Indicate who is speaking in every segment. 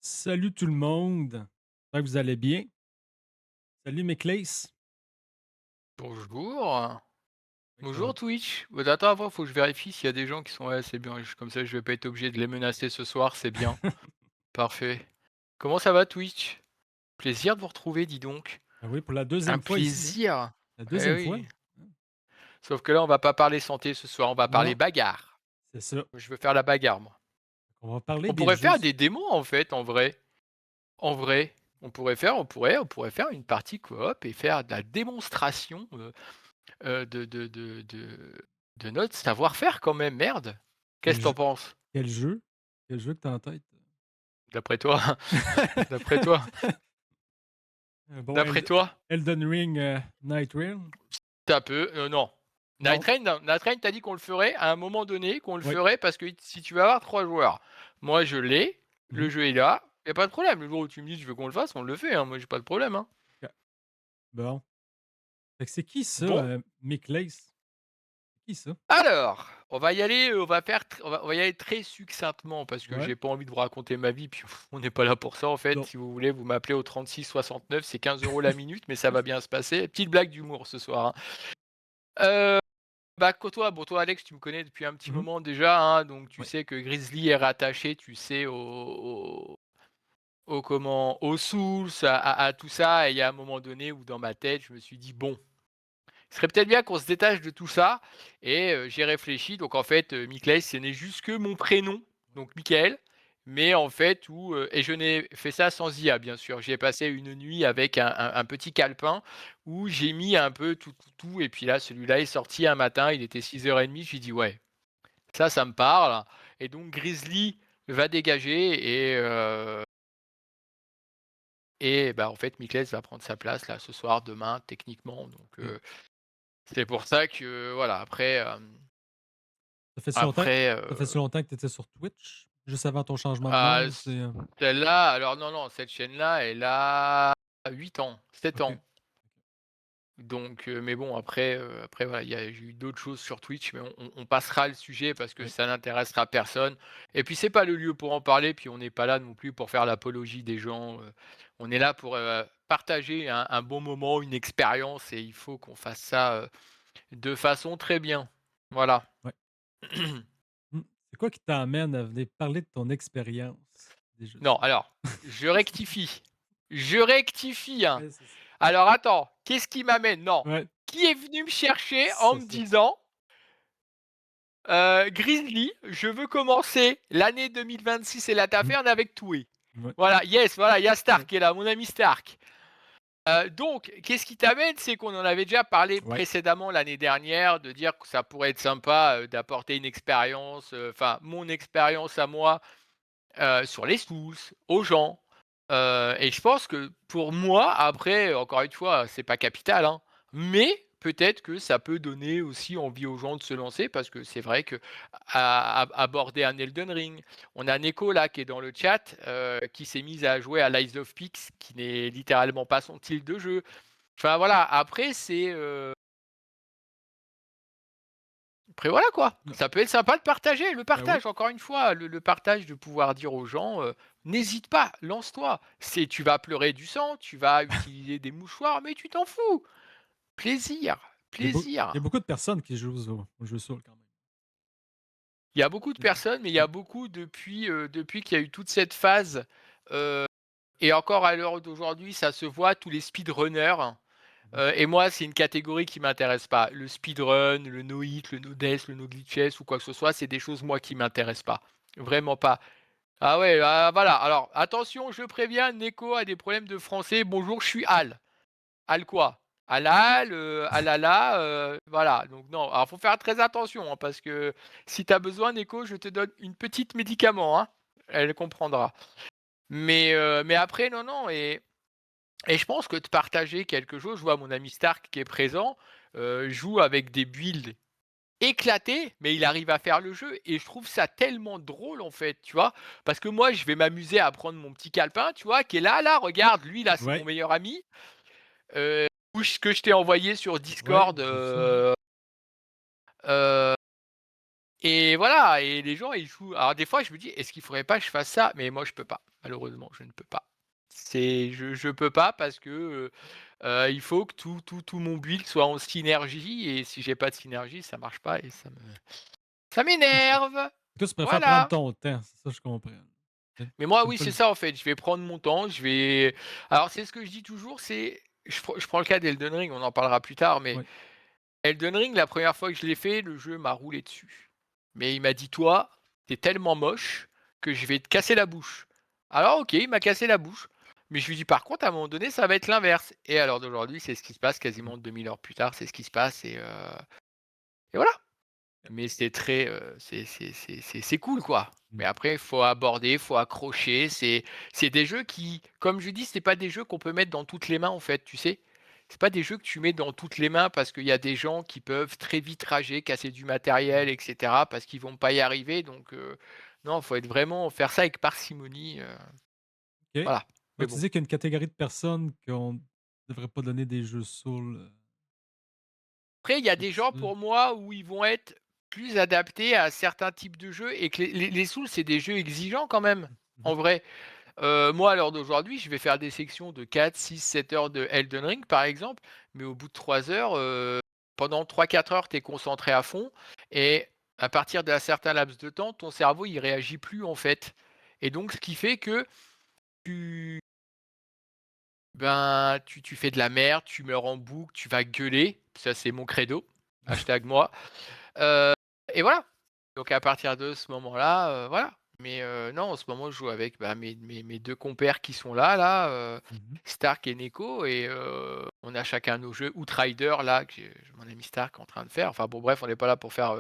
Speaker 1: Salut tout le monde. J'espère que vous allez bien. Salut mes Clays.
Speaker 2: Bonjour.
Speaker 1: Ça va.
Speaker 2: Bonjour Twitch. Attends, avant, faut que je vérifie s'il y a des gens qui sont ouais, c'est bien. Comme ça, je vais pas être obligé de les menacer ce soir, c'est bien. Parfait. Comment ça va Twitch? Plaisir de vous retrouver, dis donc.
Speaker 1: Ah oui, pour la
Speaker 2: Un
Speaker 1: deuxième fois ici, hein.
Speaker 2: plaisir.
Speaker 1: La
Speaker 2: Eh
Speaker 1: deuxième fois.
Speaker 2: oui. Sauf que là, on va pas parler santé ce soir, on va parler
Speaker 1: Non,
Speaker 2: bagarre.
Speaker 1: c'est ça.
Speaker 2: Je veux faire la bagarre, moi.
Speaker 1: On va parler
Speaker 2: On
Speaker 1: des
Speaker 2: pourrait
Speaker 1: jeux.
Speaker 2: faire des démos en fait, en vrai. En vrai. On pourrait faire une partie coop et faire de la démonstration de notre savoir-faire quand même, merde.
Speaker 1: Quel
Speaker 2: Qu'est-ce que t'en
Speaker 1: jeu?
Speaker 2: penses?
Speaker 1: Quel jeu? Quel jeu que t'as en tête?
Speaker 2: D'après toi? D'après toi?
Speaker 1: Bon,
Speaker 2: D'après toi?
Speaker 1: Elden Ring, Night Realm?
Speaker 2: Tu peu, non.
Speaker 1: Non.
Speaker 2: Night Rain, tu dit qu'on le ferait à un moment donné, qu'on le
Speaker 1: Oui.
Speaker 2: ferait parce que si tu vas avoir 3 joueurs, moi je l'ai, le
Speaker 1: Mhm.
Speaker 2: jeu est là, il y a pas de problème. Le jour où tu me dis: «Tu veux qu'on le fasse», on le fait, hein, moi j'ai pas de problème, hein.
Speaker 1: Ok. Bon. Fait que c'est qui ça,
Speaker 2: Bon,
Speaker 1: mes Clays? C'est qui ça?
Speaker 2: alors, on va y aller, on va y aller très succinctement parce que
Speaker 1: Ouais.
Speaker 2: j'ai pas envie de vous raconter ma vie, puis on n'est pas là pour ça en fait.
Speaker 1: Non.
Speaker 2: Si vous voulez, vous m'appelez au 36 69, c'est 15 € la minute, mais ça va bien se passer. Petite blague d'humour ce soir, hein. Heu Bah, que toi, bon, toi, Alex, tu me connais depuis un petit
Speaker 1: Mhm.
Speaker 2: moment déjà, hein, donc tu
Speaker 1: Ouais.
Speaker 2: sais que Grizzly est rattaché, tu sais, au comment, aux sources, à tout ça. Et il y a un moment donné où dans ma tête, je me suis dit: «Bon, ce serait peut-être bien qu'on se détache de tout ça». Et j'ai réfléchi, donc en fait, Mikles, ce n'est juste que mon prénom, donc Michael, mais en fait où, et je n'ai fait ça sans IA, bien sûr. J'ai passé une nuit avec un petit calepin où j'ai mis un peu tout et puis là, celui-là est sorti un matin, il était 6h30. J'ai dit: «Ouais, ça me parle». Et donc Grizzly va dégager et bah, en fait, Mikles va prendre sa place là, ce soir, demain, techniquement, donc
Speaker 1: Ok.
Speaker 2: c'est pour ça que voilà, après,
Speaker 1: Ça fait si longtemps,
Speaker 2: après,
Speaker 1: ça fait si longtemps que tu étais sur Twitch? Juste avant ton changement de
Speaker 2: ah,
Speaker 1: nom? C'est,
Speaker 2: celle-là, alors non, non, cette chaîne-là, elle a 8 ans, 7
Speaker 1: OK.
Speaker 2: ans. Donc mais bon, après voilà, j'ai eu d'autres choses sur Twitch, mais on passera le sujet parce que
Speaker 1: Oui.
Speaker 2: ça n'intéressera personne. Et puis c'est pas le lieu pour en parler, puis on n'est pas là non plus pour faire l'apologie des gens, on est là pour, partager un bon moment, une expérience, et il faut qu'on fasse ça, de façon très bien. Voilà.
Speaker 1: Ouais. Mmh. C'est quoi qui t'amène à venir parler de ton expérience des jeux
Speaker 2: Non,
Speaker 1: vidéo?
Speaker 2: alors, je rectifie. Je rectifie, hein.
Speaker 1: Ouais, c'est ça.
Speaker 2: Alors attends, qu'est-ce qui m'amène? Non.
Speaker 1: Ouais,
Speaker 2: Qui est venu me chercher en
Speaker 1: c'est
Speaker 2: me
Speaker 1: ça.
Speaker 2: disant: Grizzly, je veux commencer l'année 2026 et la
Speaker 1: Mmh.
Speaker 2: taverne avec Toué».
Speaker 1: Ouais.
Speaker 2: Voilà, yes, voilà, il y a
Speaker 1: Ouais.
Speaker 2: Stark qui est là, mon ami Stark. Donc qu'est-ce qui t'amène? C'est qu'on en avait déjà parlé
Speaker 1: Ouais.
Speaker 2: précédemment l'année dernière, de dire que ça pourrait être sympa, d'apporter une expérience, enfin mon expérience à moi, sur les Souls, aux gens. Et je pense que pour moi, après, encore une fois, c'est pas capital, hein, mais peut-être que ça peut donner aussi envie aux gens de se lancer parce que c'est vrai que aborder un Elden Ring, on a Neko là qui est dans le chat, qui s'est mise à jouer à Lies of Peaks, qui n'est littéralement pas son style de jeu. Enfin voilà, après c'est, après voilà quoi,
Speaker 1: Non.
Speaker 2: ça peut être sympa de partager. Le
Speaker 1: Ben oui.
Speaker 2: partage, encore une fois, le partage, de pouvoir dire aux gens, «N'hésite pas, lance-toi». Tu vas pleurer du sang, tu vas utiliser des mouchoirs, mais tu t'en fous. Plaisir,
Speaker 1: Il y a
Speaker 2: plaisir.
Speaker 1: beaucoup de personnes qui jouent aux jeux Soul quand même.
Speaker 2: Il y a beaucoup de
Speaker 1: Mmh.
Speaker 2: personnes, mais il y
Speaker 1: Ouais.
Speaker 2: a beaucoup depuis qu'il y a eu toute cette phase, heu et encore à l'heure d'aujourd'hui, ça se voit, tous les speedrunners,
Speaker 1: Mmh.
Speaker 2: et moi, c'est une catégorie qui m'intéresse pas. Le speedrun, le no hit, le no death, le no glitches ou quoi que ce soit, c'est des choses, moi, qui m'intéressent pas. Vraiment pas. Ah ouais, ah voilà. Alors attention, je préviens, Neko a des problèmes de français. Bonjour, je suis Al. Al quoi? Alal, alala, voilà. Donc non, alors faut faire très attention, hein, parce que si tu as besoin, Neko, je te donne une petite médicament, hein. Elle comprendra. Mais après non, non. Et je pense que de partager quelque chose, je vois mon ami Stark qui est présent, joue avec des builds éclaté, mais il arrive à faire le jeu et je trouve ça tellement drôle en fait, tu vois? Parce que moi, je vais m'amuser à prendre mon petit calepin, tu vois? Qui est là, regarde, lui là, c'est mon
Speaker 1: Ouais.
Speaker 2: meilleur ami, que je t'ai envoyé sur
Speaker 1: Ouais,
Speaker 2: Discord,
Speaker 1: j'ai vu ça, ouais.
Speaker 2: heu et voilà et les gens ils jouent alors des fois je me dis: «Est-ce qu'il faudrait pas que je fasse ça?» mais moi je peux pas. Malheureusement, je ne peux pas. C'est je peux pas parce que, il faut que tout mon build soit en synergie et si j'ai pas de synergie, ça marche pas et ça m'énerve!
Speaker 1: Toi, tu préfères prendre
Speaker 2: Voilà!
Speaker 1: ton temps, c'est ça, je comprends.
Speaker 2: Mais moi,
Speaker 1: T'aimes
Speaker 2: oui,
Speaker 1: pas
Speaker 2: c'est
Speaker 1: le
Speaker 2: ça en fait, je vais prendre mon temps, je vais alors c'est ce que je dis toujours, c'est je prends le cas d'Elden Ring, on en parlera plus tard, mais
Speaker 1: ouais.
Speaker 2: Elden Ring, la première fois que je l'ai fait, le jeu m'a roulé dessus. Mais il m'a dit: «Toi, tu es tellement moche que je vais te casser la bouche». Alors OK, il m'a cassé la bouche, mais je lui dis: «Par contre, à un moment donné, ça va être l'inverse» et alors d'aujourd'hui, c'est ce qui se passe
Speaker 1: Mmh.
Speaker 2: quasiment 2000 heures plus tard, c'est ce qui se passe et voilà. Mais c'est très, c'est cool, quoi.
Speaker 1: Mmh.
Speaker 2: Mais après, il faut aborder, faut accrocher. C'est des jeux qui, comme je dis, c'est pas des jeux qu'on peut mettre dans toutes les mains, en fait, tu sais? C'est pas des jeux que tu mets dans toutes les mains parce qu'il y a des gens qui peuvent très vite rager, casser du matériel et cetera parce qu'ils vont pas y arriver donc non, faut être vraiment faire ça avec parcimonie,
Speaker 1: OK.
Speaker 2: voilà. Mais
Speaker 1: Donc tu
Speaker 2: bon.
Speaker 1: dis qu'il y a une catégorie de personnes qu'on devrait pas donner des jeux Souls,
Speaker 2: Après, il y a
Speaker 1: c'est
Speaker 2: des gens
Speaker 1: ça?
Speaker 2: pour moi où ils vont être plus adaptés à certains types de jeux et que les Souls, c'est des jeux exigeants quand même,
Speaker 1: Mmh
Speaker 2: en
Speaker 1: mh.
Speaker 2: vrai. Moi, à l'heure d'aujourd'hui, je vais faire des sections de 4, 6, 7 heures de Elden Ring, par exemple, mais au bout de 3 heures, pendant 3, 4 heures, tu es concentré à fond et à partir d'un certain laps de temps, ton cerveau, il réagit plus, en fait et donc ce qui fait que tu tu fais de la merde, tu meurs en boucle, tu vas gueuler, ça, c'est mon credo, hashtag moi, heu et voilà. Donc à partir de ce moment-là, voilà. Mais non, en ce moment, je joue avec, bah, mes 2 compères qui sont là,
Speaker 1: Mmh.
Speaker 2: Stark et Neko et on a chacun nos jeux. Outrider là, que j'ai mon ami Stark est en train de faire. Enfin bon bref, on n'est pas là pour faire,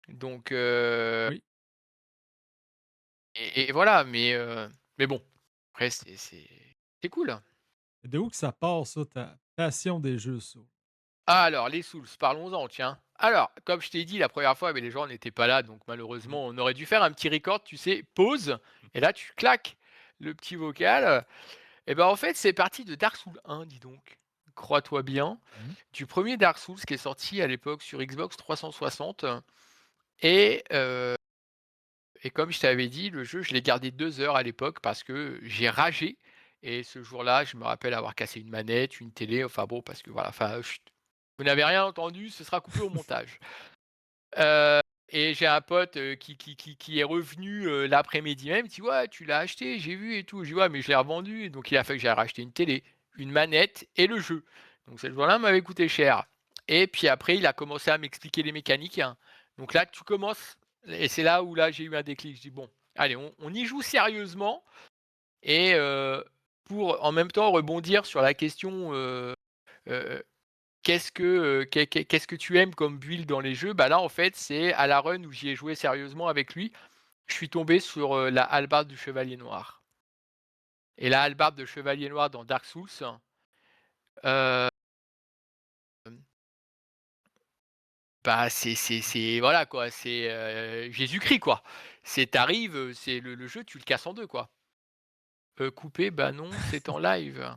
Speaker 2: donc
Speaker 1: Oui.
Speaker 2: et voilà, mais bon, après c'est cool.
Speaker 1: Et de où que ça part ça, ta passion des jeux Souls?
Speaker 2: Alors les Souls, parlons-en tiens. Alors, comme je t'ai dit la première fois, mais les gens n'étaient pas là, donc
Speaker 1: Mmh.
Speaker 2: malheureusement, on aurait dû faire un petit record, tu sais, pause et là tu claques le petit vocal. Et ben, en fait, c'est parti de Dark Souls 1, dis donc. Crois-toi bien,
Speaker 1: Mmh.
Speaker 2: du premier Dark Souls qui est sorti à l'époque sur Xbox 360 et et comme je t'avais dit, le jeu, je l'ai gardé 2 heures à l'époque parce que j'ai ragé et ce jour-là, je me rappelle avoir cassé une manette, une télé, enfin bon, parce que voilà, enfin, chut, vous n'avez rien entendu, ce sera coupé au montage. Heu et j'ai un pote, qui est revenu, l'après-midi même, il dit: «Ouais, tu l'as acheté, j'ai vu et tout». Je dis: «Ouais, mais je l'ai revendu». Donc il a fallu que j'aille racheter une télé, une manette et le jeu. Donc ce jour-là m'avait coûté cher et puis après, il a commencé à m'expliquer les mécaniques, hein. Donc là, tu commences et c'est là où là, j'ai eu un déclic. Je dis: «Bon, allez, on y joue sérieusement» et pour en même temps rebondir sur la question, heu qu'est-ce que tu aimes comme build dans les jeux? Bah, là, en fait, c'est à la run où j'y ai joué sérieusement avec lui, je suis tombé sur, la hallebarde du chevalier noir et la hallebarde de chevalier noir dans Dark Souls, hem, bah, c'est voilà, quoi, c'est, Jésus-Christ, quoi. C'est tu arrives, c'est le jeu, tu le casses en 2 quoi. Couper, bah, non, c'est en live.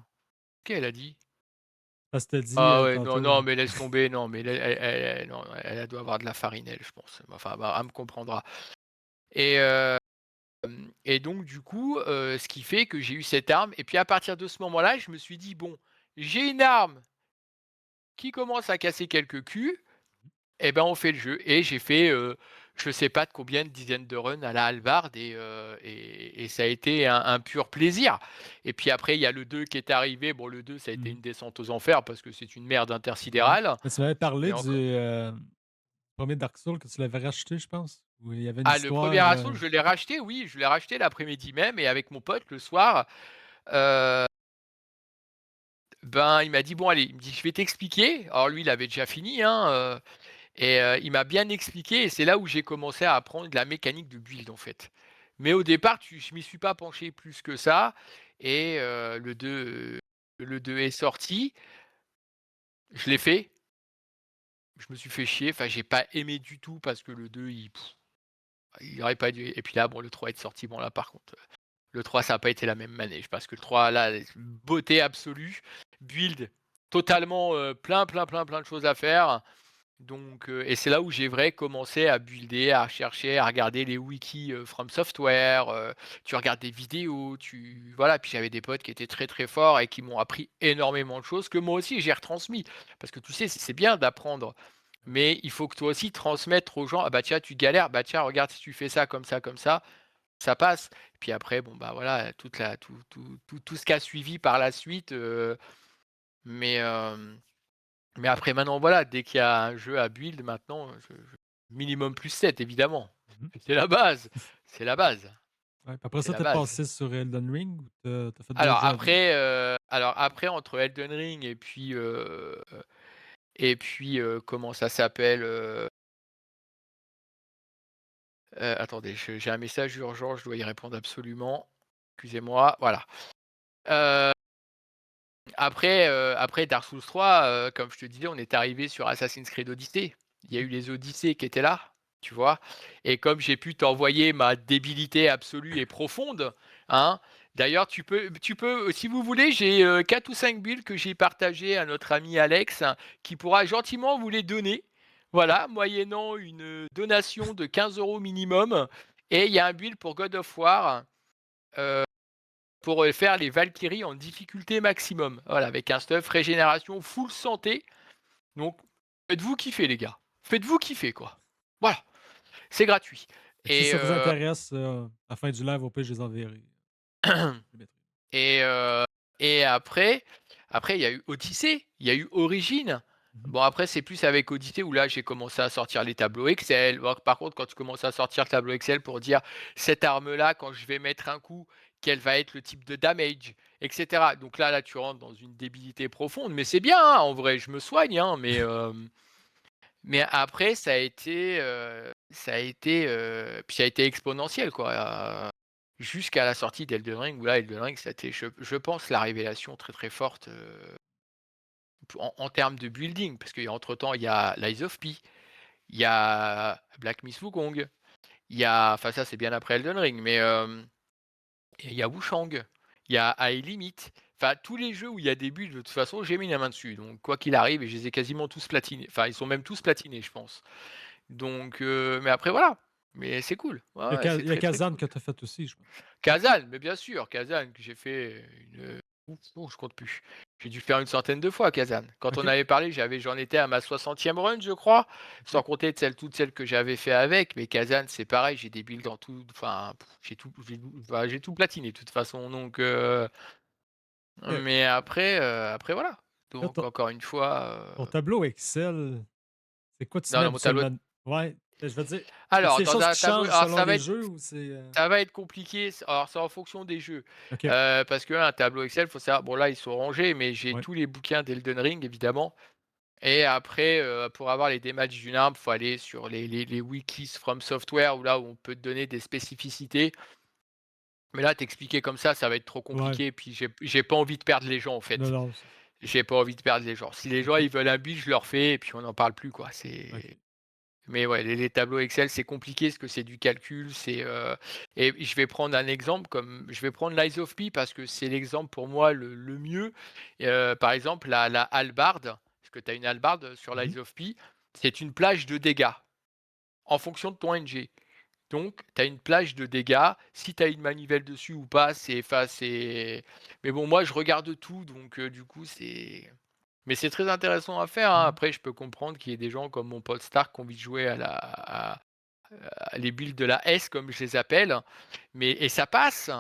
Speaker 2: Qu'elle a dit?
Speaker 1: Parce que tu dit,
Speaker 2: Ah ouais, non,
Speaker 1: tantôt,
Speaker 2: non, mais laisse tomber, non, mais elle non, elle doit avoir de la farine, elle, je pense. Enfin, bah, elle me comprendra et et donc du coup, ce qui fait que j'ai eu cette arme et puis à partir de ce moment-là, je me suis dit: «Bon, j'ai une arme qui commence à casser quelques culs et ben, on fait le jeu» et j'ai fait, je sais pas de combien de dizaines de runs à la hallebarde et ça a été un pur plaisir et puis après il y a le 2 qui est arrivé. Bon le 2 ça a été
Speaker 1: mmh,
Speaker 2: une descente aux enfers parce que c'est une merde
Speaker 1: ouais.
Speaker 2: intersidérale,
Speaker 1: Mais tu m'avais parlé
Speaker 2: mais
Speaker 1: du,
Speaker 2: enco
Speaker 1: 1er Dark Souls que tu l'avais racheté, je pense? Où il y avait une
Speaker 2: ah le premier
Speaker 1: histoire,
Speaker 2: assaut, je l'ai racheté, oui, je l'ai racheté l'après-midi même et avec mon pote le soir, heu ben, il m'a dit: «Bon allez», il me dit: «Je vais t'expliquer». Alors lui, il avait déjà fini, hein, et il m'a bien expliqué et c'est là où j'ai commencé à apprendre la mécanique de build, en fait. Mais au départ, je m'y suis pas penché plus que ça et le 2 est sorti. Je l'ai fait, je me suis fait chier, enfin j'ai pas aimé du tout parce que le 2 il aurait pas dû et puis là, bon, le 3 est sorti, bon là par contre, le 3 ça a pas été la même manège parce que le 3 là, beauté absolue, build totalement, plein de choses à faire. Donc et c'est là où j'ai vrai commencé à builder, à chercher, à regarder les wikis, From Software, tu regardes des vidéos, tu voilà, puis j'avais des potes qui étaient très, très forts et qui m'ont appris énormément de choses que moi aussi j'ai retransmis. Parce que tu sais, c'est bien d'apprendre, mais il faut que toi aussi transmettre aux gens: «Ah bah tiens, tu galères, bah tiens, regarde si tu fais ça comme ça passe». Puis après, bon bah voilà, toute la tout ce qui a suivi par la suite, mais mais après maintenant, voilà, dès qu'il y a un jeu à build maintenant, je minimum plus 7 évidemment.
Speaker 1: Mmh.
Speaker 2: C'est la base, c'est la base,
Speaker 1: Ouais, puis après
Speaker 2: c'est
Speaker 1: ça,
Speaker 2: la
Speaker 1: tu
Speaker 2: base.
Speaker 1: passé sur Elden Ring ou tu fait d'autres jeux avant?
Speaker 2: Alors après entre Elden Ring et puis, comment ça s'appelle? Attendez, j'ai un message urgent, je dois y répondre absolument. Excusez-moi, voilà. Heu, après Dark Souls 3, comme je te disais, on est arrivé sur Assassin's Creed Odyssey. Il y a eu les Odyssées qui étaient là, tu vois? Et comme j'ai pu t'envoyer ma débilité absolue et profonde, hein, d'ailleurs tu peux, si vous voulez, j'ai, 4 ou 5 builds que j'ai partagées à notre ami Alex, hein, qui pourra gentiment vous les donner. Voilà, moyennant une, donation de 15 € minimum et il y a un build pour God of War, pour, faire les Valkyries en difficulté maximum. Voilà, avec un stuff régénération full santé. Donc faites-vous kiffer les gars. Faites-vous kiffer quoi. Voilà, c'est gratuit
Speaker 1: Fait que si
Speaker 2: et
Speaker 1: ça vous intéresse, à la fin du live, au pire, je les enverrai. Je les mettrai.
Speaker 2: et heu et après il y a eu Odyssey, il y a eu Origins.
Speaker 1: Mmh.
Speaker 2: Bon après c'est plus avec Odyssey où là j'ai commencé à sortir les tableaux Excel. Bon, par contre quand tu commences à sortir le tableau Excel pour dire: «Cette arme-là quand je vais mettre un coup, quel va être le type de damage?» et cetera. Donc là tu rentres dans une débilité profonde, mais c'est bien, hein, en vrai, je me soigne, hein, mais après puis ça a été exponentiel quoi, jusqu'à la sortie d'Elden Ring où là, Elden Ring, c'était je pense la révélation très, très forte, en termes de building. Parce qu'entre temps, il y a Lies of P, il y a Black Myth Wukong, il y a enfin ça, c'est bien après Elden Ring, mais il y a Wushang, il y a High Limit. Enfin, tous les jeux où il y a des builds, de toute façon, j'ai mis la main dessus. Donc quoi qu'il arrive et je les ai quasiment tous platinés. Enfin, ils sont même tous platinés, je pense. Donc mais après voilà, mais c'est cool. Ouais, ouais, c'est
Speaker 1: Il y a
Speaker 2: très, très
Speaker 1: Kazan
Speaker 2: cool.
Speaker 1: que tu as fait aussi, je pense.
Speaker 2: Kazan, mais bien sûr, Kazan que j'ai fait je compte plus. J'ai dû faire une centaine de fois Kazan. Quand on
Speaker 1: OK.
Speaker 2: avait parlé, j'en étais à ma 60e run, je crois,
Speaker 1: OK.
Speaker 2: sans compter toutes celles que j'avais fait avec, mais Kazan, c'est pareil, j'ai des builds dans tout enfin, j'ai tout platiné de toute façon, donc
Speaker 1: OK.
Speaker 2: mais après voilà.
Speaker 1: Là,
Speaker 2: Donc encore une fois,
Speaker 1: ton tableau Excel, c'est quoi tu
Speaker 2: non,
Speaker 1: mets
Speaker 2: dans mon tableau
Speaker 1: habituellement? Ouais, je veux dire, y a
Speaker 2: alors
Speaker 1: des
Speaker 2: dans
Speaker 1: choses
Speaker 2: un
Speaker 1: qui
Speaker 2: tableau
Speaker 1: changent
Speaker 2: alors
Speaker 1: selon les jeux ou c'est,
Speaker 2: ça va être compliqué, alors c'est en fonction des jeux,
Speaker 1: OK.
Speaker 2: parce qu'un tableau Excel, faut savoir bon là, ils sont rangés, mais j'ai
Speaker 1: Ouais.
Speaker 2: tous les bouquins d'Elden Ring évidemment et après, pour avoir les dématchs d'une arme, faut aller sur les wikis From Software où là, où on peut te donner des spécificités. Mais là, t'expliquer comme ça va être trop
Speaker 1: Ouais.
Speaker 2: compliqué, puis j'ai pas envie de perdre les gens en
Speaker 1: Non,
Speaker 2: fait.
Speaker 1: non, c'est ça.
Speaker 2: J'ai pas envie de perdre les gens. Si les gens,
Speaker 1: OK.
Speaker 2: ils veulent un build, je leur fais et puis on n'en parle plus quoi,
Speaker 1: OK.
Speaker 2: mais ouais, les tableaux Excel, c'est compliqué parce que c'est du calcul, et je vais prendre un exemple comme je vais prendre Lies of P parce que c'est l'exemple pour moi le mieux. Par exemple, la hallebarde, parce que tu as une hallebarde sur
Speaker 1: Mmh.
Speaker 2: Lies of P, c'est une plage de dégâts en fonction de ton NG. Donc tu as une plage de dégâts, si tu as une manivelle dessus ou pas, c'est mais bon, moi je regarde tout donc du coup, mais c'est très intéressant à faire, hein.
Speaker 1: Mmh.
Speaker 2: Après, je peux comprendre qu'il y ait des gens comme mon pote Stark qui ont envie de jouer à les builds de la S comme je les appelle, mais et ça passe,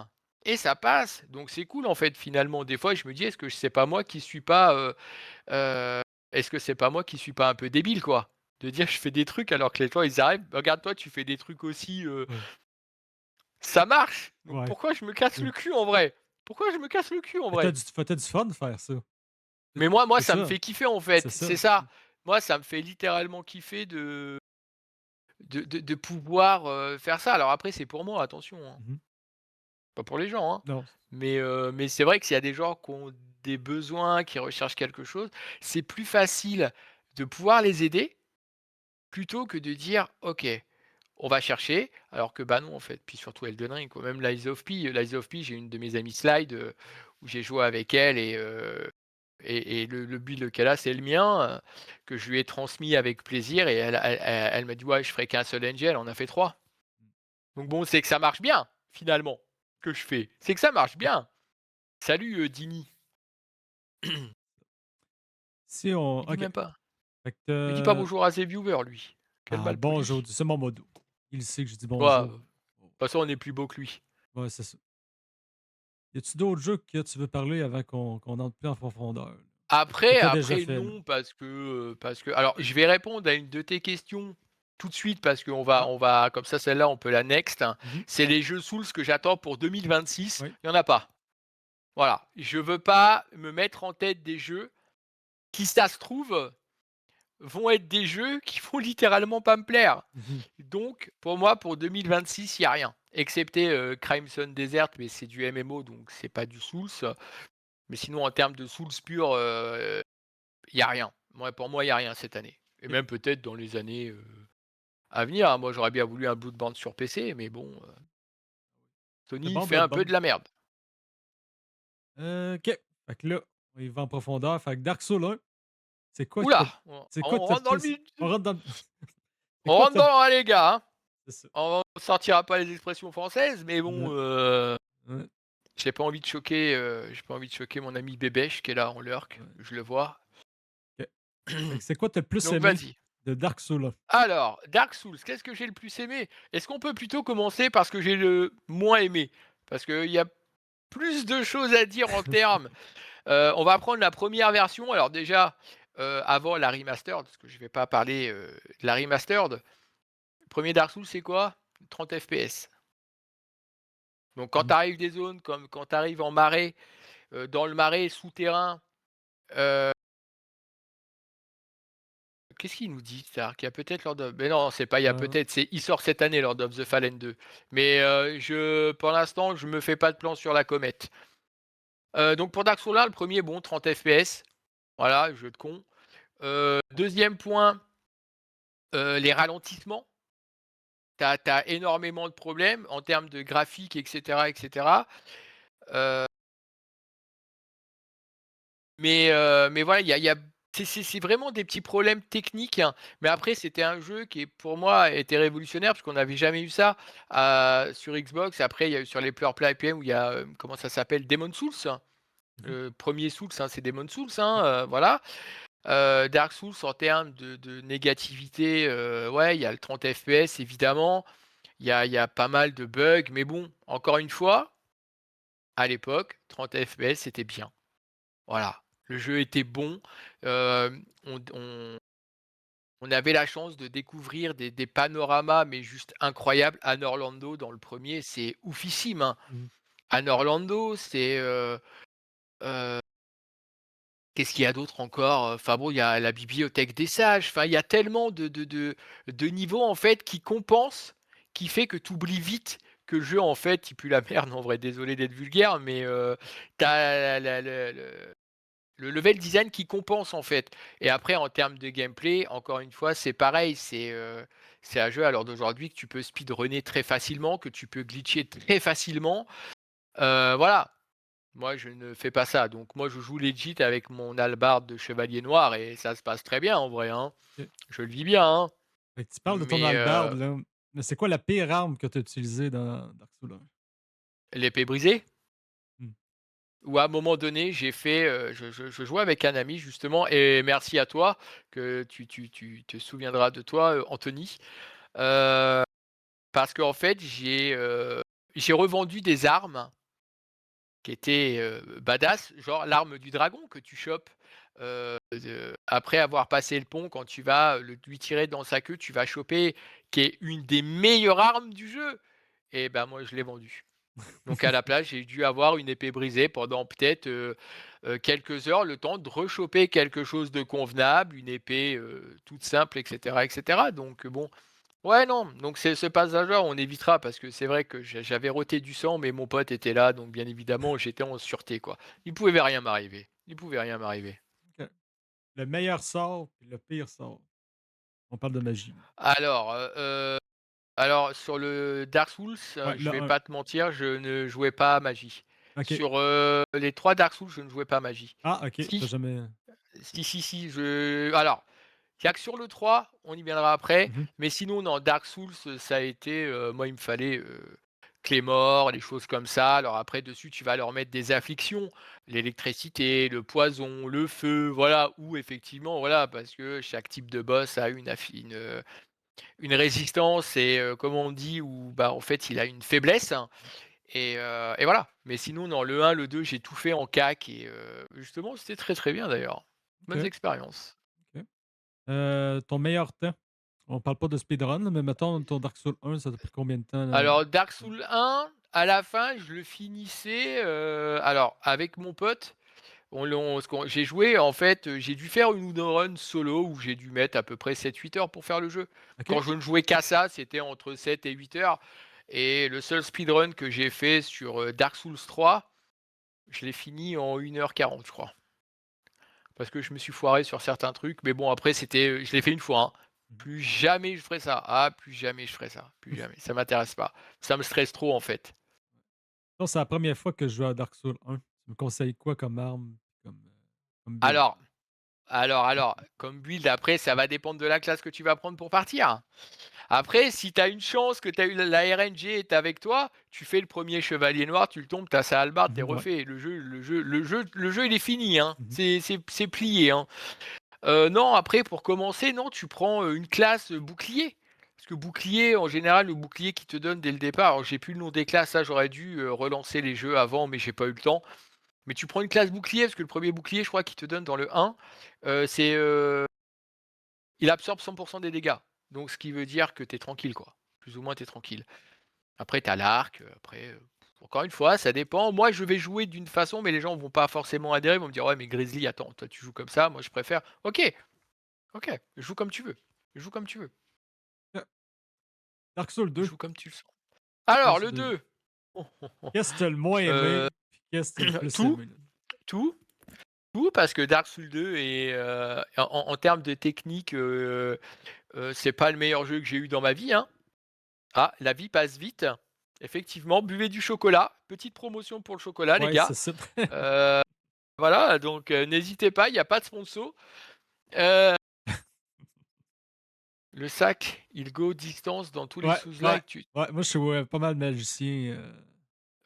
Speaker 2: donc c'est cool en fait finalement. Des fois, je me dis: «Est-ce que c'est pas moi qui suis pas, heu, est-ce que c'est pas moi qui suis pas un peu débile quoi?» De dire: «Je fais des trucs alors que les gens ils arrivent, regarde toi tu fais des trucs aussi,
Speaker 1: Ouais.
Speaker 2: ça marche, donc
Speaker 1: Ouais.
Speaker 2: pourquoi je me casse le cul en vrai? Pourquoi je me casse le cul en
Speaker 1: Mais tu
Speaker 2: vrai?»
Speaker 1: du fun de faire ça.
Speaker 2: Mais moi
Speaker 1: C'est
Speaker 2: ça me
Speaker 1: ça,
Speaker 2: fait kiffer en
Speaker 1: c'est
Speaker 2: fait,
Speaker 1: ça.
Speaker 2: c'est ça. Moi ça me fait littéralement kiffer de pouvoir, faire ça. Alors après c'est pour moi attention, hein,
Speaker 1: Mmh.
Speaker 2: pas pour les gens, hein.
Speaker 1: Non.
Speaker 2: Mais c'est vrai que s'il y a des gens qui ont des besoins, qui recherchent quelque chose, c'est plus facile de pouvoir les aider, plutôt que de dire: «OK, on va chercher», alors que, bah, non en fait. Puis surtout Elden Ring quoi, même Lies of P, j'ai une de mes amies Slide, où j'ai joué avec elle et le build qu'elle a, c'est le mien, que je lui ai transmis avec plaisir et elle m'a dit: «Ouais, je ferai qu'un seul NG», elle en a fait 3. Donc bon, c'est que ça marche bien, finalement, que je fais. C'est que ça marche
Speaker 1: OK.
Speaker 2: bien. Salut, Dini.
Speaker 1: Si on
Speaker 2: Il dit
Speaker 1: OK.
Speaker 2: même pas.
Speaker 1: Fait que
Speaker 2: Il dit pas bonjour à ses viewers, lui. Quel
Speaker 1: bonjour,
Speaker 2: malpoli.
Speaker 1: c'est mon modo. Il sait que je dis
Speaker 2: Ouais, de
Speaker 1: bonjour.
Speaker 2: toute façon, on est plus beau que lui.
Speaker 1: Ouais, c'est ça. Y a-tu d'autres jeux que tu veux parler avant qu'on entre plus en profondeur, là? Que
Speaker 2: Après
Speaker 1: tu déjà
Speaker 2: après
Speaker 1: fait, mettons?
Speaker 2: non, parce que alors je vais répondre à une de tes questions tout de suite parce qu'on va
Speaker 1: Ah,
Speaker 2: on va comme ça celle-là on peut la next.
Speaker 1: mmh
Speaker 2: C'est les jeux Souls que j'attends pour 2026,
Speaker 1: oui.
Speaker 2: il y en a pas. Voilà, je veux pas me mettre en tête des jeux qui, ça se trouve, vont être des jeux qui vont littéralement pas me plaire.
Speaker 1: Mmh
Speaker 2: Donc pour moi, pour 2026, il y a rien, excepté, Crimson Desert, mais c'est du MMO donc c'est pas du Souls. Mais sinon en termes de Souls pur, il y a rien. Moi, pour moi, il y a rien cette année et
Speaker 1: OK.
Speaker 2: même peut-être dans les années, à venir, hein. Moi, j'aurais bien voulu un Bloodborne sur PC, mais bon,
Speaker 1: C'est
Speaker 2: Sony
Speaker 1: bon,
Speaker 2: fait un peu
Speaker 1: Bloodborne?
Speaker 2: de la merde.
Speaker 1: OK. Fait que là, on y va en profondeur. Fait que Dark Souls 1, c'est quoi
Speaker 2: Ouh
Speaker 1: que
Speaker 2: là! On
Speaker 1: c'est quoi
Speaker 2: on
Speaker 1: que tu
Speaker 2: rentre dans le
Speaker 1: plus
Speaker 2: vif
Speaker 1: on
Speaker 2: du
Speaker 1: rentre dans le c'est
Speaker 2: on
Speaker 1: quoi que
Speaker 2: rentre
Speaker 1: tu
Speaker 2: dans les gars, hein.
Speaker 1: c'est ça.
Speaker 2: On sortira pas les expressions françaises, mais bon,
Speaker 1: Ouais, ouais,
Speaker 2: j'ai pas envie de choquer mon ami Bébèche qui est là en lurk,
Speaker 1: ouais.
Speaker 2: je le vois.
Speaker 1: OK. Fait que c'est quoi que tu le plus
Speaker 2: Donc
Speaker 1: aimé
Speaker 2: vas-y.
Speaker 1: de Dark Souls 1?
Speaker 2: Alors, Dark Souls, qu'est-ce que j'ai le plus aimé? Est-ce qu'on peut plutôt commencer par ce que j'ai le moins aimé? Parce qu'il y a plus de choses à dire en termes. On va prendre la première version. Alors déjà, avant la remastered, parce que je vais pas parler, de la remastered. Premier Dark Souls, c'est quoi? 30 FPS. Donc quand tu
Speaker 1: Mmh.
Speaker 2: arrives des zones comme quand tu arrives en marais, dans le marais souterrain, heu, qu'est-ce qu'il nous dit Stark? Il y a peut-être Lord of mais non, c'est pas il y a
Speaker 1: Heu,
Speaker 2: peut-être, c'est il sort cette année Lord of the Fallen 2. Mais, je pour l'instant, je me fais pas de plan sur la comète. Donc pour Dark Souls 1, le premier bon 30 FPS, voilà, jeu de con. 2e point, les ralentissements. Tu as énormément de problèmes en termes de graphique et cetera et cetera. Heu, mais voilà, il y a c'est vraiment des petits problèmes techniques, hein. Mais après, c'était un jeu qui, pour moi, était révolutionnaire parce qu'on n'avait jamais eu ça, sur Xbox. Après, il y a eu sur les Play IPM où il y a, comment ça s'appelle? Demon's Souls.
Speaker 1: mmh
Speaker 2: Le 1 Souls, hein, c'est Demon's Souls, hein, voilà. Dark Souls en termes de négativité, ouais, il y a le 30 FPS évidemment. Il y a pas mal de bugs, mais bon, encore une fois, à l'époque, 30 FPS, c'était bien. Voilà, le jeu était bon, on avait la chance de découvrir des panoramas, mais juste incroyables. Anne Orlando dans le premier, c'est oufissime, hein.
Speaker 1: mmh.
Speaker 2: Anne Orlando, c'est, heu, qu'est-ce qu'il y a d'autre encore? Enfin bon, il y a la bibliothèque des sages, enfin il y a tellement de niveaux en fait qui compensent, qui fait que tu oublies vite que le jeu en fait, il pue la merde en vrai, désolé d'être vulgaire, mais tu as le level design qui compense en fait. Et après en termes de gameplay, encore une fois, c'est pareil, c'est un jeu à l'heure d'aujourd'hui que tu peux speedrunner très facilement, que tu peux glitcher très facilement. Voilà, moi, je ne fais pas ça. Donc moi, je joue legit avec mon hallebarde de chevalier noir et ça se passe très bien en vrai, hein.
Speaker 1: OK.
Speaker 2: Je le vis bien, hein.
Speaker 1: Fait que tu parles de ton
Speaker 2: Mais,
Speaker 1: hallebarde, là, mais c'est quoi la pire arme que tu as utilisée dans Dark Souls 1?
Speaker 2: l'épée brisée,
Speaker 1: Mmh.
Speaker 2: ou à un moment donné, j'ai fait, je jouais avec un ami justement et merci à toi que tu te souviendras de toi, Anthony. Heu, parce qu'en fait, j'ai revendu des armes qui était, badass, genre l'arme du dragon que tu chopes, après avoir passé le pont, quand tu vas, lui tirer dans sa queue, tu vas choper qui est une des meilleures armes du jeu et ben, moi je l'ai vendue. Donc à la place, j'ai dû avoir une épée brisée pendant peut-être, quelques heures, le temps de rechoper quelque chose de convenable, une épée, toute simple et cetera donc bon, ouais, non, donc c'est ce passage-là, on évitera parce que c'est vrai que j'avais roté du sang, mais mon pote était là, donc bien évidemment, j'étais en sûreté, quoi. Il pouvait rien m'arriver. Il pouvait rien m'arriver.
Speaker 1: OK. Le meilleur sort puis le pire sort. On parle de magie, là.
Speaker 2: Alors, alors sur le Dark Souls,
Speaker 1: Ouais,
Speaker 2: je
Speaker 1: le
Speaker 2: vais
Speaker 1: 1.
Speaker 2: pas te mentir, je ne jouais pas à magie.
Speaker 1: OK.
Speaker 2: Sur, les 3 Dark Souls, je ne jouais pas magie.
Speaker 1: Ah OK, tu
Speaker 2: Si,
Speaker 1: jamais
Speaker 2: si, alors, il y a que sur le 3, on y viendra après,
Speaker 1: mmh
Speaker 2: mais sinon dans Dark Souls, ça a été, moi il me fallait, Claymore, les choses comme ça. Alors après dessus, tu vas leur mettre des afflictions, l'électricité, le poison, le feu, voilà, ou effectivement, voilà, parce que chaque type de boss a une résistance et comme on dit, ou bah, en fait, il a une faiblesse et voilà. Mais sinon, dans le 1, le 2, j'ai tout fait en CAC et justement, c'était très, très bien d'ailleurs. Bonnes
Speaker 1: OK,
Speaker 2: expériences.
Speaker 1: OK. Ton meilleur temps? On parle pas de speedrun, là, mais mettons ton Dark Souls 1, ça t'a pris combien de temps, là?
Speaker 2: Alors Dark Souls 1, à la fin, je le finissais, alors avec mon pote, on l'on ce qu'on j'ai joué en fait, j'ai dû faire une ou 2 runs solo où j'ai dû mettre à peu près 7-8 heures pour faire le jeu. Quand
Speaker 1: OK.
Speaker 2: je ne jouais qu'à ça, c'était entre 7 et 8 heures et le seul speedrun que j'ai fait sur, Dark Souls 3, je l'ai fini en 1 h 40, je crois. Parce que je me suis foiré sur certains trucs, mais bon après c'était, je l'ai fait une fois, hein.
Speaker 1: Mmh.
Speaker 2: Plus jamais je ferai ça. Ah, plus jamais je ferai ça, plus jamais. Ça m'intéresse pas. Ça me stresse trop en fait.
Speaker 1: Non, c'est la première fois que je joue à Dark Souls 1. Tu me conseilles quoi comme arme, comme build?
Speaker 2: Alors comme build après ça va dépendre de la classe que tu vas prendre pour partir. Après si tu as une chance que tu as eu la RNG est avec toi, tu fais le premier chevalier noir, tu le tombes, tu as sa hallebarde, tu es
Speaker 1: Mmh ouais.
Speaker 2: refait. Le jeu il est fini, hein.
Speaker 1: Mmh
Speaker 2: C'est plié, hein. Non, après pour commencer, non, tu prends, une classe, bouclier. Parce que bouclier, en général, le bouclier qui te donne dès le départ, alors j'ai plus le nom des classes, ça j'aurais dû, relancer les jeux avant, mais j'ai pas eu le temps. Mais tu prends une classe bouclier, parce que le premier bouclier, je crois qu'il te donne dans le 1, c'est, il absorbe 100 des dégâts. Donc ce qui veut dire que tu es tranquille, quoi. Plus ou moins tu es tranquille. Après tu as l'arc, après, encore une fois, ça dépend. Moi, je vais jouer d'une façon, mais les gens vont pas forcément adhérer, ils vont me dire: «Ouais, mais Grizzly, attends, toi tu joues comme ça, moi je préfère». OK, OK, joue comme tu veux. Joue comme tu veux.
Speaker 1: OK. Dark Souls 2,
Speaker 2: Joue comme tu le sens. Alors
Speaker 1: qu'est-ce
Speaker 2: le
Speaker 1: de
Speaker 2: 2,
Speaker 1: qu'est-ce que tu as le moins
Speaker 2: heu,
Speaker 1: aimé? Puis qu'est-ce que tu as le plus
Speaker 2: tout,
Speaker 1: aimé, là?
Speaker 2: tout, tout parce que Dark Souls 2 est, en termes de technique, c'est pas le meilleur jeu que j'ai eu dans ma vie, hein. Ah, la vie passe vite. Effectivement, buvez du chocolat. Petite promotion pour le chocolat, les
Speaker 1: Ouais, c'est
Speaker 2: gars.
Speaker 1: ça.
Speaker 2: Heu, voilà, donc n'hésitez pas, il y a pas de sponsor. Heu, le sac, il go distance dans tous les
Speaker 1: Ouais, ouais,
Speaker 2: sous-like, tu
Speaker 1: ouais, moi, je suis, ouais, pas mal magicien,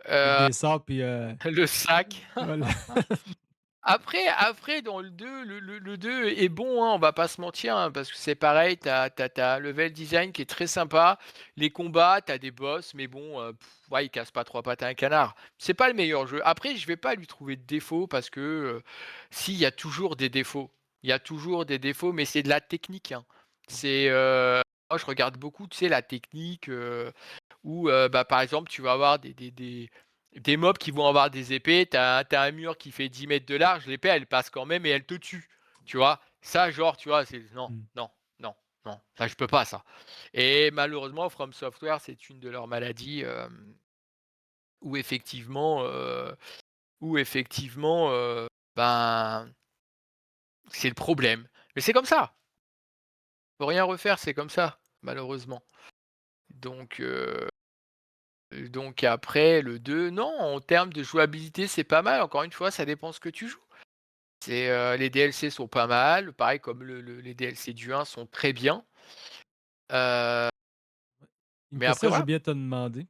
Speaker 1: avec
Speaker 2: heu,
Speaker 1: des sorts puis,
Speaker 2: le sac.
Speaker 1: voilà.
Speaker 2: Après dans le 2, le 2 est bon, hein, on va pas se mentir, hein, parce que c'est pareil, tu as level design qui est très sympa. Les combats, tu as des boss, mais bon, ouais, ils cassent pas 3 pattes à un canard. C'est pas le meilleur jeu. Après, je vais pas lui trouver de défauts parce que, si, il y a toujours des défauts. Il y a toujours des défauts, mais c'est de la technique, hein. C'est, moi je regarde beaucoup, tu sais, la technique, où, bah, par exemple, tu vas avoir des mobs qui vont avoir des épées, tu as un mur qui fait 10 mètres de large, l'épée elle passe quand même et elle te tue, tu vois? Ça genre, tu vois, c'est non,
Speaker 1: Mmh.
Speaker 2: non, non, non, ça je peux pas ça et malheureusement From Software, c'est une de leurs maladies, où effectivement, où effectivement, ben, c'est le problème. Mais c'est comme ça, faut rien refaire, c'est comme ça, malheureusement. Donc donc après le 2, non, en termes de jouabilité, c'est pas mal. Encore une fois, ça dépend ce que tu joues. C'est, les DLC sont pas mal, pareil comme les DLC du 1 sont très bien. Heu,
Speaker 1: Une
Speaker 2: mais après
Speaker 1: question que j'ai
Speaker 2: voilà,
Speaker 1: oublié de te demander.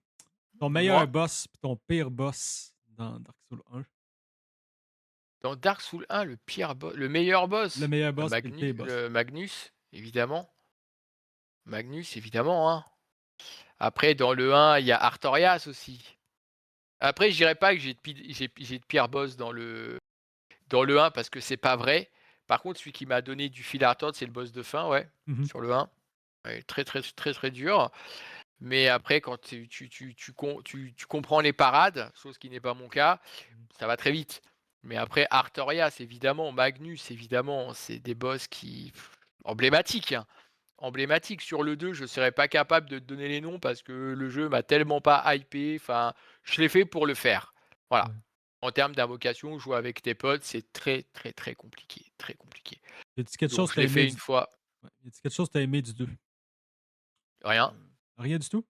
Speaker 1: Ton meilleur
Speaker 2: dis-moi?
Speaker 1: boss puis ton pire boss dans Dark Souls 1?
Speaker 2: Dans Dark Souls 1, le meilleur
Speaker 1: Le
Speaker 2: boss,
Speaker 1: meilleur boss puis le pire boss.
Speaker 2: Le Magnus, évidemment. Magnus, évidemment, hein. Après dans le 1, il y a Artorias aussi. Après je dirais pas que j'ai de pire boss dans le 1 parce que c'est pas vrai. Par contre, celui qui m'a donné du fil à retordre, c'est le boss de fin, ouais,
Speaker 1: Mmh mh.
Speaker 2: sur le 1. Ouais, très, très, très, très dur. Mais après, quand tu comprends les parades, chose qui n'est pas mon cas,
Speaker 1: Mmh.
Speaker 2: ça va très vite. Mais après, Artorias, évidemment, Magnus, évidemment, c'est des boss qui emblématiques, hein, emblématiques. Sur le 2, je ne serais pas capable de te donner les noms parce que le jeu m'a tellement pas hypé. Enfin, je l'ai fait pour le faire. Voilà.
Speaker 1: Ouais.
Speaker 2: En termes d'invocation, jouer avec tes potes, c'est très, très, très compliqué, très compliqué.
Speaker 1: Y a-t-il quelque
Speaker 2: Donc
Speaker 1: chose que
Speaker 2: je
Speaker 1: tu as
Speaker 2: l'ai
Speaker 1: aimé
Speaker 2: fait
Speaker 1: du
Speaker 2: une fois.
Speaker 1: ouais, y a-t-il quelque chose que tu as aimé du 2?
Speaker 2: Rien,
Speaker 1: Rien du tout?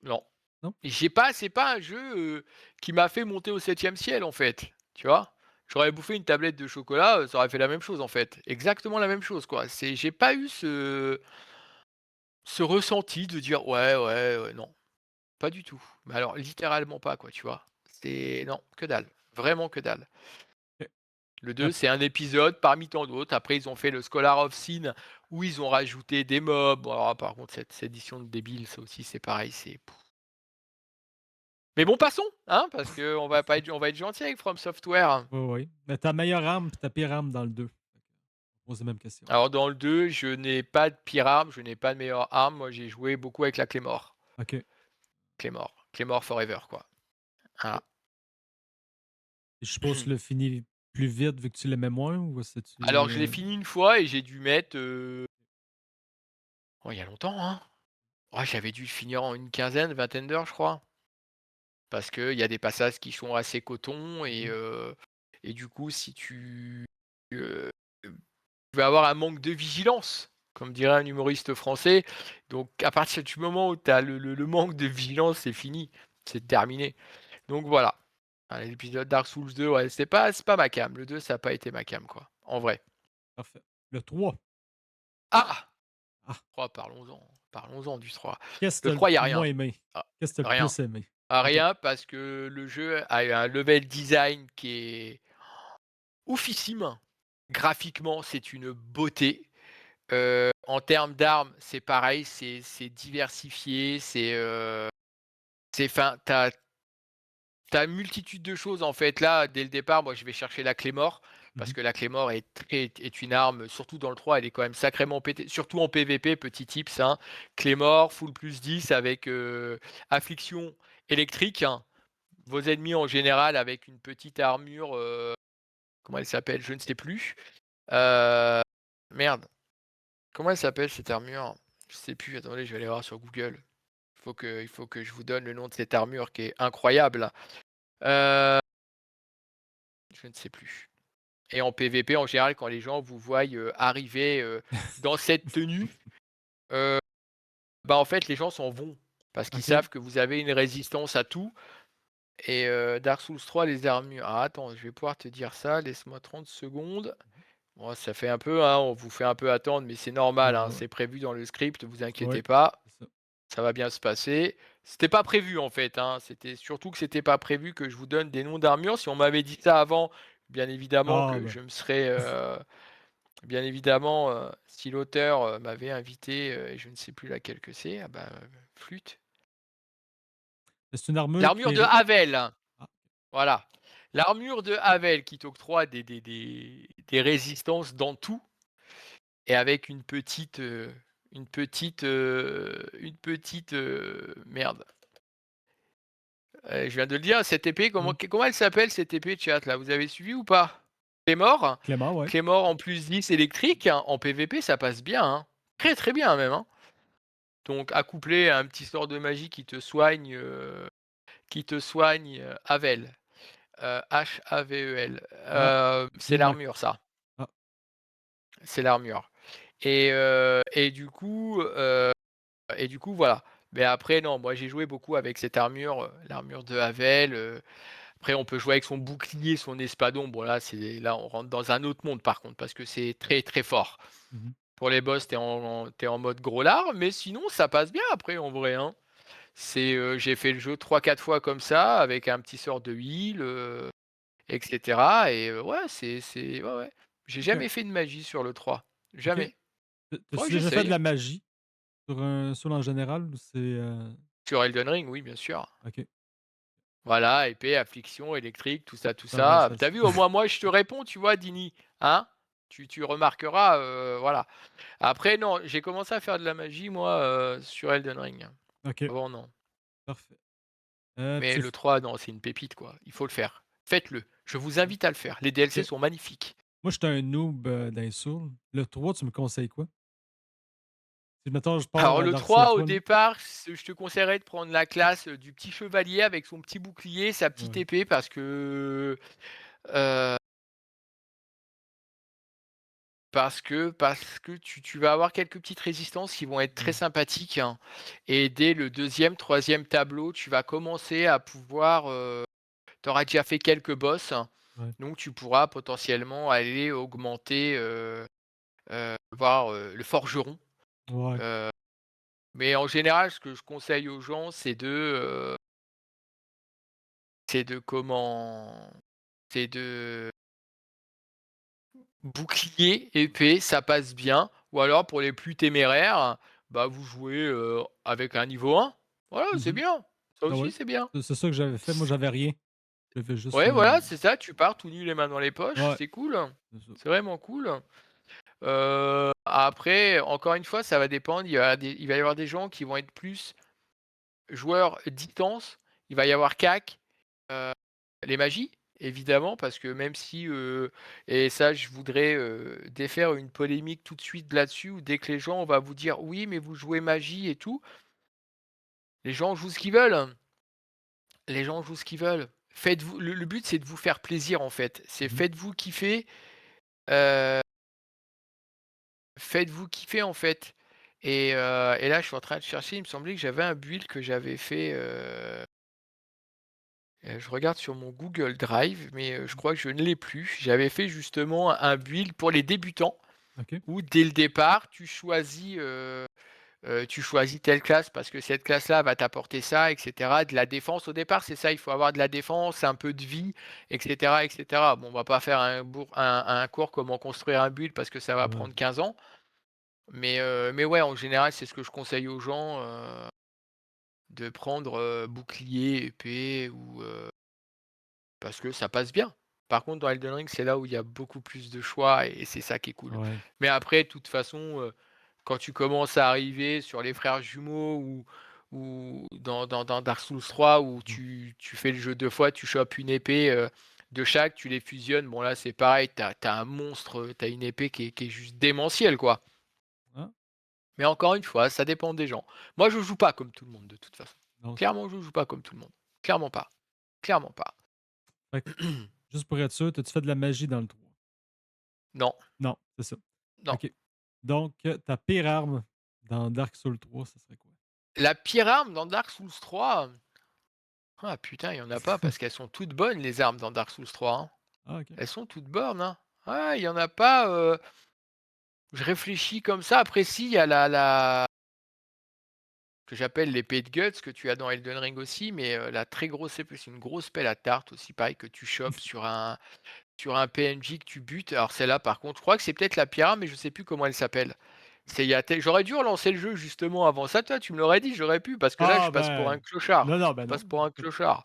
Speaker 2: non.
Speaker 1: Non?
Speaker 2: C'est pas un jeu, qui m'a fait monter au 7e ciel, en fait, tu vois? J'aurais bouffé une tablette de chocolat, ça aurait fait la même chose, en fait. Exactement la même chose, quoi. J'ai pas eu ce ressenti de dire: «Ouais, ouais, ouais», non, pas du tout. Mais alors littéralement pas, quoi, tu vois? C'est non, que dalle, vraiment que dalle.
Speaker 1: OK.
Speaker 2: Le 2,
Speaker 1: Ap
Speaker 2: c'est un épisode parmi tant d'autres. Après, ils ont fait le Scholar of Sin où ils ont rajouté des mobs. Bon, alors par contre, cette édition de débile, ça aussi, c'est pareil, c'est mais bon, passons, hein, parce qu'on va être gentil avec From Software.
Speaker 1: Oui, oui. Mais ta meilleure arme puis ta pire arme dans le 2? On pose les mêmes questions.
Speaker 2: Alors dans le 2, je n'ai pas de pire arme, je n'ai pas de meilleure arme. Moi, j'ai joué beaucoup avec la Claymore.
Speaker 1: OK.
Speaker 2: Claymore. Claymore forever, quoi.
Speaker 1: OK.
Speaker 2: Voilà.
Speaker 1: Et je suppose que tu l'as fini plus vite vu que tu l'aimais moins ou
Speaker 2: Alors
Speaker 1: c'est-tu,
Speaker 2: je l'ai fini une fois et j'ai dû mettre, oh, il y a longtemps, hein. Ouais, j'avais dû le finir en une quinzaine, vingtaine d'heures, je crois. Parce qu'il y a des passages qui sont assez coton
Speaker 1: mmh
Speaker 2: et du coup, si heu, tu vas avoir un manque de vigilance, comme dirait un humoriste français. Donc à partir du moment où tu as le manque de vigilance, c'est fini, c'est terminé. Donc voilà. Ah, l'épisode Dark Souls 2, ouais, c'est pas ma came. Le 2, ça a pas été ma came, quoi, en vrai.
Speaker 1: Parfait. Le 3.
Speaker 2: Ah!
Speaker 1: Ah!
Speaker 2: 3, parlons-en du 3.
Speaker 1: Qu'est-ce que
Speaker 2: Le
Speaker 1: tu as le
Speaker 2: 3, il y a rien.
Speaker 1: moins aimé?
Speaker 2: Ah,
Speaker 1: Qu'est-ce que tu as le
Speaker 2: rien.
Speaker 1: plus aimé?
Speaker 2: Ah,
Speaker 1: OK.
Speaker 2: rien parce que le jeu a un level design qui est oufissime. Graphiquement, c'est une beauté. En termes d'armes, c'est pareil, c'est diversifié, c'est enfin, tu une multitude de choses, en fait. Là, dès le départ, moi, je vais chercher la Claymore parce
Speaker 1: Mmh
Speaker 2: que la Claymore est une arme, surtout dans le 3, elle est quand même sacrément pétée, surtout en PVP, petit tips, hein. Claymore, full +10 avec, affliction électrique, hein. Vos ennemis, en général, avec une petite armure, comment elle s'appelle? Je ne sais plus. Heu, merde, comment elle s'appelle cette armure? Je sais plus, attendez, je vais aller voir sur Google. Il faut que je vous donne le nom de cette armure qui est incroyable. Heu, je ne sais plus. Et en PVP, en général, quand les gens vous voient, arriver, dans cette tenue, heu, bah, en fait, les gens s'en vont parce qu'ils
Speaker 1: OK.
Speaker 2: savent que vous avez une résistance à tout et Dark Souls 3, les armures. Alors attends, je vais pouvoir te dire ça, laisse-moi 30 secondes.
Speaker 1: Mmh
Speaker 2: Bon, ça fait un peu, hein, on vous fait un peu attendre, mais c'est normal,
Speaker 1: Ouais,
Speaker 2: hein,
Speaker 1: ouais.
Speaker 2: c'est prévu dans le script, vous
Speaker 1: Ouais,
Speaker 2: inquiétez pas,
Speaker 1: c'est ça.
Speaker 2: ça va bien se passer. C'était pas prévu, en fait, hein, c'était surtout que c'était pas prévu que je vous donne des noms d'armures. Si on m'avait dit ça avant, bien évidemment
Speaker 1: Ah
Speaker 2: que
Speaker 1: ben,
Speaker 2: je me serais, bien évidemment, si l'auteur, m'avait invité, et je ne sais plus laquelle que c'est, ah bah, flûte.
Speaker 1: c'est une armure qui
Speaker 2: L'armure de
Speaker 1: est
Speaker 2: Havel,
Speaker 1: ah,
Speaker 2: voilà. L'armure de Havel qui t'octroie des résistances dans tout et avec merde, je viens de le dire, cette épée,
Speaker 1: mmh,
Speaker 2: comment elle s'appelle cette épée, chat là? Vous avez suivi ou pas? Claymore?
Speaker 1: Clément, ouais.
Speaker 2: Claymore en +10 électrique, hein, en PVP, ça passe bien, hein. Très, très bien même, hein. Donc accouplé à un petit sort de magie Havel, Havel,
Speaker 1: Ah,
Speaker 2: c'est
Speaker 1: j'ai ma
Speaker 2: l'armure ça,
Speaker 1: ah,
Speaker 2: c'est l'armure et du coup voilà. Mais après non, moi j'ai joué beaucoup avec cette armure, l'armure de Havel, après on peut jouer avec son bouclier, son espadon. Bon là on rentre dans un autre monde par contre parce que c'est très, très fort.
Speaker 1: mmh
Speaker 2: Pour les boss, tu en mode gros lard, mais sinon ça passe bien après en vrai, hein. J'ai fait le jeu 3 4 fois comme ça avec un petit sort de heal, et cetera et ouais, ouais, ouais. J'ai
Speaker 1: OK,
Speaker 2: jamais fait de magie sur le 3,
Speaker 1: OK.
Speaker 2: jamais. Faudrait
Speaker 1: T'as-tu
Speaker 2: que
Speaker 1: déjà fait de
Speaker 2: j'essaye.
Speaker 1: la magie sur un sol en général ou c'est,
Speaker 2: Sur Elden Ring, oui, bien sûr.
Speaker 1: OK.
Speaker 2: Voilà, épée, affliction, électrique, tout ça, tout
Speaker 1: Ça va,
Speaker 2: ça.
Speaker 1: ça
Speaker 2: Tu vu, au moins moi je te réponds, tu vois, Dini, hein? Tu remarqueras, voilà. Après non, j'ai commencé à faire de la magie moi, sur Elden Ring.
Speaker 1: OK,
Speaker 2: Avant non.
Speaker 1: parfait. Puis
Speaker 2: Mais
Speaker 1: c'est
Speaker 2: le
Speaker 1: f
Speaker 2: 3 non, c'est une pépite quoi, il faut le faire. Faites-le, je vous
Speaker 1: mmh,
Speaker 2: invite à le faire. Les DLC
Speaker 1: OK.
Speaker 2: sont magnifiques.
Speaker 1: Moi, j'étais un noob, dans les Souls. Le 3, tu me conseilles quoi? Si mettons je pars,
Speaker 2: Alors le
Speaker 1: Dark Souls
Speaker 2: 3 au
Speaker 1: 3 là?
Speaker 2: départ, je te conseillerais de prendre la classe, du petit chevalier avec son petit bouclier, sa petite
Speaker 1: Ouais.
Speaker 2: épée parce que, heu Parce que tu vas avoir quelques petites résistances qui vont être très
Speaker 1: Mmh.
Speaker 2: sympathiques, hein, et dès le deuxième, troisième tableau, tu vas commencer à pouvoir, tu auras déjà fait quelques bosses,
Speaker 1: Ouais.
Speaker 2: donc tu pourras potentiellement aller augmenter, voir, le forgeron,
Speaker 1: Ouais.
Speaker 2: heu, mais en général, ce que je conseille aux gens, c'est de comment? C'est de bouclier, épée, ça passe bien, ou alors pour les plus téméraires, bah, vous jouez, avec un niveau 1. Voilà, c'est
Speaker 1: Mmh.
Speaker 2: bien. Ça
Speaker 1: Ah
Speaker 2: aussi,
Speaker 1: ouais.
Speaker 2: c'est bien.
Speaker 1: C'est ça que j'avais fait. Moi,
Speaker 2: C
Speaker 1: j'avais rien. J'avais juste,
Speaker 2: Ouais, voilà, c'est ça, tu pars tout nu les mains dans les poches,
Speaker 1: ouais,
Speaker 2: c'est cool.
Speaker 1: c'est ça.
Speaker 2: C'est vraiment cool. Après, encore une fois, ça va dépendre. Il va y avoir des gens qui vont être plus joueurs distance. Il va y avoir CAC, les magies, évidemment, parce que même si, et ça, je voudrais, défaire une polémique tout de suite là-dessus, où dès que les gens, on va vous dire: «Oui, mais vous jouez magie et tout». Les gens jouent ce qu'ils veulent. Les gens jouent ce qu'ils veulent. Faites-vous le but, c'est de vous faire plaisir, en fait. C'est
Speaker 1: Mmh.
Speaker 2: heu, faites-vous kiffer, en fait, et là, je suis en train de chercher, il me semblait que j'avais un build que j'avais fait, je regarde sur mon Google Drive, mais je crois que je ne l'ai plus. J'avais fait justement un build pour les débutants
Speaker 1: OK.
Speaker 2: où dès le départ, tu choisis telle classe parce que cette classe-là va t'apporter ça, et cetera. De la défense au départ, c'est ça, il faut avoir de la défense, un peu de vie, et cetera, et cetera. Bon, on va pas faire un cours comment construire un build parce que ça va
Speaker 1: Ouais.
Speaker 2: prendre 15 ans, mais ouais, en général, c'est ce que je conseille aux gens, de prendre, bouclier, épée, ou parce que ça passe bien. Par contre, dans Elden Ring, c'est là où il y a beaucoup plus de choix, et c'est ça qui est cool.
Speaker 1: Ouais.
Speaker 2: Mais après, de toute façon, quand tu commences à arriver sur les frères jumeaux, ou dans Dark Souls 3, où
Speaker 1: Mmh.
Speaker 2: tu fais le jeu 2 fois, tu chopes une épée, de chaque, tu les fusionnes. Bon là, c'est pareil, tu as un monstre, tu as une épée qui est juste démentielle, quoi.
Speaker 1: Ah,
Speaker 2: Mais encore une fois, ça dépend des gens. Moi, je joue pas comme tout le monde de toute façon.
Speaker 1: non, c'est
Speaker 2: Clairement, je joue pas comme tout le monde. Clairement pas. Clairement pas.
Speaker 1: fait que juste pour être sûr, t'as-tu fait de la magie dans le 3?
Speaker 2: Non,
Speaker 1: Non, c'est ça.
Speaker 2: non.
Speaker 1: OK. Donc, ta pire arme dans Dark Souls 3, ça serait quoi?
Speaker 2: La pire arme dans Dark Souls 3, ah putain, il y en a pas parce qu'elles sont toutes bonnes les armes dans Dark Souls 3, hein.
Speaker 1: Ah, OK.
Speaker 2: Elles sont toutes bonnes, hein. Ouais, il y en a pas, je réfléchis comme ça. Après si, il y a la que j'appelle l'épée de Guts que tu as dans Elden Ring aussi, mais, la très grosse épée, c'est une grosse pelle à tarte aussi, pareil, que tu chopes sur un PNJ que tu butes. Alors celle-là par contre, je crois que c'est peut-être la pire arme, mais je sais plus comment elle s'appelle. C'est il y a tel J'aurais dû relancer le jeu justement avant ça, toi tu me l'aurais dit, j'aurais pu, parce que là je
Speaker 1: Ah,
Speaker 2: passe pour un
Speaker 1: ben,
Speaker 2: clochard.
Speaker 1: non, non,
Speaker 2: Je
Speaker 1: ben,
Speaker 2: passe
Speaker 1: non.
Speaker 2: pour un
Speaker 1: Écoute,
Speaker 2: clochard.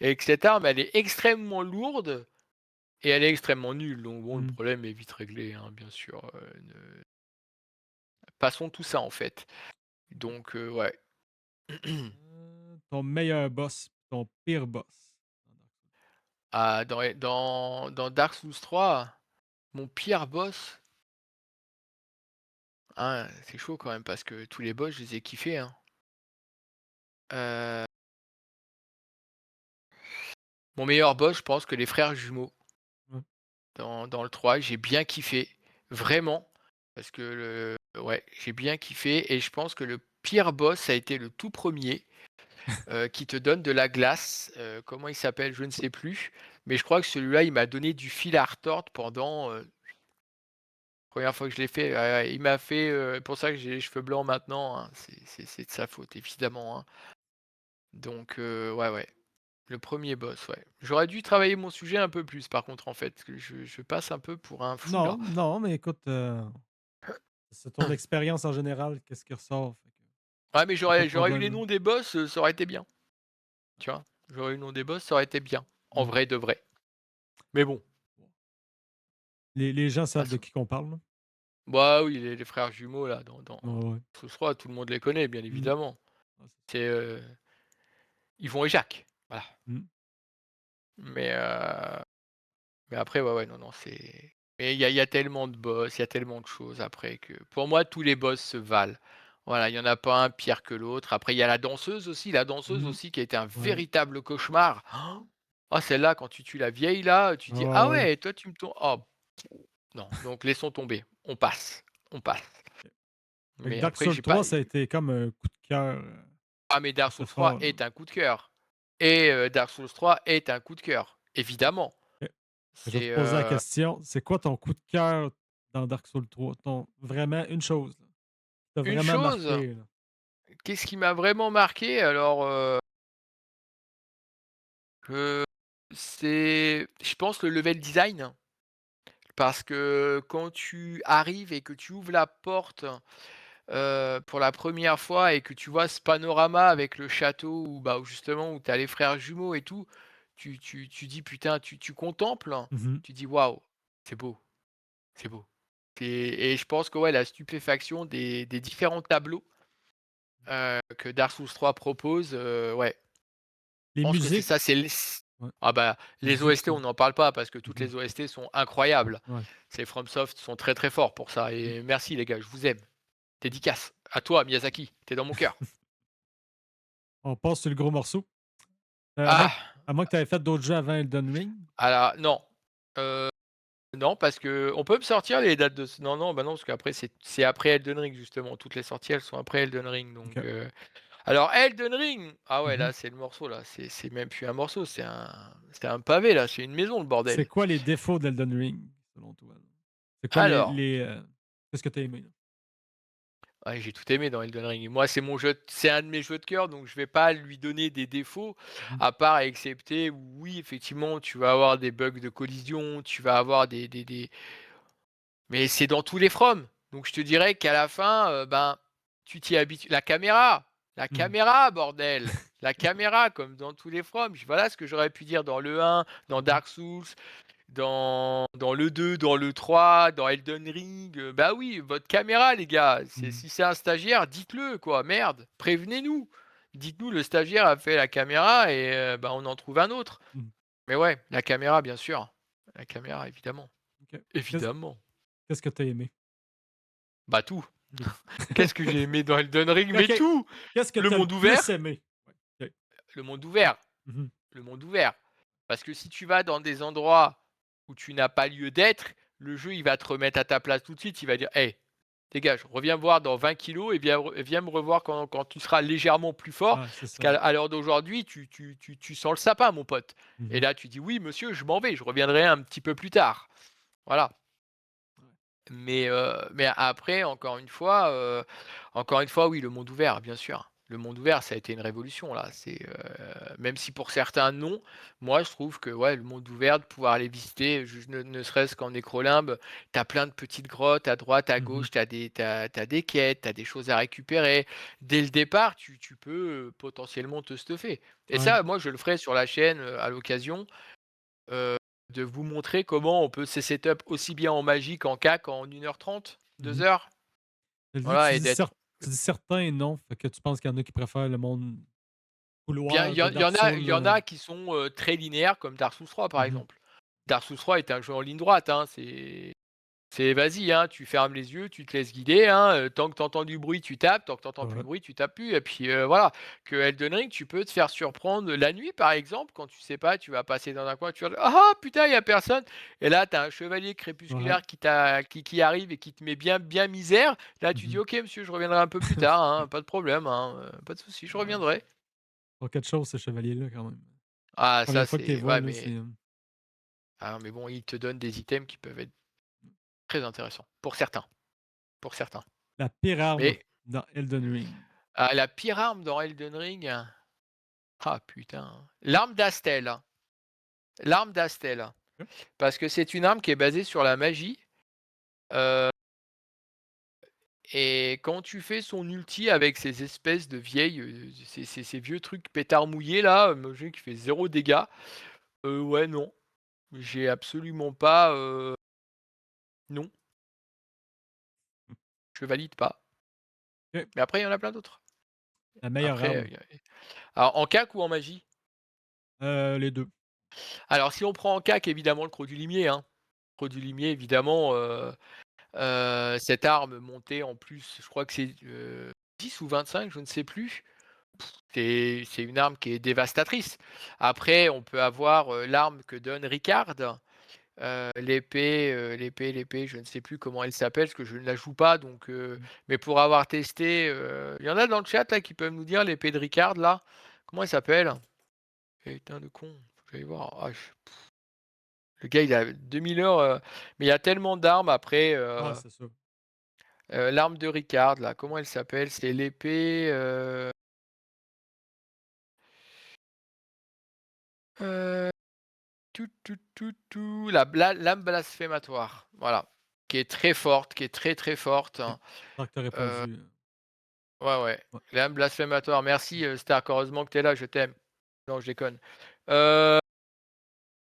Speaker 2: Et que cette arme, elle est extrêmement lourde et elle est extrêmement nulle, donc bon, le
Speaker 1: mmh,
Speaker 2: problème est vite réglé, hein, bien sûr, passons tout ça, en fait. Donc ouais.
Speaker 1: ton meilleur boss, ton pire boss dans Dark Souls.
Speaker 2: Ah, dans Dark Souls 3, mon pire boss, ah, c'est chaud quand même parce que tous les boss, je les ai kiffés, hein. Heu, Mon meilleur boss, je pense que les frères jumeaux
Speaker 1: Ouais.
Speaker 2: dans le 3, j'ai bien kiffé, vraiment, parce que ouais, j'ai bien kiffé, et je pense que le pire boss, ça a été le tout premier. Qui te donne de la glace, comment il s'appelle? Je ne sais plus, mais je crois que celui-là, il m'a donné du fil à retordre pendant, 1 fois que je l'ai fait, il m'a fait, pour ça que j'ai les cheveux blancs maintenant, hein, c'est de sa faute évidemment, hein. Donc ouais, ouais, le premier boss, ouais. J'aurais dû travailler mon sujet un peu plus par contre, en fait, parce que je passe un peu pour un fou
Speaker 1: Non,
Speaker 2: là.
Speaker 1: non, mais écoute, c'est ton expérience en général, qu'est-ce qui ressort, fait que
Speaker 2: Ouais, mais
Speaker 1: y a pas de
Speaker 2: j'aurais eu les
Speaker 1: problème, là.
Speaker 2: noms des boss, ça aurait été bien, tu vois? J'aurais eu le nom des boss, ça aurait été bien, en
Speaker 1: Mmh.
Speaker 2: vrai de vrai. Mais bon,
Speaker 1: Les gens savent de
Speaker 2: passons.
Speaker 1: qui qu'on parle, là?
Speaker 2: Bah oui, les frères jumeaux là dans
Speaker 1: Ouais, ouais.
Speaker 2: Souls 3, tout le monde les connaît bien
Speaker 1: Mmh.
Speaker 2: évidemment.
Speaker 1: Ouais, c'est ça.
Speaker 2: C'est, Yvon et Jacques, voilà.
Speaker 1: Mmh.
Speaker 2: Mais, mais après ouais, ouais, non, non, c'est mais il y a tellement de boss, il y a tellement de choses après que pour moi tous les boss se valent. Voilà, il y en a pas un pire que l'autre. Après il y a la danseuse
Speaker 1: Mmh.
Speaker 2: aussi qui a été un
Speaker 1: Ouais.
Speaker 2: véritable cauchemar. Ah celle-là quand tu tues la vieille là, tu
Speaker 1: Ouais,
Speaker 2: dis: «Ah
Speaker 1: ouais.
Speaker 2: ouais, toi tu me tombes oh non, donc laissons tomber. on passe, on passe.
Speaker 1: Fait que
Speaker 2: Mais
Speaker 1: Dark
Speaker 2: après
Speaker 1: Souls
Speaker 2: j'ai pas
Speaker 1: 3, ça a été comme un coup de cœur,
Speaker 2: mais Dark
Speaker 1: assez
Speaker 2: Souls 3
Speaker 1: fort, là.
Speaker 2: est un coup de cœur et Dark Souls 3 est un coup de cœur, évidemment.
Speaker 1: OK. Je vais te
Speaker 2: C'est,
Speaker 1: poser la question, c'est quoi ton coup de cœur dans Dark Souls 3? Ton vraiment une chose, là, qui t'a
Speaker 2: une
Speaker 1: vraiment
Speaker 2: chose,
Speaker 1: marqué, là?
Speaker 2: qu'est-ce qui m'a vraiment marqué? Alors, heu, c'est je pense le level design, parce que quand tu arrives et que tu ouvres la porte, pour la première fois et que tu vois ce panorama avec le château où, bah, où justement où tu as les frères jumeaux et tout, tu dis: «Putain», tu contemples,
Speaker 1: Mmh.
Speaker 2: tu dis: «Waouh, c'est beau, c'est beau». Et je pense que ouais, la stupéfaction des différents tableaux, que Dark Souls 3 propose, ouais, je
Speaker 1: Les
Speaker 2: pense que c'est
Speaker 1: musiques,
Speaker 2: ça, c'est les
Speaker 1: ouais,
Speaker 2: ah bah,
Speaker 1: les
Speaker 2: les
Speaker 1: musiques
Speaker 2: OST,
Speaker 1: sont
Speaker 2: on n'en parle pas parce que toutes
Speaker 1: mmh
Speaker 2: les OST sont incroyables.
Speaker 1: ouais.
Speaker 2: C'est FromSoft sont très, très forts pour ça
Speaker 1: Mmh.
Speaker 2: et merci les gars, je vous aime. Dédicace à toi Miyazaki, tu es dans mon cœur.
Speaker 1: On passe sur le gros morceau.
Speaker 2: Ah!
Speaker 1: À moins que tu avais fait d'autres jeux avant Elden Ring?
Speaker 2: Alors non, heu, non parce qu'on peut me sortir les dates de c non, non, bah, non parce qu'après c'est après Elden Ring justement. Toutes les sorties, elles sont après Elden Ring donc
Speaker 1: OK.
Speaker 2: alors Elden Ring! Ah ouais
Speaker 1: Mmh.
Speaker 2: là, c'est le morceau là, c'est même plus un morceau, c'est un pavé là, c'est une maison le
Speaker 1: C'est
Speaker 2: bordel.
Speaker 1: quoi les défauts d'Elden Ring, selon toi, là? C'est quoi
Speaker 2: Alors,
Speaker 1: qu'est-ce que tu as aimé, là?
Speaker 2: ouais, j'ai tout aimé dans Elden Ring. Moi, c'est un de mes jeux de cœur, donc je vais pas lui donner des défauts,
Speaker 1: Mmh.
Speaker 2: à part excepté oui, effectivement, tu vas avoir des bugs de collision, tu vas avoir des mais c'est dans tous les From. Donc je te dirais qu'à la fin, ben, tu t'y habitues. La
Speaker 1: Mmh.
Speaker 2: caméra bordel! La caméra comme dans tous les From. Voilà ce que j'aurais pu dire dans le 1, dans
Speaker 1: Mmh.
Speaker 2: Dark Souls, dans le 2, dans le 3, dans Elden Ring, bah oui, votre caméra les gars,
Speaker 1: Mmh.
Speaker 2: si c'est un stagiaire, dites-le quoi, merde, prévenez-nous. Dites-nous le stagiaire a fait la caméra et bah, on en trouve un autre.
Speaker 1: Mmh.
Speaker 2: Mais ouais, la caméra bien sûr. La caméra évidemment.
Speaker 1: OK. Qu'est-ce
Speaker 2: Évidemment.
Speaker 1: qu'est-ce que tu as aimé?
Speaker 2: Bah tout.
Speaker 1: Tout.
Speaker 2: Qu'est-ce que j'ai aimé dans Elden Ring? Mais
Speaker 1: OK.
Speaker 2: tout!
Speaker 1: Qu'est-ce que
Speaker 2: Le
Speaker 1: tu as le
Speaker 2: monde
Speaker 1: plus
Speaker 2: ouvert,
Speaker 1: aimé? Ouais, OK.
Speaker 2: le monde ouvert,
Speaker 1: Mmh.
Speaker 2: le monde ouvert. Parce que si tu vas dans des endroits où tu n'as pas lieu d'être, le jeu, il va te remettre à ta place tout de suite. Il va dire: «Hey, dégage, reviens voir dans 20 kilos et viens me revoir quand tu seras légèrement plus fort,
Speaker 1: Ah, c'est
Speaker 2: parce
Speaker 1: ça.
Speaker 2: qu'à l'heure d'aujourd'hui, tu sens le sapin, mon pote». Et
Speaker 1: Mmh.
Speaker 2: là, tu dis: «Oui, monsieur, je m'en vais, je reviendrai un petit peu plus tard». Voilà.
Speaker 1: Ouais.
Speaker 2: Mais après, encore une fois, oui, le monde ouvert, bien sûr. Le monde ouvert, ça a été une révolution là. Même si pour certains non, moi je trouve que ouais, le monde ouvert, de pouvoir aller visiter, juste ne serait-ce qu'en Nécrolimbe, tu as plein de petites grottes à droite, à
Speaker 1: Mmh.
Speaker 2: gauche, tu des quêtes, tu as des choses à récupérer. Dès le départ, tu peux, potentiellement te stuffer. Et
Speaker 1: Ouais.
Speaker 2: ça, moi je le ferai sur la chaîne, à l'occasion. De vous montrer comment on peut se setup aussi bien en magie qu'en CAC en 1h30,
Speaker 1: Mmh
Speaker 2: 2
Speaker 1: mh.
Speaker 2: heures.
Speaker 1: Vu que
Speaker 2: Voilà et d'être
Speaker 1: tu dis certains non, fait que tu penses qu'il y en a qui préfèrent le monde
Speaker 2: bien
Speaker 1: couloir de Dark
Speaker 2: il
Speaker 1: Souls,
Speaker 2: y en a qui sont, très linéaires comme Dark Souls 3 par
Speaker 1: mmh mh.
Speaker 2: exemple. Dark Souls 3 est un jeu en ligne droite, hein, c'est vas-y, hein, tu fermes les yeux, tu te laisses guider, hein, tant que tu entends du bruit, tu tapes, tant que tu entends plus de
Speaker 1: Ouais.
Speaker 2: bruit, tu tapes plus et puis, voilà. Que Elden Ring, tu peux te faire surprendre la nuit, par exemple, quand tu sais pas, tu vas passer dans un coin, tu vas dire: «Ah putain, il y a personne» et là, tu as un chevalier
Speaker 1: Ouais.
Speaker 2: crépusculaire qui arrive et qui te met bien misère. Là, tu
Speaker 1: Mmh
Speaker 2: dis:
Speaker 1: mh.
Speaker 2: «OK monsieur, je reviendrai un peu plus tard, hein, pas de problème, hein, pas de souci, je
Speaker 1: Ah,
Speaker 2: reviendrai».
Speaker 1: pas quelque chose ces chevaliers-là quand même.
Speaker 2: Ah ça,
Speaker 1: Première fois que tu les
Speaker 2: c'est
Speaker 1: vois
Speaker 2: ouais,
Speaker 1: là, c'est,
Speaker 2: mais bon, ils te donnent des items qui peuvent être très intéressants, pour certains, pour certains.
Speaker 1: la pire arme
Speaker 2: Mais,
Speaker 1: dans Elden Ring.
Speaker 2: la pire arme dans Elden Ring. Ah putain, l'arme d'Astel, l'arme d'Astel,
Speaker 1: OK.
Speaker 2: parce que c'est une arme qui est basée sur la magie, heu et quand tu fais son ulti avec ces espèces de vieilles, ces vieux trucs pétards mouillés là, magie qui fait zéro dégâts, ouais non, j'ai absolument pas, non, je valide pas.
Speaker 1: OK.
Speaker 2: Mais après il y en a plein d'autres.
Speaker 1: La meilleure
Speaker 2: Après,
Speaker 1: arme,
Speaker 2: y a alors en CAC ou en magie?
Speaker 1: les 2.
Speaker 2: Alors si on prend en CAC évidemment le Croc du Limier, hein. Croc du Limier évidemment, cette arme montée en plus, je crois que c'est, 10 ou 25, je ne sais plus. C'est une arme qui est dévastatrice. Après, on peut avoir, l'arme que donne Ricard, L'épée, je ne sais plus comment elle s'appelle parce que je ne la joue pas donc
Speaker 1: Mmh.
Speaker 2: mais pour avoir testé, il y en a dans le chat là qui peuvent nous dire l'épée de Ricard là? Comment elle s'appelle? Putain de con, faut que j'aille voir. Ah je le gars il a 2000 heures, mais il y a tellement d'armes après,
Speaker 1: Ah, c'est ça.
Speaker 2: l'arme de Ricard là, comment elle s'appelle? C'est l'épée, heu, la lame blasphématoire, voilà, qui est très forte, qui est très, très forte,
Speaker 1: OK.
Speaker 2: hein.
Speaker 1: Tant que tu as répondu,
Speaker 2: Ouais, ouais.
Speaker 1: ouais.
Speaker 2: Lame blasphématoire.
Speaker 1: Mmh.
Speaker 2: Merci, Stark, heureusement que tu es là, je t'aime. Non, je déconne. Heu,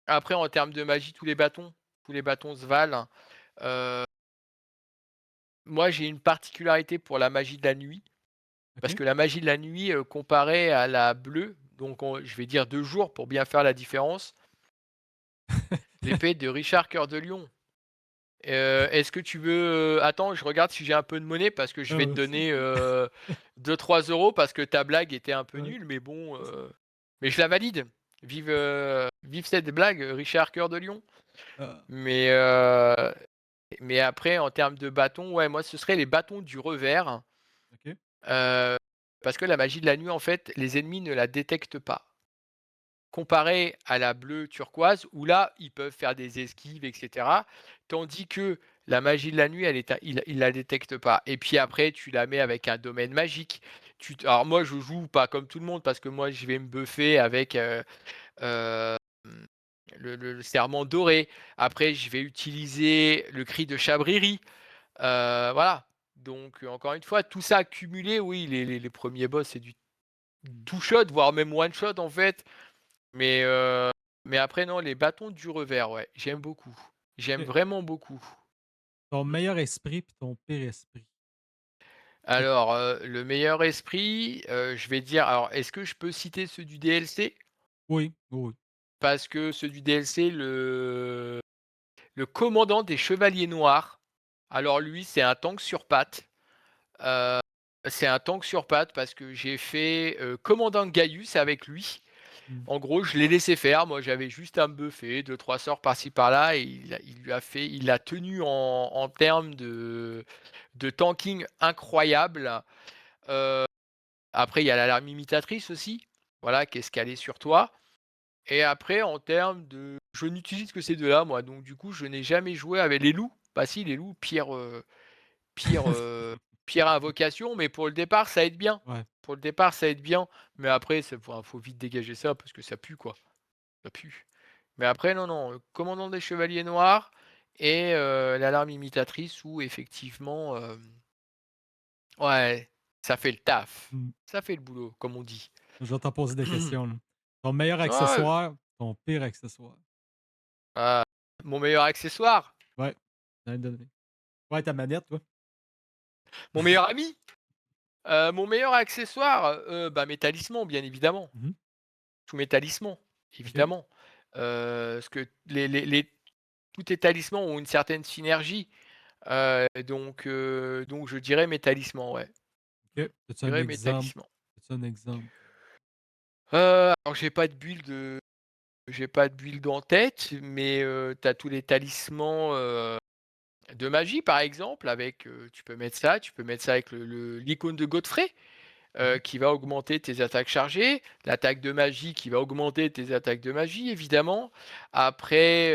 Speaker 2: après en termes de magie, tous les bâtons se valent. Heu, moi, j'ai une particularité pour la magie de la nuit, parce
Speaker 1: OK.
Speaker 2: que la magie de la nuit, comparée à la bleue, donc je vais dire 2 jours pour bien faire la différence, l'épée de Richard Cœur de Lion. Est-ce que tu veux, attends, je regarde si j'ai un peu de monnaie parce que je
Speaker 1: Ah
Speaker 2: vais te
Speaker 1: ouais,
Speaker 2: donner, 2-3 € parce que ta blague était un peu
Speaker 1: ouais.
Speaker 2: nulle, mais bon, mais je la valide. Vive cette blague, Richard Cœur de Lion.
Speaker 1: Ah,
Speaker 2: Mais, heu, mais après en termes de bâtons, ouais, moi ce serait les bâtons du revers,
Speaker 1: OK.
Speaker 2: heu, parce que la magie de la nuit, en fait, les ennemis ne la détectent pas. Comparé à la bleue turquoise où là, ils peuvent faire des esquives et cetera. Tandis que la magie de la nuit, elle est a il la détecte pas et puis après tu la mets avec un domaine magique. Alors moi, je joue pas comme tout le monde parce que moi, je vais me buffer avec, hem, le serment doré. Après, je vais utiliser le cri de Chabriry, voilà. Donc encore une fois, tout ça cumulé, oui, les 1ers boss, c'est du
Speaker 1: Mmh.
Speaker 2: two shot, voire même one shot en fait. Mais, mais après non, les bâtons du revers, ouais, j'aime beaucoup. J'aime
Speaker 1: OK.
Speaker 2: vraiment beaucoup.
Speaker 1: Ton
Speaker 2: Mmh.
Speaker 1: meilleur esprit puis ton pire esprit. Et
Speaker 2: Alors, le meilleur esprit, je vais dire alors est-ce que je peux citer ceux du DLC?
Speaker 1: oui, oui, oui.
Speaker 2: Parce que ceux du DLC, le commandant des chevaliers noirs, alors lui, c'est un tank sur pattes. Heu, c'est un tank sur pattes parce que j'ai fait, commandant Gaius avec lui.
Speaker 1: Mmh.
Speaker 2: En gros, je l'ai laissé faire. Moi, j'avais juste à me buffer 2-3 sorts par-ci par-là et il l'a tenu en termes de tanking incroyable. Heu, après, il y a l'alarme imitatrice aussi, voilà, qui est scalée sur toi et après en termes de je n'utilise que ces 2 là moi, donc du coup, je n'ai jamais joué avec les loups. Bah si, les loups, pire, pire invocation, mais pour le départ, ça aide bien.
Speaker 1: Ouais.
Speaker 2: Pour le départ, ça aide bien, mais après, faut vite dégager ça parce que ça pue, quoi. Ça pue. Mais après, non, non, commandant des chevaliers noirs et l'alarme imitatrice où effectivement, ouais, ça fait le taf.
Speaker 1: Mmh.
Speaker 2: Ça fait le boulot, comme on dit.
Speaker 1: Je vais t'en poser des questions, là. Ton meilleur
Speaker 2: Ouais, ouais.
Speaker 1: accessoire, ton pire accessoire.
Speaker 2: Ah, mon meilleur accessoire,
Speaker 1: Ouais, j'en ai donné. Ouais, ta manette, toi?
Speaker 2: mon meilleur ami, mon meilleur accessoire, bah, mes talismans, bien évidemment.
Speaker 1: Mmh.
Speaker 2: Tous mes talismans,
Speaker 1: OK.
Speaker 2: évidemment. Parce que les tous tes talismans ont une certaine synergie, donc je dirais mes talismans, ouais.
Speaker 1: OK. As-tu
Speaker 2: Je
Speaker 1: un
Speaker 2: dirais mes
Speaker 1: exemple?
Speaker 2: talismans.
Speaker 1: As-tu un exemple?
Speaker 2: Alors j'ai pas de build en tête, mais tu as tous les talismans, de magie, par exemple, avec, tu peux mettre ça avec l'icône de Godfrey,
Speaker 1: Mmh.
Speaker 2: qui va augmenter tes attaques chargées, l'attaque de magie qui va augmenter tes attaques de magie, évidemment. Après,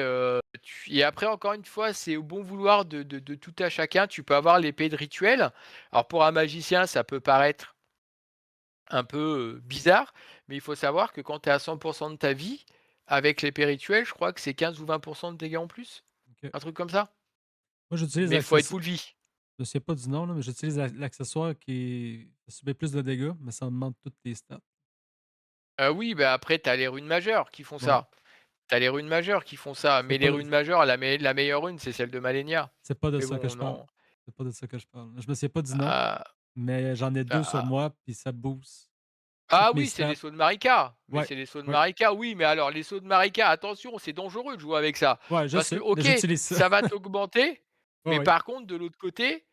Speaker 2: après encore une fois, c'est au bon vouloir de tout à chacun. Tu peux avoir l'épée de rituel. Alors pour un magicien, ça peut paraître un peu, bizarre, mais il faut savoir que quand tu es à 100 de ta vie, avec l'épée rituelle, je crois que c'est 15 ou 20 de dégâts en plus?
Speaker 1: OK.
Speaker 2: Un truc comme ça?
Speaker 1: Moi, j'utilise
Speaker 2: Mais il faut être
Speaker 1: l'access
Speaker 2: full vie.
Speaker 1: je sais pas du nom, là, mais j'utilise l'accessoire qui subit plus de dégâts, mais ça demande toutes tes stats.
Speaker 2: Oui, bah, après tu as les runes majeures qui font
Speaker 1: Ouais.
Speaker 2: ça. Tu as les runes majeures qui font ça,
Speaker 1: C'est
Speaker 2: mais les
Speaker 1: pas
Speaker 2: runes majeures, la meilleure rune, c'est celle de Malenia.
Speaker 1: c'est pas de
Speaker 2: Mais
Speaker 1: ça que
Speaker 2: bon,
Speaker 1: je parle.
Speaker 2: non.
Speaker 1: C'est pas de ça que je parle. Je me souviens pas du nom,
Speaker 2: Ah,
Speaker 1: mais j'en ai 2 sur
Speaker 2: ah,
Speaker 1: moi, puis ça booste toutes
Speaker 2: ah
Speaker 1: mes
Speaker 2: oui, c'est les
Speaker 1: stats.
Speaker 2: sauts de Marika. Mais
Speaker 1: Ouais,
Speaker 2: c'est les sauts de
Speaker 1: ouais,
Speaker 2: Marika, oui, mais alors les sauts de Marika, attention, c'est dangereux de jouer avec ça.
Speaker 1: ouais, je
Speaker 2: Parce que
Speaker 1: sais, mais
Speaker 2: OK,
Speaker 1: j'utilise ça.
Speaker 2: ça va t'augmenter,
Speaker 1: Ouais,
Speaker 2: mais
Speaker 1: ouais.
Speaker 2: par contre de l'autre côté,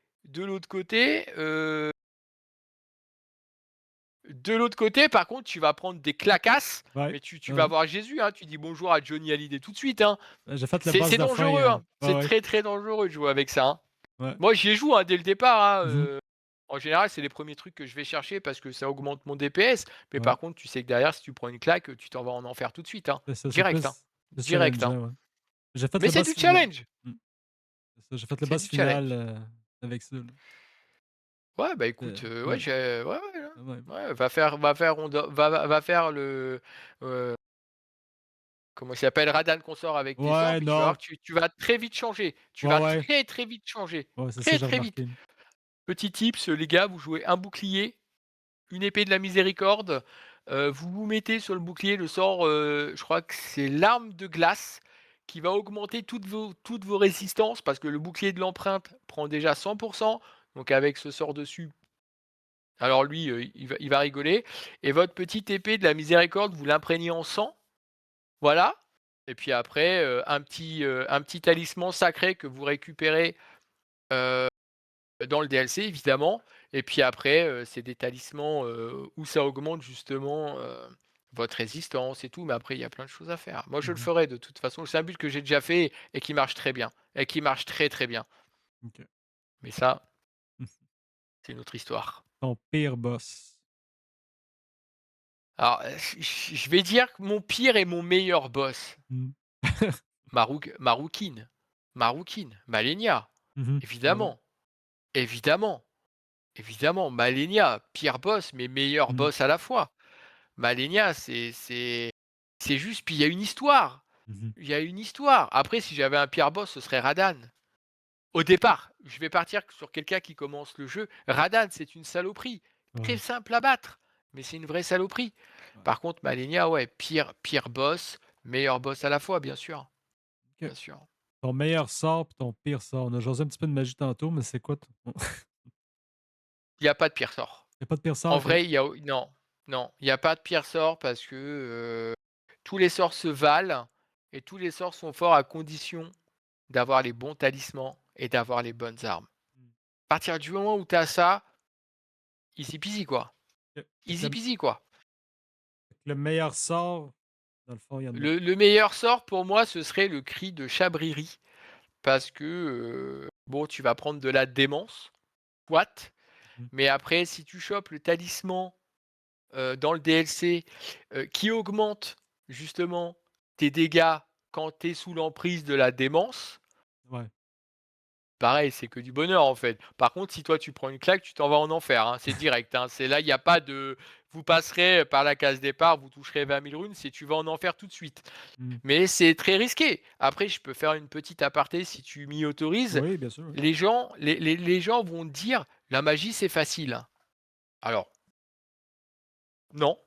Speaker 2: De l'autre côté, par contre, tu vas prendre des claquasses,
Speaker 1: Ouais,
Speaker 2: mais tu
Speaker 1: ouais,
Speaker 2: vas
Speaker 1: ouais.
Speaker 2: voir Jésus, hein. Tu dis bonjour à Johnny Hallyday tout de suite, hein.
Speaker 1: J'ai fait le boss
Speaker 2: C'est
Speaker 1: de fin,
Speaker 2: dangereux, hein.
Speaker 1: ouais,
Speaker 2: C'est
Speaker 1: ouais.
Speaker 2: très, très dangereux de jouer avec ça, hein.
Speaker 1: Ouais.
Speaker 2: Moi, j'y joue, hein, dès le départ, hein,
Speaker 1: Mmh.
Speaker 2: en général, c'est les premiers trucs que je vais chercher parce que ça augmente mon DPS. Mais
Speaker 1: Ouais.
Speaker 2: par contre, tu sais que derrière, si tu prends une claque, tu t'en vas en enfer tout de suite, hein.
Speaker 1: C'est ça, c'est
Speaker 2: Direct, hein.
Speaker 1: plus
Speaker 2: Direct, hein.
Speaker 1: challengeant, ouais. J'ai fait
Speaker 2: Mais
Speaker 1: le
Speaker 2: c'est
Speaker 1: boss
Speaker 2: du
Speaker 1: final.
Speaker 2: challenge!
Speaker 1: Mmh. C'est ça, j'ai fait le
Speaker 2: C'est
Speaker 1: boss
Speaker 2: du
Speaker 1: final,
Speaker 2: challenge.
Speaker 1: avec ça, là.
Speaker 2: Ouais, bah, écoute, ouais,
Speaker 1: Ouais,
Speaker 2: ouais, ouais, hein.
Speaker 1: quand même.
Speaker 2: Ouais, va faire va faire le, heu, comment il s'appelle? Radan Consort avec tes sorts,
Speaker 1: Ouais,
Speaker 2: puis tu vas voir
Speaker 1: non.
Speaker 2: que tu vas très vite changer. Tu
Speaker 1: Ouais,
Speaker 2: vas
Speaker 1: ouais.
Speaker 2: très, très vite changer.
Speaker 1: Ouais, c'est ça,
Speaker 2: Très,
Speaker 1: j'ai
Speaker 2: très vite.
Speaker 1: remarqué.
Speaker 2: Petit tips, les gars, vous jouez un bouclier, une épée de la miséricorde, vous vous mettez sur le bouclier le sort, je crois que c'est l'arme de glace qui va augmenter toutes vos résistances parce que le bouclier de l'empreinte prend déjà 100. Donc avec ce sort dessus, alors lui, il va rigoler et votre petite épée de la miséricorde, vous l'imprégnez en sang, voilà. Et puis après, un petit talisman sacré que vous récupérez, heu dans le DLC évidemment. Et puis après, c'est des talismans, où ça augmente justement, votre résistance et tout, mais après il y a plein de choses à faire. Moi je le
Speaker 1: Mmh.
Speaker 2: ferai de toute façon, c'est un build que j'ai déjà fait et qui marche très bien et qui marche très, très bien.
Speaker 1: OK.
Speaker 2: Mais ça,
Speaker 1: Mmh.
Speaker 2: c'est une autre histoire.
Speaker 1: Ton pire boss.
Speaker 2: Alors, je vais dire que mon pire et mon meilleur boss,
Speaker 1: Mmh.
Speaker 2: Maroukine, Malenia,
Speaker 1: Mmh. Ouais, ouais.
Speaker 2: évidemment, évidemment, évidemment, Malenia, pire boss mais meilleur
Speaker 1: Mmh.
Speaker 2: boss à la fois. Malenia, c'est juste puis il y a une histoire.
Speaker 1: Mmh.
Speaker 2: Il y a une histoire. Après, si j'avais un pire boss, ce serait Radan. Au départ, je vais partir sur quelqu'un qui commence le jeu. Radan, c'est une saloperie. Très
Speaker 1: Ouais,
Speaker 2: simple à battre, mais c'est une vraie saloperie.
Speaker 1: ouais.
Speaker 2: Par contre, Malenia, ouais, pire boss, meilleur boss à la fois, bien sûr.
Speaker 1: OK.
Speaker 2: Bien sûr.
Speaker 1: Ton meilleur sort puis ton pire sort. On a jasé un petit peu de magie tantôt, mais c'est quoi ton
Speaker 2: Il y a pas de pire sort.
Speaker 1: y a pas de pire sort?
Speaker 2: En
Speaker 1: OK.
Speaker 2: vrai, il y a non, non, il y a pas de pire sort parce que, tous les sorts se valent et tous les sorts sont forts à condition d'avoir les bons talismans et d'avoir les bonnes armes.
Speaker 1: Mmh.
Speaker 2: À partir du moment où tu as ça, easy peasy quoi.
Speaker 1: OK.
Speaker 2: Easy peasy quoi.
Speaker 1: Fait que le meilleur sort, dans le fond, il y en a.
Speaker 2: Le meilleur sort pour moi, ce serait le cri de Chabriri parce que, bon, tu vas prendre de la démence, soit,
Speaker 1: Mmh.
Speaker 2: mais après si tu chopes le talisman, dans le DLC, qui augmente justement tes dégâts quand tu es sous l'emprise de la démence.
Speaker 1: Ouais.
Speaker 2: Pareil, c'est que du bonheur, en fait. Par contre, si toi tu prends une claque, tu t'en vas en enfer, hein, c'est direct, hein. C'est là, il y a pas de vous passerez par la case départ, vous toucherez 20 000 runes, c'est tu vas en enfer tout de suite.
Speaker 1: Mmh.
Speaker 2: Mais c'est très risqué. Après, je peux faire une petite aparté si tu m'y autorises.
Speaker 1: Oui, bien sûr, oui.
Speaker 2: Les gens vont dire: «La magie, c'est facile». Alors non,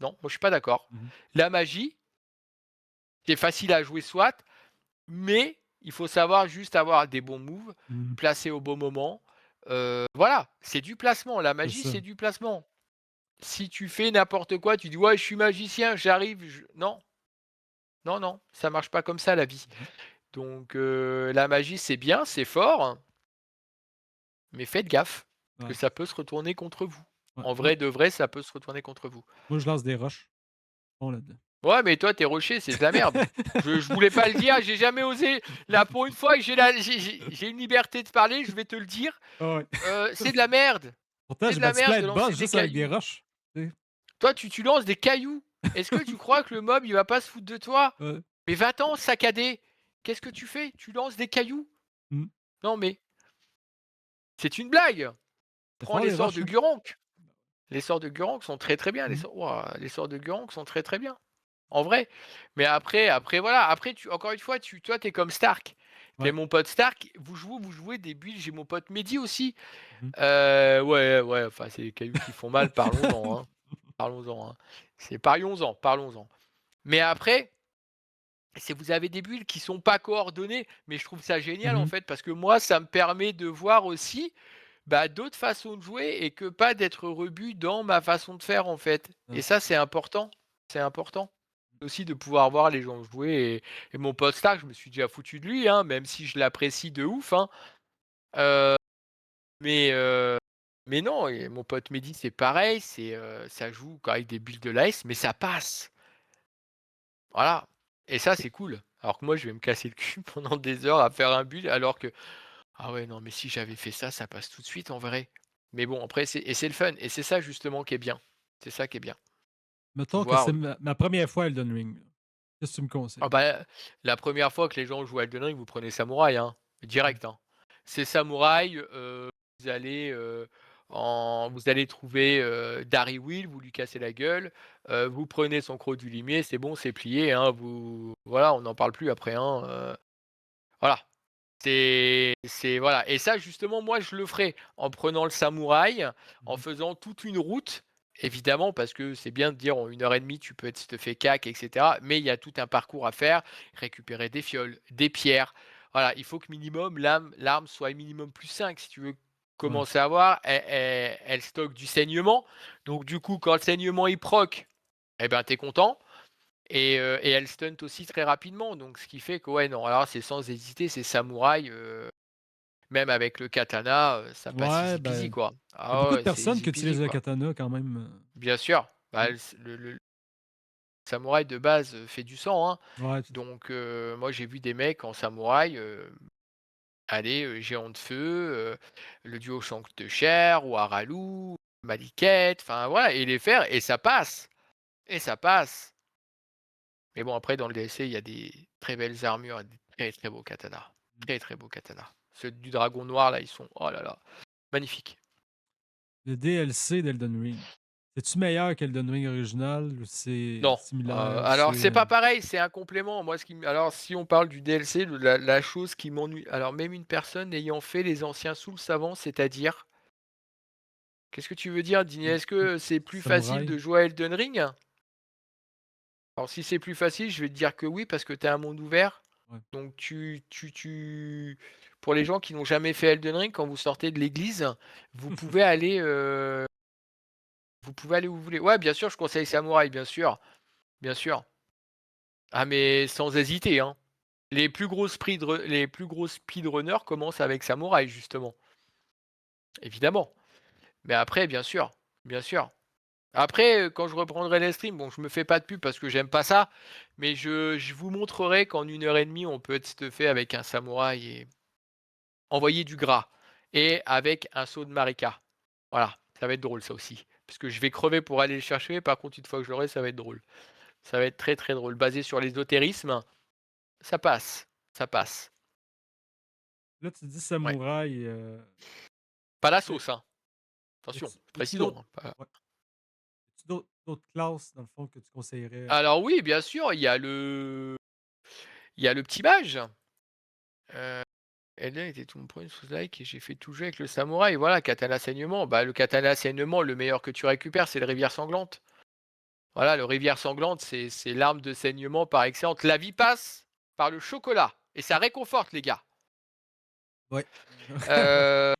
Speaker 2: non, moi je suis pas d'accord.
Speaker 1: Mmh.
Speaker 2: La magie, c'est facile à jouer soit, mais il faut savoir juste avoir des bons moves,
Speaker 1: Mmh.
Speaker 2: placer au bon moment. Voilà, c'est du placement. La
Speaker 1: C'est
Speaker 2: magie,
Speaker 1: ça.
Speaker 2: c'est du placement. Si tu fais n'importe quoi, tu dis: «Ouais, je suis magicien, j'arrive, je» non, non, non, ça marche pas comme ça la vie.
Speaker 1: Mmh.
Speaker 2: Donc la magie, c'est bien, c'est fort, mais faites gaffe, parce que
Speaker 1: Ouais,
Speaker 2: ça peut se retourner contre vous.
Speaker 1: ouais.
Speaker 2: En vrai de vrai, ça peut se retourner contre vous.
Speaker 1: Moi, je lance des roches. Bon là-dedans.
Speaker 2: Ouais, mais toi, tes rochers, c'est de la merde. Je voulais pas le dire, j'ai jamais osé. Là, pour une fois que j'ai une liberté de parler, je vais te le dire.
Speaker 1: Ah ouais.
Speaker 2: C'est de la merde.
Speaker 1: Pourtant,
Speaker 2: C'est
Speaker 1: j'ai
Speaker 2: de la
Speaker 1: battu
Speaker 2: merde
Speaker 1: plein
Speaker 2: de
Speaker 1: de
Speaker 2: lancer
Speaker 1: boss
Speaker 2: des
Speaker 1: juste avec des
Speaker 2: cailloux.
Speaker 1: roches. Tu sais?
Speaker 2: Toi, tu lances des cailloux. Est-ce que tu crois que le mob, il va pas se foutre de toi?
Speaker 1: Ouais.
Speaker 2: Mais va-t'en, saccadé. Qu'est-ce que tu fais? Tu lances des cailloux?
Speaker 1: Mmh.
Speaker 2: Non, mais c'est une blague.
Speaker 1: C'est
Speaker 2: Prends
Speaker 1: fort
Speaker 2: les
Speaker 1: les
Speaker 2: sorts
Speaker 1: roches,
Speaker 2: de
Speaker 1: hein?
Speaker 2: Gurank. Les sorts de Gurank sont très, très bien.
Speaker 1: Mmh.
Speaker 2: Les sorts de Gurank sont très, très bien. En vrai. Mais après voilà, après encore une fois, toi, tu es comme Stark. Tu es
Speaker 1: Ouais.
Speaker 2: mon pote Stark, vous jouez des builds, j'ai mon pote Mehdi aussi.
Speaker 1: Mmh.
Speaker 2: Ouais, ouais, enfin, c'est les cailloux qui font mal, parlons-en, hein. Parlons-en, hein. Parlons-en. Mais après, c'est vous avez des builds qui sont pas coordonnés, mais je trouve ça génial, en
Speaker 1: Mmh.
Speaker 2: fait, parce que moi, ça me permet de voir aussi, bah, d'autres façons de jouer et que pas d'être rebut dans ma façon de faire, en fait. Et
Speaker 1: Ouais.
Speaker 2: ça, c'est important. C'est important. Aussi de pouvoir voir les gens jouer et mon pote Stark, je me suis déjà foutu de lui, hein, même si je l'apprécie de ouf, hein. Heu, mais Mais non, et mon pote Mehdi, c'est pareil, ça joue avec des builds de l'AS, mais ça passe. Voilà, et ça, c'est cool. Alors que moi, je vais me casser le cul pendant des heures à faire un build alors que ah ouais, non, mais si j'avais fait ça, ça passe tout de suite en vrai. Mais bon, après, c'est le fun et c'est ça justement qui est bien. C'est ça qui est bien.
Speaker 1: Mettons que
Speaker 2: Pouvoir,
Speaker 1: c'est ma 1re fois Elden Ring, là. Qu'est-ce que tu me
Speaker 2: ah
Speaker 1: conseilles?
Speaker 2: bah, la première fois que les gens jouent à Elden Ring, vous prenez Samouraï, hein,
Speaker 1: Mmh.
Speaker 2: direct, hein. C'est Samouraï, vous allez trouver, Will, vous lui cassez la gueule, vous prenez son croc du limier, c'est bon, c'est plié, hein, voilà, on n'en parle plus après, hein, voilà. Voilà, et ça justement moi je le ferai en prenant le samouraï, en
Speaker 1: Mmh.
Speaker 2: faisant toute une route, évidemment parce que c'est bien de dire en 1 heure et demie tu peux être te fait cac et cetera, mais il y a tout un parcours à faire, récupérer des fioles, des pierres. Voilà, il faut que minimum l'arme soit minimum +5 si tu veux
Speaker 1: Ouais.
Speaker 2: commencer à voir. Elle stocke du saignement, donc du coup quand le saignement il proc, eh ben, tu es content. Et elle stunt aussi très rapidement, donc ce qui fait que ouais, non, alors c'est sans hésiter, c'est samouraï, même avec le katana, ça passe
Speaker 1: Ouais,
Speaker 2: easy peasy,
Speaker 1: ben,
Speaker 2: quoi.
Speaker 1: il y a
Speaker 2: Ah
Speaker 1: beaucoup de
Speaker 2: ouais, c'est
Speaker 1: personnes
Speaker 2: easy
Speaker 1: qui
Speaker 2: peasy,
Speaker 1: utilisent le
Speaker 2: quoi.
Speaker 1: katana quand même,
Speaker 2: Bien sûr, bah,
Speaker 1: mmh.
Speaker 2: le samouraï de base, fait du sang, hein,
Speaker 1: Ouais, tout
Speaker 2: donc moi j'ai vu des mecs en samouraï, aller, Géant de Feu, le duo Shang de Chair ou Aralu, Maliket, enfin voilà, et les faire et ça passe et ça passe. Mais bon, après, dans le DLC, il y a des très belles armures et des très, très beaux katanas.
Speaker 1: mmh.
Speaker 2: Très, très beaux katanas. Ceux du dragon noir, là, ils sont oh là là, magnifiques.
Speaker 1: Le DLC d'Elden Ring, c'est-tu meilleur qu'Elden Ring original ou c'est
Speaker 2: Non,
Speaker 1: similaire?
Speaker 2: alors c'est pas pareil, c'est un complément. Moi, alors si on parle du DLC, la chose qui m'ennuie, alors même une personne ayant fait les anciens Souls avant, c'est-à-dire? Qu'est-ce que tu veux dire, Dini?
Speaker 1: Mmh,
Speaker 2: Est-ce
Speaker 1: mmh,
Speaker 2: que c'est plus facile
Speaker 1: samouraï?
Speaker 2: de jouer à Elden Ring? Alors si c'est plus facile, je vais te dire que oui, parce que tu as un monde ouvert.
Speaker 1: Ouais.
Speaker 2: Donc pour les gens qui n'ont jamais fait Elden Ring, quand vous sortez de l'église, vous pouvez aller, où vous voulez. Ouais, bien sûr, je conseille Samouraï, bien sûr, bien sûr. Ah mais sans hésiter, hein. Les plus gros speedrunners commencent avec Samouraï justement, évidemment. Mais après, bien sûr, bien sûr. Après, quand je reprendrai les streams, bon, je me fais pas de pub parce que j'aime pas ça, mais je vous montrerai qu'en 1 heure et demie, on peut être stuffé avec un samouraï et envoyer du gras et avec un seau de Marika. Voilà, ça va être drôle ça aussi. Parce que je vais crever pour aller le chercher, par contre, une fois que je l'aurai, ça va être drôle. Ça va être très, très drôle. Basé sur l'ésotérisme, ça passe, ça passe.
Speaker 1: Là, tu dis
Speaker 2: Ouais.
Speaker 1: samouraï,
Speaker 2: Pas la
Speaker 1: tu
Speaker 2: sauce, hein.
Speaker 1: y
Speaker 2: Attention,
Speaker 1: a-tu y a-tu
Speaker 2: précisons,
Speaker 1: d'autres
Speaker 2: hein, pas
Speaker 1: ouais, y a-tu d'autres classes, dans le fond, que tu conseillerais?
Speaker 2: alors oui, bien sûr, il y a le petit mage. Heu, Elden était tout mon premier sous-like et j'ai fait tout le jeu avec le samouraï. Voilà, katana saignement. Bah, le katana saignement, le meilleur que tu récupères, c'est le rivière sanglante. Voilà, le rivière sanglante, c'est l'arme de saignement par excellence. La vie passe par le chocolat et ça réconforte les gars.
Speaker 1: Ouais.
Speaker 2: Heu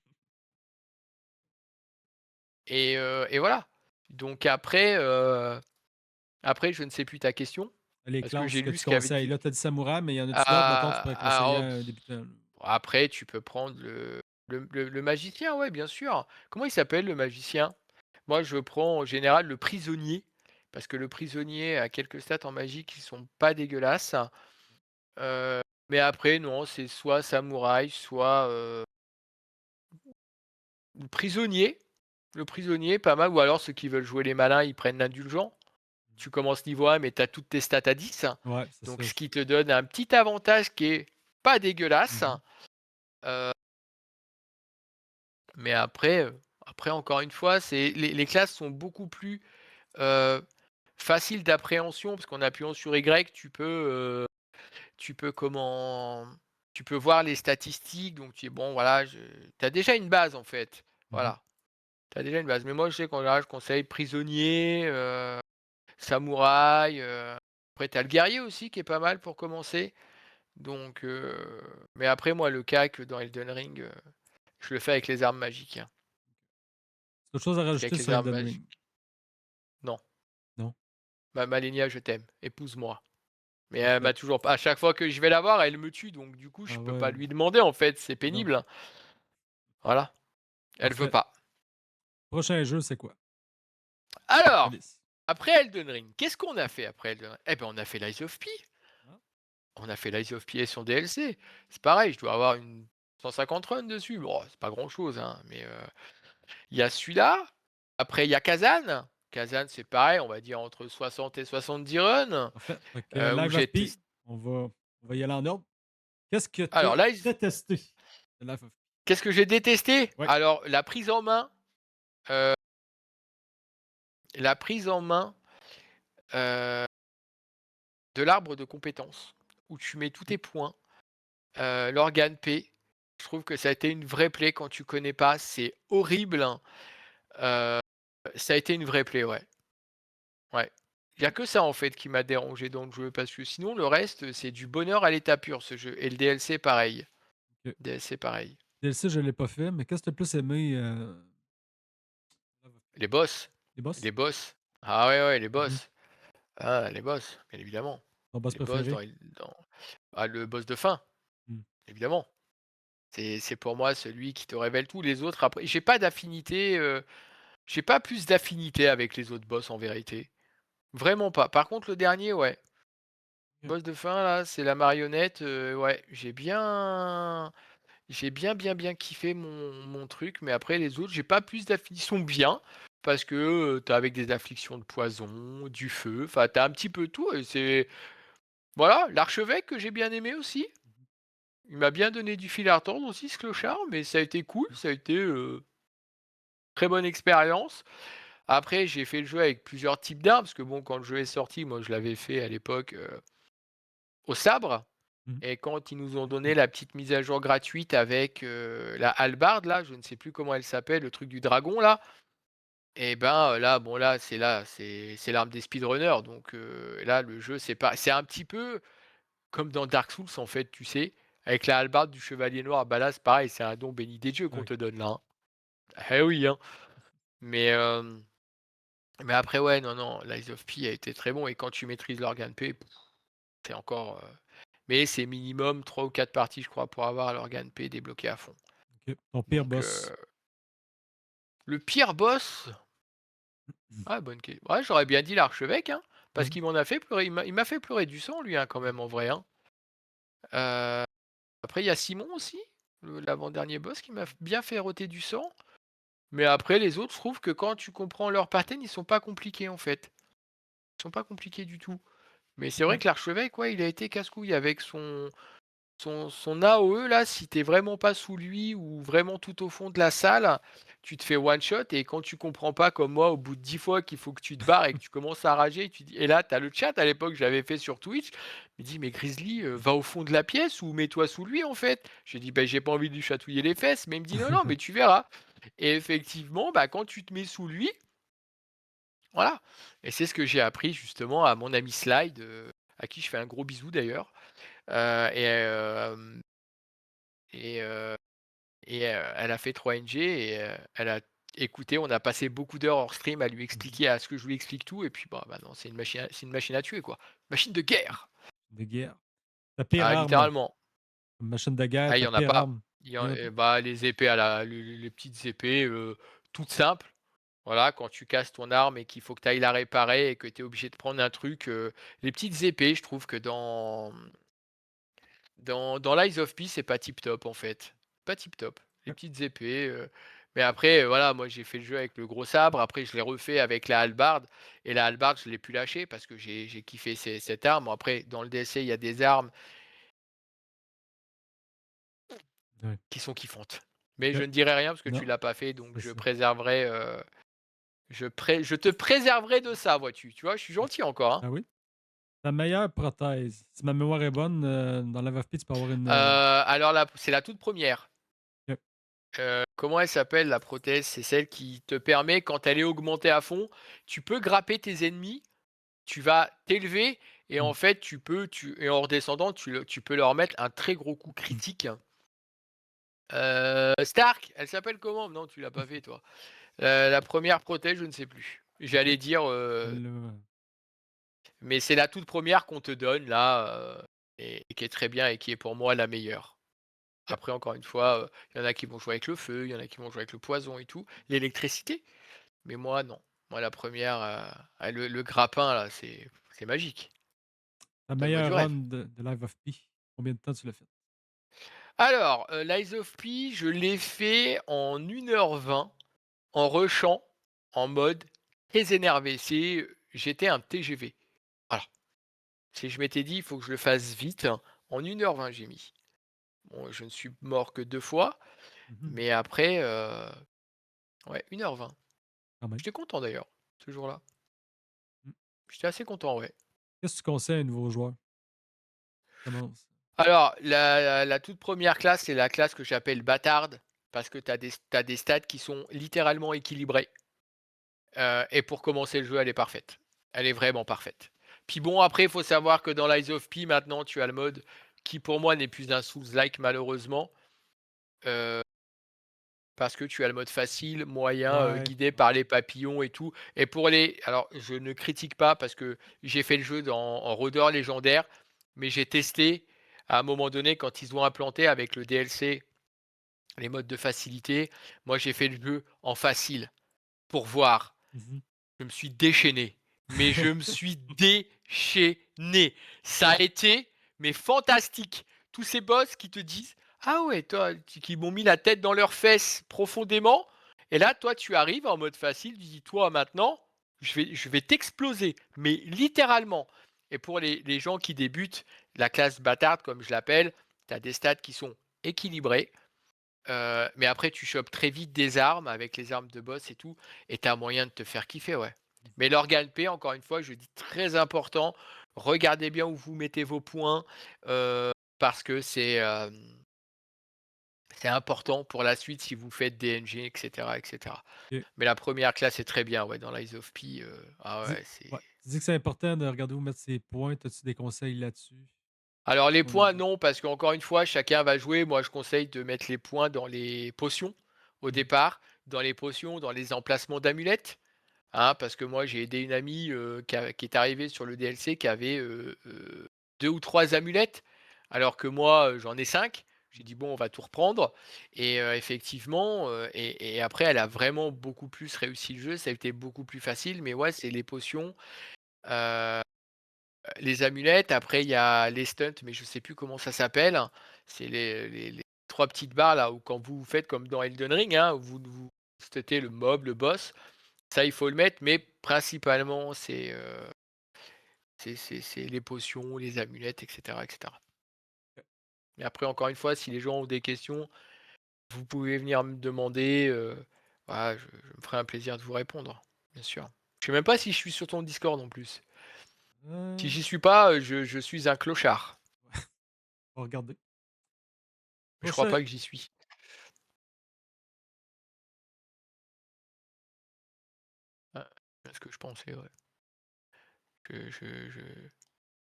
Speaker 2: et voilà. Donc après je ne sais plus ta question,
Speaker 1: Les
Speaker 2: parce que j'ai
Speaker 1: classes que
Speaker 2: lu
Speaker 1: tu
Speaker 2: ce qu'il y avait
Speaker 1: conseilles.
Speaker 2: dit.
Speaker 1: Là, tu as dit samouraï, mais il y en a-tu d'autres, mettons, tu pourrais conseiller
Speaker 2: Alors
Speaker 1: à un débutant, là?
Speaker 2: après tu peux prendre le magicien, ouais, bien sûr. Comment il s'appelle le magicien? Moi je prends en général le prisonnier, parce que le prisonnier a quelques stats en magie qui sont pas dégueulasses. Heu, mais après non, c'est soit samouraï, soit, prisonnier. Le prisonnier, pas mal, ou alors ceux qui veulent jouer les malins, ils prennent l'indulgent. Tu commences niveau 1, mais tu as toutes tes stats à 10,
Speaker 1: Ouais, c'est
Speaker 2: donc
Speaker 1: ça.
Speaker 2: ce qui te donne un petit avantage qui est pas dégueulasse,
Speaker 1: Mmh.
Speaker 2: heu, mais après encore une fois, c'est les classes sont beaucoup plus, heu, faciles d'appréhension parce qu'en appuyant sur Y, tu peux comment tu peux voir les statistiques, donc tu es bon voilà, tu as déjà une base en fait,
Speaker 1: Mmh.
Speaker 2: voilà. Tu as déjà une base, mais moi je sais qu'en général je conseille prisonnier, samouraï, après tu as le guerrier aussi qui est pas mal pour commencer, donc mais après moi le CAC dans Elden Ring, je le fais avec les armes magiques, hein.
Speaker 1: Autre chose à
Speaker 2: Parce
Speaker 1: rajouter
Speaker 2: qu'avec les
Speaker 1: sur
Speaker 2: armes
Speaker 1: Elden
Speaker 2: magiques
Speaker 1: Ring?
Speaker 2: non.
Speaker 1: Non?
Speaker 2: Malenia, je t'aime, épouse-moi. Mais elle
Speaker 1: Parfait.
Speaker 2: m'a toujours pas, à chaque fois que je vais la voir, elle me tue, donc du coup je
Speaker 1: Ah
Speaker 2: peux pas
Speaker 1: ouais,
Speaker 2: lui demander en fait, c'est
Speaker 1: non,
Speaker 2: pénible. Voilà, elle veut
Speaker 1: parfait.
Speaker 2: pas.
Speaker 1: Prochain jeu, c'est quoi? La
Speaker 2: Alors,
Speaker 1: liste.
Speaker 2: après Elden Ring, qu'est-ce qu'on a fait après Elden Ring? Eh ben, on a fait Lies of P.
Speaker 1: Ah,
Speaker 2: On a fait Lies of P et son DLC. C'est pareil, je dois avoir une 150 runs dessus. Bon, c'est pas grand-chose, hein, mais il y a celui-là. Après, il y a Kazan. Kazan, c'est pareil, on va dire entre 60 et 70 runs,
Speaker 1: parfait. Fait que
Speaker 2: où
Speaker 1: Live of
Speaker 2: j'ai
Speaker 1: P,
Speaker 2: testé.
Speaker 1: on va y aller en ordre. Qu'est-ce que tu as
Speaker 2: Alors
Speaker 1: détesté de Life of P?
Speaker 2: qu'est-ce que j'ai détesté?
Speaker 1: Ouais.
Speaker 2: Alors heu, la prise en main, heu, de l'arbre de compétences, où tu mets tous
Speaker 1: Mmh.
Speaker 2: tes points, l'organe P. Je trouve que ça a été une vraie plaie quand tu connais pas, c'est horrible, hein. Heu, Ça a été une vraie plaie, ouais. Ouais. Il y a que ça, en fait, qui m'a dérangé dans le jeu, parce que sinon le reste, c'est du bonheur à l'état pur, ce jeu, et le DLC pareil.
Speaker 1: OK.
Speaker 2: DLC pareil.
Speaker 1: DLC, je l'ai pas fait, mais qu'est-ce que tu as le plus aimé, Live of P?
Speaker 2: Les boss,
Speaker 1: Les boss?
Speaker 2: les boss. Ah ouais, ouais, les
Speaker 1: Mmh.
Speaker 2: boss. Ah, les boss, bien évidemment.
Speaker 1: Ton boss
Speaker 2: Les boss
Speaker 1: préféré?
Speaker 2: dans le boss de fin,
Speaker 1: Mmh.
Speaker 2: évidemment. C'est pour moi celui qui te révèle tout. Les autres après j'ai pas d'affinité, j'ai pas plus d'affinité avec les autres boss en vérité. Vraiment pas. Par contre le dernier, ouais.
Speaker 1: OK.
Speaker 2: Boss de fin là, c'est la marionnette, ouais, j'ai bien kiffé mon truc, mais après les autres, j'ai pas plus ils sont bien parce que, tu avec des afflictions de poison, du feu, enfin tu un petit peu tout et c'est voilà, l'archevêque que j'ai bien aimé aussi.
Speaker 1: Mmh.
Speaker 2: Il m'a bien donné du fil à retordre aussi ce clochard, mais ça a été cool, ça a été, très bonne expérience. Après j'ai fait le jeu avec plusieurs types d'armes parce que bon, quand le jeu est sorti, moi je l'avais fait à l'époque, au sabre.
Speaker 1: Mmh.
Speaker 2: Et quand ils nous ont donné la petite mise à jour gratuite avec, la hallebarde là, je ne sais plus comment elle s'appelle, le truc du dragon là, et ben, là, bon là, c'est l'arme des speedrunners donc là, le jeu c'est un petit peu comme dans Dark Souls en fait, tu sais? Avec la hallebarde du chevalier noir, bah là, c'est pareil, c'est un don béni des dieux qu'on
Speaker 1: Ouais.
Speaker 2: te donne là, hein. Eh oui, hein. Mais mais après ouais, non, non, Lies of P a été très bon et quand tu maîtrises l'organe P, c'est encore, mais c'est minimum 3 ou 4 parties, je crois, pour avoir l'organe P débloqué à fond.
Speaker 1: OK. Ton pire
Speaker 2: Donc
Speaker 1: boss?
Speaker 2: le pire boss, ah bonne question. Ouais, j'aurais bien dit l'archevêque, hein, parce
Speaker 1: Mmh.
Speaker 2: qu'il m'en a fait pleurer, il m'a fait pleurer du sang lui, hein, quand
Speaker 1: Mmh.
Speaker 2: même en vrai, hein. Heu, Après il y a Simon aussi, l'avant-dernier boss qui m'a bien fait roter du sang, mais après les autres, je trouve que quand tu comprends leur pattern, ils sont pas compliqués en fait. Ils sont pas compliqués du tout. Mais c'est vrai
Speaker 1: OK.
Speaker 2: que l'archevêque, ouais, il a été casse-couille avec son AOE là, si tu vraiment pas sous lui ou vraiment tout au fond de la salle, tu te fais one shot et quand tu comprends pas comme moi au bout de 10 fois qu'il faut que tu te barres et que tu commences à rager, tu dis et là tu as le chat à l'époque, je l'avais fait sur Twitch, il me dit: «Mais Grizzly, va au fond de la pièce ou mets-toi sous lui en fait». J'ai dit: «Beh, j'ai pas envie de lui chatouiller les fesses», mais il me dit: «Non, non, mais tu verras» et effectivement, bah, quand tu te mets sous lui, voilà et c'est ce que j'ai appris justement à mon ami Slide, à qui je fais un gros bisou d'ailleurs, et et heu elle a fait 3NG et elle a écouté, on a passé beaucoup d'heures hors stream à lui
Speaker 1: Mmh.
Speaker 2: expliquer, à ce que je lui explique tout et puis, bah, maintenant c'est une machine à tuer, quoi. Machine de guerre!
Speaker 1: De guerre. Ta pire
Speaker 2: Ah,
Speaker 1: arme?
Speaker 2: littéralement.
Speaker 1: Une machine de guerre,
Speaker 2: Ah, il y
Speaker 1: ta
Speaker 2: en a
Speaker 1: pire
Speaker 2: pas.
Speaker 1: arme?
Speaker 2: Il y en
Speaker 1: Il y en a pas?
Speaker 2: bah, les épées à la les petites épées, toutes simples. Voilà, quand tu casses ton arme et qu'il faut que tu ailles la réparer et que tu es obligé de prendre un truc, les petites épées, je trouve que dans Lies of P, c'est pas tip top, en fait. Pas tip top. Les
Speaker 1: OK.
Speaker 2: petites épées, mais après, voilà, moi, j'ai fait le jeu avec le gros sabre. Après, je l'ai refait avec la hallebarde et la hallebarde, je l'ai plus lâchée parce que j'ai kiffé cette arme. Bon, après, dans le DLC, il y a des armes
Speaker 1: Ouais.
Speaker 2: qui sont kiffantes. Mais je
Speaker 1: OK.
Speaker 2: ne dirai rien parce que tu
Speaker 1: Non,
Speaker 2: l'as pas fait, donc
Speaker 1: c'est
Speaker 2: je
Speaker 1: ça.
Speaker 2: préserverai, je te préserverai de ça, vois-tu. Tu vois? Je suis gentil encore, hein.
Speaker 1: Ah oui? Ta meilleure prothèse? Si ma mémoire est bonne, dans Live of P, tu peux avoir une,
Speaker 2: Alors là, c'est la toute première.
Speaker 1: OK.
Speaker 2: Comment elle s'appelle la prothèse? C'est celle qui te permet, quand elle est augmentée à fond, tu peux grapper tes ennemis, tu vas t'élever et en
Speaker 1: Mmh.
Speaker 2: fait et en redescendant, tu peux leur mettre un très gros coup
Speaker 1: Mmh.
Speaker 2: critique. Stark, elle s'appelle comment? Non, tu l'as pas fait toi. La 1re prothèse, je ne sais plus.
Speaker 1: OK.
Speaker 2: J'allais dire,
Speaker 1: Celle-là,
Speaker 2: mais c'est la toute première qu'on te donne là, et qui est très bien et qui est pour moi la meilleure.
Speaker 1: OK.
Speaker 2: Après encore une fois, il y en a qui vont jouer avec le feu, il y en a qui vont jouer avec le poison et tout. L'électricité. Mais moi, non. Moi, la première, le grappin là, c'est magique.
Speaker 1: Ta
Speaker 2: Donne-moi du
Speaker 1: meilleure
Speaker 2: rêve.
Speaker 1: run de Live of Pi, combien de temps tu l'as fait?
Speaker 2: Alors, Lies of P, je l'ai fait en 1h20 en rushant, en mode très énervé. J'étais un TGV. Voilà. Si je m'étais dit: «Il faut que je le fasse vite», en 1h20 j'ai mis. Bon, je ne suis mort que 2 fois,
Speaker 1: Mmh.
Speaker 2: mais après, ouais, 1h20.
Speaker 1: Quand même.
Speaker 2: J'étais content d'ailleurs, ce jour-là.
Speaker 1: Mmh.
Speaker 2: J'étais assez content, ouais.
Speaker 1: Qu'est-ce que tu conseilles à un nouveau joueur qui commence?
Speaker 2: Alors, la toute première classe, c'est la classe que j'appelle bâtarde, parce que tu as des stats qui sont littéralement équilibrées, et pour commencer le jeu, elle est parfaite. Elle est vraiment parfaite. Puis bon, après, il faut savoir que dans Lies of P, maintenant, tu as le mode qui, pour moi, n'est plus un Souls-like malheureusement, heu, parce que tu as le mode facile, moyen,
Speaker 1: Ouais,
Speaker 2: guidé
Speaker 1: ouais.
Speaker 2: par les papillons et tout. Et pour les alors, je ne critique pas parce que j'ai fait le jeu en rôdeur légendaire, mais j'ai testé à un moment donné quand ils ont implanté avec le DLC les modes de facilité. Moi, j'ai fait le jeu en facile pour voir.
Speaker 1: Mmh.
Speaker 2: Je me suis déchaîné, mais je me suis déchaîné. Ça a été, mais fantastique. Tous ces boss qui te disent: «Ah ouais, toi», qui m'ont mis la tête dans leurs fesses profondément, et là, toi, tu arrives en mode facile, tu dis: «Toi, maintenant, je vais t'exploser», mais littéralement. Et pour les gens qui débutent, la classe bâtarde, comme je l'appelle, tu as des stats qui sont équilibrés. Mais après tu chopes très vite des armes avec les armes de boss et tout, et tu as moyen de te faire kiffer, ouais. Mais l'organe P, encore une fois, je dis très important, regardez bien où vous mettez vos points, parce que c'est important pour la suite si vous faites DNG et cetera et cetera.
Speaker 1: OK.
Speaker 2: Mais la première classe est très bien, ouais, dans Lies of P, ah
Speaker 1: Tu dis
Speaker 2: ouais, c'est
Speaker 1: ouais, tu dis que c'est important de regarder où mettre ses points. As-tu des conseils là-dessus?
Speaker 2: alors les
Speaker 1: Pour les
Speaker 2: points
Speaker 1: joueurs?
Speaker 2: non, parce qu'encore une fois, chacun va jouer. Moi, je conseille de mettre les points dans les potions, au
Speaker 1: Mmh.
Speaker 2: départ, dans les potions, dans les emplacements d'amulettes. Hein, parce que moi, j'ai aidé une amie, qui est arrivée sur le DLC qui avait, 2 ou 3 amulettes, alors que moi, j'en ai 5. J'ai dit: «Bon, on va tout reprendre», et effectivement, et après elle a vraiment beaucoup plus réussi le jeu, ça a été beaucoup plus facile. Mais ouais, c'est les potions, heu, les amulettes. Après il y a les stunts, mais je sais plus comment ça s'appelle. C'est les 3 petites barres là, où quand vous faites comme dans Elden Ring, hein, où vous stuntez le mob, le boss, ça, il faut le mettre, mais principalement, c'est les potions, les amulettes et cetera et cetera. Mais après, encore une fois, si les gens ont des questions, vous pouvez venir me demander, voilà, je me ferai un plaisir de vous répondre, bien sûr. Je sais même pas si je suis sur ton Discord en plus. Si j'y
Speaker 1: Heu,
Speaker 2: suis pas, je suis un clochard.
Speaker 1: On va regarder.
Speaker 2: Je crois
Speaker 1: Prochain
Speaker 2: pas que j'y suis. Ah, c'est ce que je pensais, ouais. Que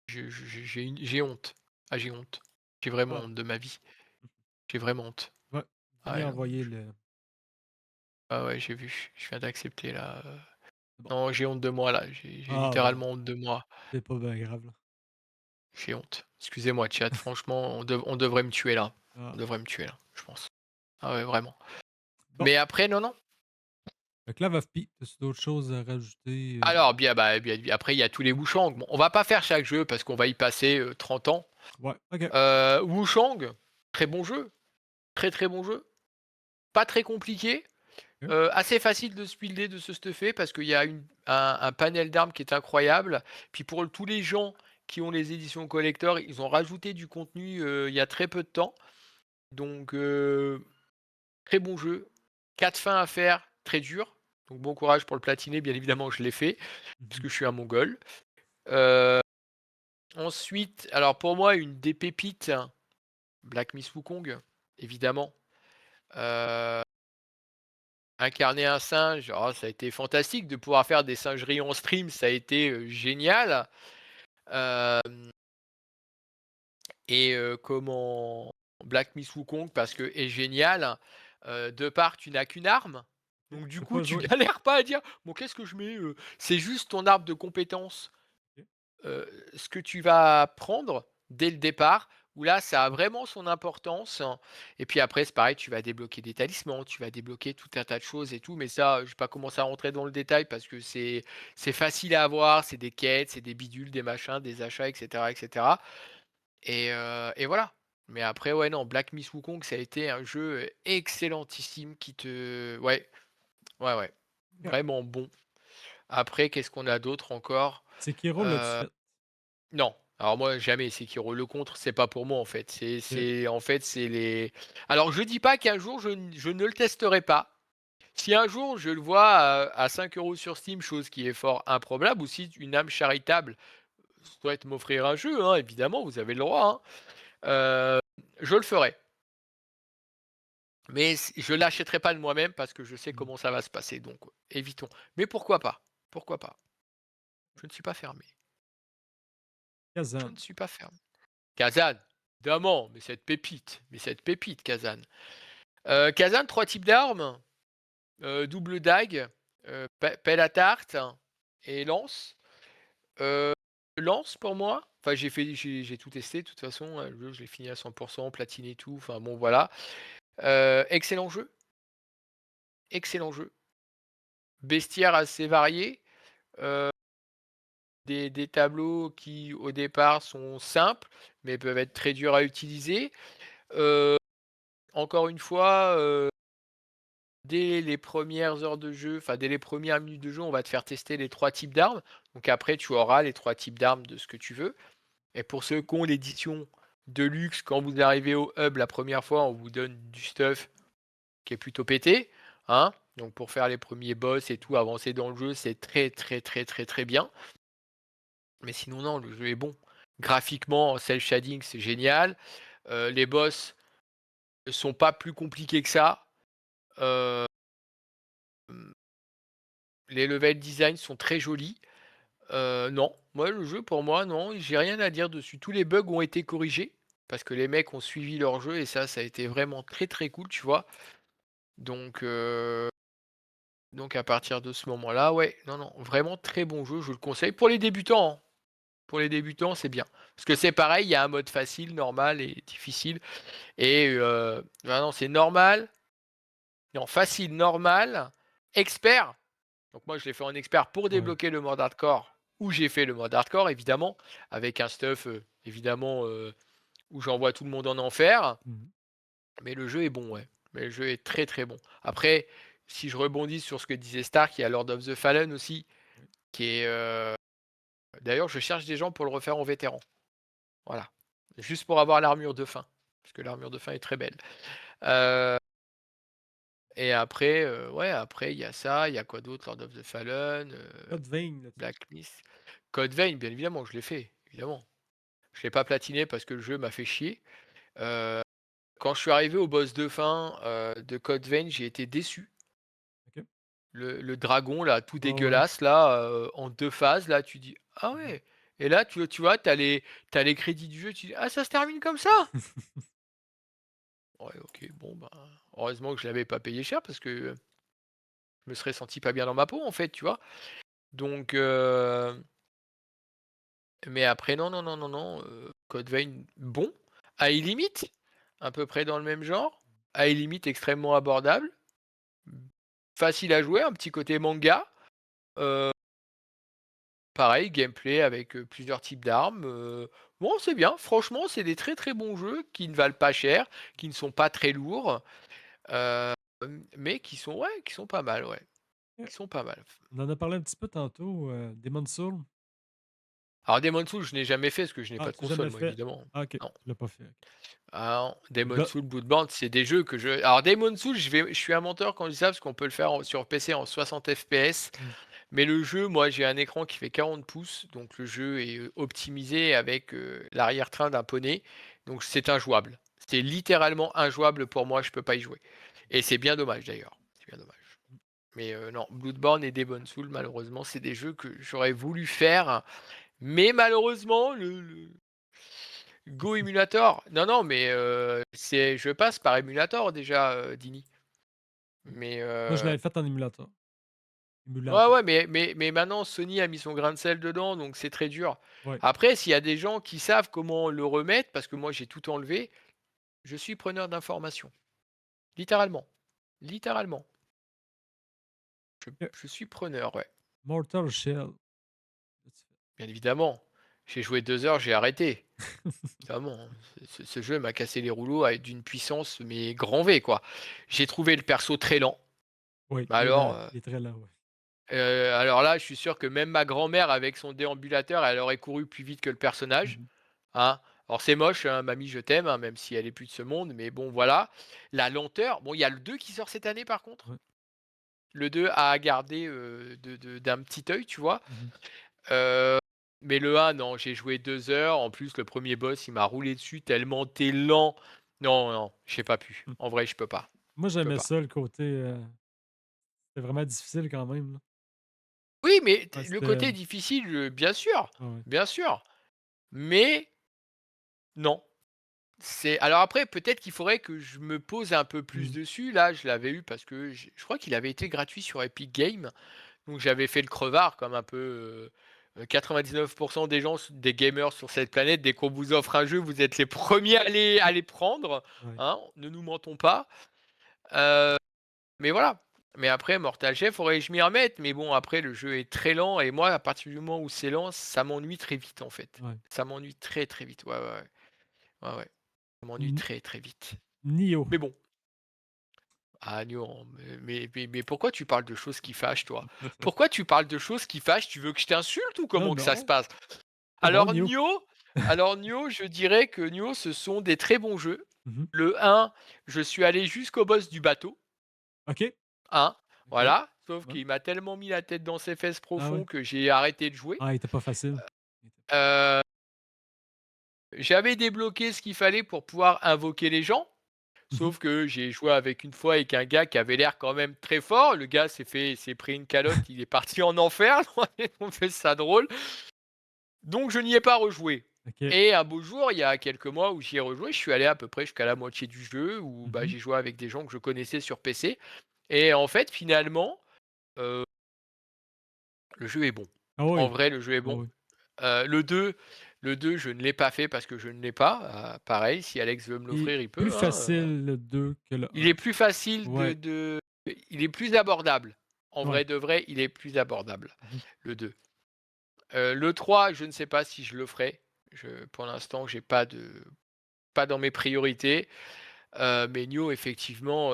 Speaker 2: j'ai honte. Ah, j'ai honte. J'ai vraiment
Speaker 1: ah,
Speaker 2: honte de ma vie. J'ai vraiment honte.
Speaker 1: ouais,
Speaker 2: Ah
Speaker 1: viens
Speaker 2: ouais, non,
Speaker 1: envoyer le
Speaker 2: ah ouais, j'ai vu, je viens d'accepter là,
Speaker 1: c'est bon.
Speaker 2: non, j'ai honte de moi là, j'ai
Speaker 1: Ah ben,
Speaker 2: littéralement honte de moi.
Speaker 1: c'est pas bien grave, là.
Speaker 2: J'ai honte. Excusez-moi chat, franchement, on devrait me tuer là. On
Speaker 1: Ah,
Speaker 2: devrait me tuer là, je pense. Ah ouais, vraiment.
Speaker 1: bon,
Speaker 2: Mais après non, non.
Speaker 1: fait que Live of Pi, as-tu d'autres choses à rajouter,
Speaker 2: Alors bien, bah, bien après il y a tous les Wushang. Bon, on va pas faire chaque jeu parce qu'on va y passer, 30 ans.
Speaker 1: Ouais, OK.
Speaker 2: Wushang, très bon jeu, très, très bon jeu. Pas très compliqué,
Speaker 1: OK.
Speaker 2: assez facile de se builder, de se stuffer parce qu'il y a un panel d'armes qui est incroyable. Puis pour tous les gens qui ont les éditions collector, ils ont rajouté du contenu, il y a très peu de temps. Donc très bon jeu, 4 fins à faire, très dur. Donc bon courage pour le platiner, bien évidemment je l'ai fait,
Speaker 1: Mmh.
Speaker 2: puisque je suis un mongol. Heu, Ensuite, alors pour moi une des pépites, Black Myth Wukong, évidemment. Heu Incarner un singe, oh ça a été fantastique de pouvoir faire des singeries en stream, ça a été, génial. Hem Et comment Black Myth Wukong parce que est génial, de part tu n'as qu'une arme,
Speaker 1: OK.
Speaker 2: donc du
Speaker 1: C'est
Speaker 2: coup
Speaker 1: quoi
Speaker 2: tu
Speaker 1: jouer?
Speaker 2: galères pas à dire: «Bon qu'est-ce que je mets?» C'est juste ton arbre de compétences,
Speaker 1: OK.
Speaker 2: ce que tu vas prendre dès le départ, où là, ça a vraiment son importance. Et puis après, c'est pareil, tu vas débloquer des talismans, tu vas débloquer tout un tas de choses et tout. Mais ça, je vais pas commencer à rentrer dans le détail parce que c'est facile à avoir, c'est des quêtes, c'est des bidules, des machins, des achats, et cetera, et cetera. Et voilà. Mais après, ouais, non, Black Myth Wukong, ça a été un jeu, excellentissime qui te ouais, ouais, ouais,
Speaker 1: OK.
Speaker 2: vraiment bon. Après, qu'est-ce qu'on a d'autre encore?
Speaker 1: Sekiro, l'as-tu
Speaker 2: Heu,
Speaker 1: fait?
Speaker 2: non, alors moi jamais Sekiro. Le contre, c'est pas pour moi en fait.
Speaker 1: OK.
Speaker 2: C'est les alors je dis pas qu'un jour je ne le testerai pas. Si un jour je le vois à 5 € sur Steam, chose qui est fort improbable, ou si une âme charitable souhaite m'offrir un jeu, hein, évidemment, vous avez le droit, hein, je le ferai. Mais je l'achèterai pas de moi-même parce que je sais
Speaker 1: Mmh.
Speaker 2: comment ça va se passer, donc évitons. Mais pourquoi pas? Pourquoi pas? Je ne suis pas fermé. Je ne
Speaker 1: Kazan.
Speaker 2: suis pas fermé. Kazan, évidemment, mais cette pépite Kazan. Kazan, 3 types d'armes, double dague, pelle à tarte et lance. Heu, lance pour moi, enfin j'ai tout testé de toute façon, le jeu je l'ai fini à 100 platiné tout, enfin bon voilà. Excellent jeu, excellent jeu. Bestiaire assez varié, heu, des tableaux qui au départ sont simples, mais peuvent être très durs à utiliser. Heu, encore une fois, dès les premières heures de jeu, enfin dès les premières minutes de jeu, on va te faire tester les 3 types d'armes. Donc après tu auras les 3 types d'armes de ce que tu veux. Et pour ceux qui ont l'édition de luxe, quand vous arrivez au hub la première fois, on vous donne du stuff qui est plutôt pété, hein. Donc pour faire les premiers boss et tout, avancer dans le jeu, c'est très, très, très, très, très bien. Mais sinon non, le jeu est bon. Graphiquement, en cel shading, c'est génial. Les boss ne sont pas plus compliqués que ça. Hem, les level design sont très jolis. Non, moi le jeu pour moi non, j'ai rien à dire dessus. Tous les bugs ont été corrigés, parce que les mecs ont suivi leur jeu et ça a été vraiment très, très cool, tu vois? Donc donc à partir de ce moment-là, ouais, non, non, vraiment très bon jeu, je le conseille pour les débutants, hein. Pour les débutants, c'est bien. Parce que c'est pareil, il y a un mode facile, normal et difficile et ah non, c'est normal, non, facile, normal, expert. Donc moi, je l'ai fait en expert pour
Speaker 1: Ouais.
Speaker 2: débloquer le mode hardcore, où j'ai fait le mode hardcore évidemment, avec un stuff, évidemment, où j'envoie tout le monde en enfer.
Speaker 1: Mmh.
Speaker 2: Mais le jeu est bon, ouais. Mais le jeu est très, très bon. Après, si je rebondis sur ce que disait Stark, il y a Lord of the Fallen aussi,
Speaker 1: Oui.
Speaker 2: qui est, d'ailleurs, je cherche des gens pour le refaire en vétéran. Voilà. Juste pour avoir l'armure de fin, parce que l'armure de fin est très belle. Heu et après, ouais, après il y a ça, il y a quoi d'autre? Lord of the Fallen,
Speaker 1: Code Vein, l'as-tu fait?
Speaker 2: Black Myth, Code Vein, bien évidemment, je l'ai fait, évidemment. Je l'ai pas platiné parce que le jeu m'a fait chier. Heu, quand je suis arrivé au boss de fin, de Code Vein, j'ai été déçu.
Speaker 1: OK.
Speaker 2: Le dragon là, tout
Speaker 1: Ouais, ouais.
Speaker 2: dégueulasse là, en 2 phases là, tu dis: «Ah
Speaker 1: Mmh.
Speaker 2: ouais» et là tu vois, t'as les crédits du jeu, tu dis: «Ah ça se termine comme ça?» Ouais, OK, bon, ben, heureusement que je l'avais pas payé cher parce que je me serais senti pas bien dans ma peau en fait, tu vois? Donc mais après non, non, non, non, non, Code Vein bon, High Limit, à peu près dans le même genre, High Limit extrêmement abordable, facile à jouer, un petit côté manga, heu pareil, gameplay avec, plusieurs types d'armes, bon, c'est bien. Franchement, c'est des très, très bons jeux qui ne valent pas cher, qui ne sont pas très lourds, hem, mais qui sont ouais, qui sont pas mal, ouais,
Speaker 1: OK.
Speaker 2: qui sont pas mal.
Speaker 1: On en a parlé un petit peu tantôt, Demon's Souls.
Speaker 2: Alors Demon's Souls, je n'ai jamais fait parce que je n'ai
Speaker 1: Ah,
Speaker 2: pas de
Speaker 1: tu l'as
Speaker 2: console
Speaker 1: jamais
Speaker 2: moi,
Speaker 1: fait?
Speaker 2: évidemment.
Speaker 1: Ah, OK,
Speaker 2: Non.
Speaker 1: tu l'as pas fait, OK.
Speaker 2: Ah non, Demon's
Speaker 1: Blo
Speaker 2: Souls, Bloodborne, c'est des jeux que je alors Demon's Souls, je suis un menteur quand je dis ça parce qu'on peut le faire sur PC en 60 FPS.
Speaker 1: mmh,
Speaker 2: Mais le jeu, moi, j'ai un écran qui fait 40 pouces, donc le jeu est, optimisé avec, l'arrière-train d'un poney, donc c'est injouable. C'est littéralement injouable pour moi, je peux pas y jouer et c'est bien dommage d'ailleurs, c'est bien dommage.
Speaker 1: mmh.
Speaker 2: Mais, non, Bloodborne et Demon's Souls, malheureusement, c'est des jeux que j'aurais voulu faire, mais malheureusement, le Go Emulator non, non, mais, c'est je passe par émulator déjà, Dini,
Speaker 1: OK.
Speaker 2: mais,
Speaker 1: Moi, je l'avais fait en émulateur.
Speaker 2: Ouais,
Speaker 1: émulateur.
Speaker 2: ouais, mais maintenant Sony a mis son grain de sel dedans, donc c'est très dur.
Speaker 1: Ouais.
Speaker 2: Après, s'il y a des gens qui savent comment le remettre, parce que moi j'ai tout enlevé, je suis preneur d'informations. Littéralement. Littéralement. Je
Speaker 1: OK.
Speaker 2: je suis preneur, ouais.
Speaker 1: Mortal Shell. Là, tu
Speaker 2: Bien évidemment. J'ai joué 2 heures, j'ai arrêté. Évidemment, hein. Ce jeu m'a cassé les rouleaux avec d'une puissance, mais grand V, quoi. J'ai trouvé le perso très lent.
Speaker 1: oui,
Speaker 2: Bah alors,
Speaker 1: il est très lent, ouais.
Speaker 2: alors là, je suis sûr que même ma grand-mère avec son déambulateur, elle aurait couru plus vite que le personnage,
Speaker 1: Mmh.
Speaker 2: hein. Alors c'est moche, hein, mamie, je t'aime, hein, même si elle est plus de ce monde, mais bon, voilà. La lenteur, bon, il y a le 2 qui sort cette année, par contre.
Speaker 1: Ouais.
Speaker 2: Le 2 à garder, d'un petit œil, tu vois?
Speaker 1: Mmh.
Speaker 2: Heu, mais le 1, non, j'ai joué 2 heures. En plus, le premier boss, il m'a roulé dessus tellement tu lent. Non, non, j'ai pas pu.
Speaker 1: Mmh.
Speaker 2: En vrai, je peux pas.
Speaker 1: Moi,
Speaker 2: Je peux
Speaker 1: j'aimais
Speaker 2: pas.
Speaker 1: ça, le côté, c'était vraiment difficile quand même, là.
Speaker 2: Oui, mais
Speaker 1: Ouais,
Speaker 2: le
Speaker 1: c'était
Speaker 2: côté difficile,
Speaker 1: ouais, ouais.
Speaker 2: bien sûr, mais non. C'est alors après, peut-être qu'il faudrait que je me pose un peu plus
Speaker 1: Mmh.
Speaker 2: dessus. Là, je l'avais eu parce que je crois qu'il avait été gratuit sur Epic Games, donc j'avais fait le crevard comme un peu, 99 des gens, des gamers sur cette planète. Dès qu'on vous offre un jeu, vous êtes les premiers à les prendre,
Speaker 1: Ouais,
Speaker 2: hein, ne nous mentons pas. Heu, mais voilà. Mais après Mortal Shell, faudrait que je m'y remette, mais bon, après le jeu est très lent et moi, à partir du moment où c'est lent, ça m'ennuie très vite, en fait.
Speaker 1: ouais.
Speaker 2: Ça m'ennuie très, très vite. Ouais, ouais, ouais. Ouais, ouais. Ça m'ennuie
Speaker 1: N
Speaker 2: très, très vite.
Speaker 1: Nioh.
Speaker 2: Mais bon, ah non, mais pourquoi tu parles de choses qui fâchent, toi? Pourquoi tu parles de choses qui fâchent? Tu veux que je t'insulte ou
Speaker 1: Non,
Speaker 2: comment que ça se
Speaker 1: non,
Speaker 2: passe?
Speaker 1: c'est bon,
Speaker 2: Alors
Speaker 1: Nioh.
Speaker 2: Nioh alors Nioh, je dirais que Nioh, ce sont des très bons jeux.
Speaker 1: Mmh.
Speaker 2: Le 1, je suis allé jusqu'au boss du bateau,
Speaker 1: OK,
Speaker 2: hein,
Speaker 1: OK.
Speaker 2: voilà, sauf
Speaker 1: Ouais.
Speaker 2: qu'il m'a tellement mis la tête dans ses fesses
Speaker 1: Ah ouais?
Speaker 2: profond que j'ai arrêté de jouer.
Speaker 1: Ah, il était pas facile. Il était
Speaker 2: Heu, j'avais débloqué ce qu'il fallait pour pouvoir invoquer les gens.
Speaker 1: mmh mh.
Speaker 2: Sauf que j'ai joué avec une fois avec un gars qui avait l'air quand même très fort. Le gars s'est pris une calotte, il est parti en enfer. On fait ça drôle. Donc je n'y ai pas rejoué.
Speaker 1: OK.
Speaker 2: Et un beau jour, il y a quelques mois où j'y ai rejoué, je suis allé à peu près jusqu'à la moitié du jeu où,
Speaker 1: Mmh
Speaker 2: bah,
Speaker 1: mh.
Speaker 2: j'ai joué avec des gens que je connaissais sur PC et en fait, finalement, heu, le jeu est bon.
Speaker 1: Ah
Speaker 2: En
Speaker 1: oui.
Speaker 2: vrai, le jeu est
Speaker 1: Oui,
Speaker 2: bon.
Speaker 1: oui.
Speaker 2: Le 2, je ne l'ai pas fait parce que je ne l'ai pas. Pareil, si Alex veut me
Speaker 1: Il est
Speaker 2: l'offrir, il
Speaker 1: plus
Speaker 2: peut, hein.
Speaker 1: facile le 2 que le
Speaker 2: Il
Speaker 1: 1.
Speaker 2: est plus facile
Speaker 1: Ouais,
Speaker 2: il est plus abordable. En
Speaker 1: ouais.
Speaker 2: vrai de vrai, il est plus abordable,
Speaker 1: Mmh mh.
Speaker 2: le 2. Le 3, je ne sais pas si je le ferai. Pour l'instant, j'ai pas dans mes priorités. Mais Nioh, effectivement,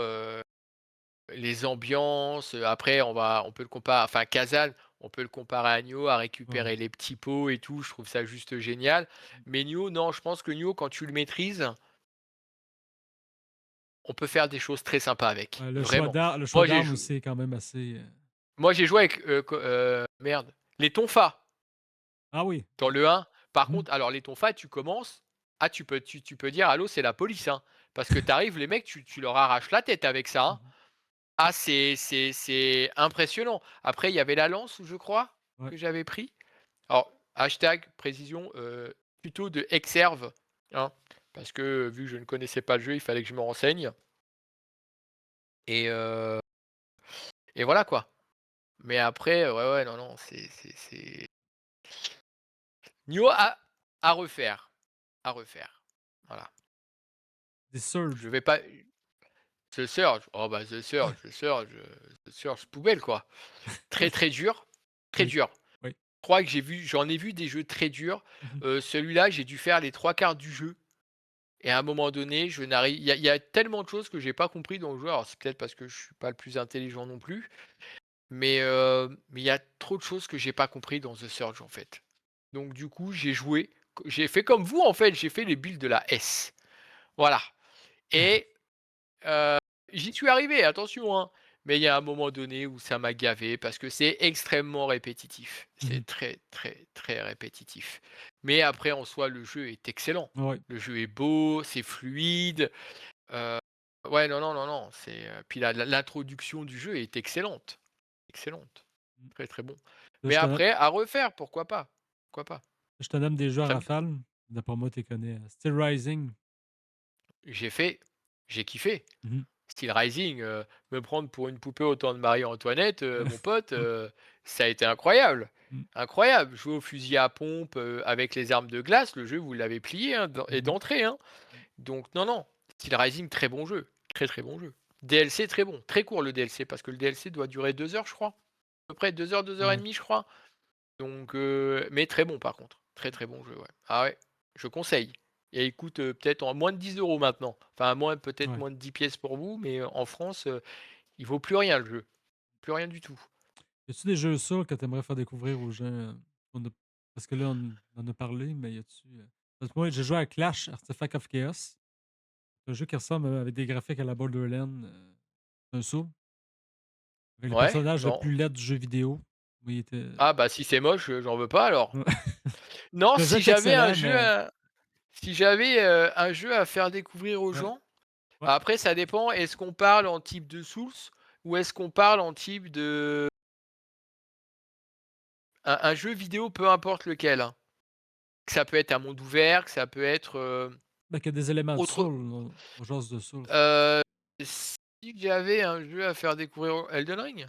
Speaker 2: les ambiances, après on peut le comparer enfin Kazan, on peut le comparer à Nioh, à
Speaker 1: Ouais.
Speaker 2: récupérer les petits pots et tout, je trouve ça juste génial. Mais Nioh, non, je pense que Nioh, quand tu le maîtrises, on peut faire des choses très sympas avec,
Speaker 1: Ouais,
Speaker 2: vraiment.
Speaker 1: le choix
Speaker 2: Moi, j'ai
Speaker 1: d'armes
Speaker 2: jou
Speaker 1: aussi est quand même assez,
Speaker 2: Moi, j'ai joué avec, merde, les tonfas
Speaker 1: ah oui,
Speaker 2: dans
Speaker 1: OK.
Speaker 2: le 1. Par
Speaker 1: Mmh.
Speaker 2: contre, alors les tonfas, tu commences, tu peux dire: «Allô, c'est la police», hein. Parce que tu arrives, les mecs, tu leur arraches la tête avec ça,
Speaker 1: Mmh
Speaker 2: hein.
Speaker 1: mh.
Speaker 2: Ah, c'est impressionnant. Après, il y avait la lance, je crois,
Speaker 1: Ouais.
Speaker 2: que j'avais pris. Alors, hashtag précision, tuto de Exerve, hein, parce que vu que je ne connaissais pas le jeu, il fallait que je me renseigne et heu et voilà, quoi. Mais après, ouais, ouais, non, non, c'est Nioh à refaire, à refaire. Voilà.
Speaker 1: Des
Speaker 2: Je
Speaker 1: Surge.
Speaker 2: vais pas The Surge, oh bah, The Surge poubelle, quoi. Très, très dur, très
Speaker 1: Oui,
Speaker 2: dur.
Speaker 1: oui.
Speaker 2: Je crois que j'en ai vu des jeux très durs.
Speaker 1: Mmh mh.
Speaker 2: Celui-là, j'ai dû faire les 3 quarts du jeu et à un moment donné, je n'arrive il y a tellement de choses que j'ai pas compris dans le jeu. Alors c'est peut-être parce que je suis pas le plus intelligent non plus, mais il y a trop de choses que j'ai pas compris dans The Surge, en fait. Donc du coup, j'ai fait comme vous, en fait, j'ai fait les builds de la S. Voilà et Heu, j'y suis arrivé, attention, hein, mais il y a un moment donné où ça m'a gavé parce que c'est extrêmement répétitif.
Speaker 1: Mmh
Speaker 2: C'est
Speaker 1: mh.
Speaker 2: très, très, très répétitif. Mais après, en soi, le jeu est excellent.
Speaker 1: Ouais.
Speaker 2: Le jeu est beau, c'est fluide, heu, ouais, non, non, non, non, puis l'introduction du jeu est excellente, excellente,
Speaker 1: Mmh.
Speaker 2: très, très bon.
Speaker 1: Là,
Speaker 2: Mais après, à refaire, pourquoi pas? Pourquoi pas?
Speaker 1: je te nomme des jeux à
Speaker 2: Ça me
Speaker 1: rafale. D'après moi, tu les connais. Steel Rising.
Speaker 2: j'ai fait j'ai kiffé.
Speaker 1: Mmh mh.
Speaker 2: Steel Rising, me prendre pour une poupée au temps de Marie-Antoinette, mon pote, ça a été incroyable.
Speaker 1: Mmh.
Speaker 2: Incroyable. Jouer au fusil à pompe, avec les armes de glace, le jeu vous l'avez plié, hein,
Speaker 1: Mmh mh.
Speaker 2: d'entrée, hein.
Speaker 1: Mmh.
Speaker 2: Donc non, non, Steel Rising, très bon jeu, très, très bon jeu. DLC très bon, très court le DLC parce que le DLC doit durer 2 heures, je crois. À peu près 2 heures et
Speaker 1: Ouais.
Speaker 2: demie, je crois. Donc mais très bon par contre. Très, très bon jeu, ouais. Ah ouais, je conseille et il coûte, peut-être en moins de 10 € maintenant. Enfin moins peut-être
Speaker 1: Ouais.
Speaker 2: moins de 10 pièces pour vous, mais en France, il vaut plus rien le jeu. Plus rien du tout.
Speaker 1: Y a-tu des jeux sûrs que tu aimerais faire découvrir aux gens, on a parce que là, on en a parlé, mais y a-tu, parce que moi, j'ai joué à Clash Artifact of Chaos. C'est un jeu qui ressemble, avec des graphiques à la Borderlands, un saut avec le
Speaker 2: Ouais,
Speaker 1: personnage le
Speaker 2: non.
Speaker 1: plus laid du jeu vidéo. Oui, il était
Speaker 2: Ah bah si c'est moche, j'en veux pas alors.
Speaker 1: ouais.
Speaker 2: Non,
Speaker 1: Le jeu
Speaker 2: si
Speaker 1: est
Speaker 2: j'avais un
Speaker 1: excellent,
Speaker 2: jeu
Speaker 1: mais
Speaker 2: à si j'avais, un jeu à faire découvrir aux
Speaker 1: ouais,
Speaker 2: gens,
Speaker 1: ouais.
Speaker 2: après ça dépend, est-ce qu'on parle en type de Souls ou est-ce qu'on parle en type de un jeu vidéo, peu importe lequel, hein? Que ça peut être un monde ouvert, que ça peut être,
Speaker 1: Bah, qu'il y a des éléments de
Speaker 2: autre
Speaker 1: Soul, on jase de Souls.
Speaker 2: heu, si j'avais un jeu à faire découvrir Elden Ring?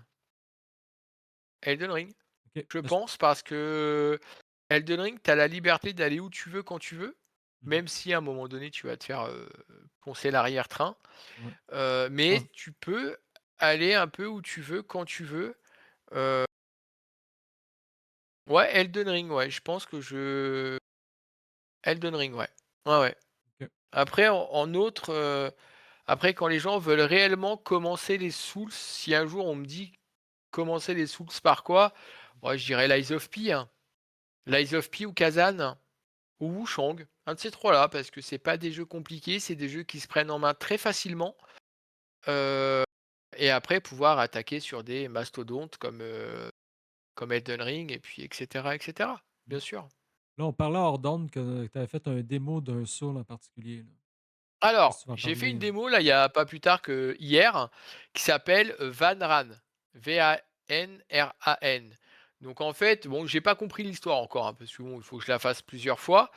Speaker 2: Elden Ring,
Speaker 1: OK.
Speaker 2: je
Speaker 1: Parce
Speaker 2: pense parce que Elden Ring, tu as la liberté d'aller où tu veux, quand tu veux,
Speaker 1: mmh mh.
Speaker 2: même si à un moment donné tu vas te faire, poncer l'arrière-train,
Speaker 1: Ouais.
Speaker 2: mais
Speaker 1: Ah,
Speaker 2: tu peux aller un peu où tu veux, quand tu veux, heu, ouais, Elden Ring, ouais, je pense que je Elden Ring, ouais. Ouais, ouais.
Speaker 1: OK.
Speaker 2: Après en autre, après quand les gens veulent réellement commencer les Souls, si un jour on me dit: «Commencer les Souls par quoi?» Ouais, je dirais Lies of P, hein. Lies of P ou Kazan. Ou Wushang, un de ces 3 là, parce que c'est pas des jeux compliqués, c'est des jeux qui se prennent en main très facilement, heu et après pouvoir attaquer sur des mastodontes comme Elden Ring et puis et cetera,
Speaker 1: Mmh.
Speaker 2: bien sûr.
Speaker 1: Là, on parlait hors d'onde que tu avais fait un démo d'un Soul en particulier, là. Je sais pas si
Speaker 2: Alors,
Speaker 1: tu veux en
Speaker 2: j'ai fait une
Speaker 1: parler,
Speaker 2: démo là, il y a pas plus tard que hier, qui s'appelle, Vanran, Vanran. Donc en fait, bon, j'ai pas compris l'histoire encore, hein, parce que bon, il faut que je la fasse plusieurs fois.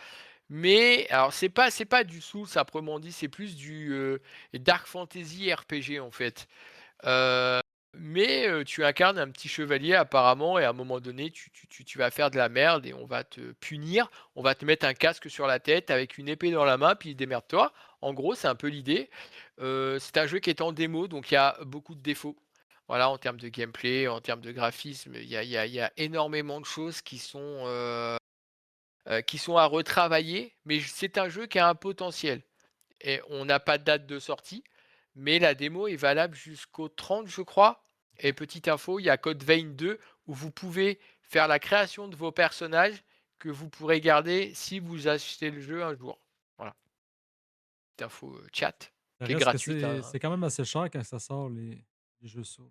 Speaker 2: Mais alors c'est pas du Souls à proprement dit, c'est plus du, dark fantasy RPG en fait. Heu, mais tu incarnes un petit chevalier apparemment et à un moment donné tu vas faire de la merde et on va te punir. On va te mettre un casque sur la tête avec une épée dans la main, puis démerde-toi. En gros, c'est un peu l'idée. C'est un jeu qui est en démo, donc il y a beaucoup de défauts. Voilà, en termes de gameplay, en termes de graphisme, il y a énormément de choses qui sont à retravailler, mais c'est un jeu qui a un potentiel et on n'a pas de date de sortie, mais la démo est valable jusqu'au 30, je crois. Et petite info, il y a Code Vein 2 où vous pouvez faire la création de vos personnages que vous pourrez garder si vous achetez le jeu un jour. Voilà, petite info, chat,
Speaker 1: ça
Speaker 2: qui est
Speaker 1: reste que
Speaker 2: gratuite,
Speaker 1: c'est
Speaker 2: hein.
Speaker 1: c'est quand même assez cher quand ça sort les jeux Soul.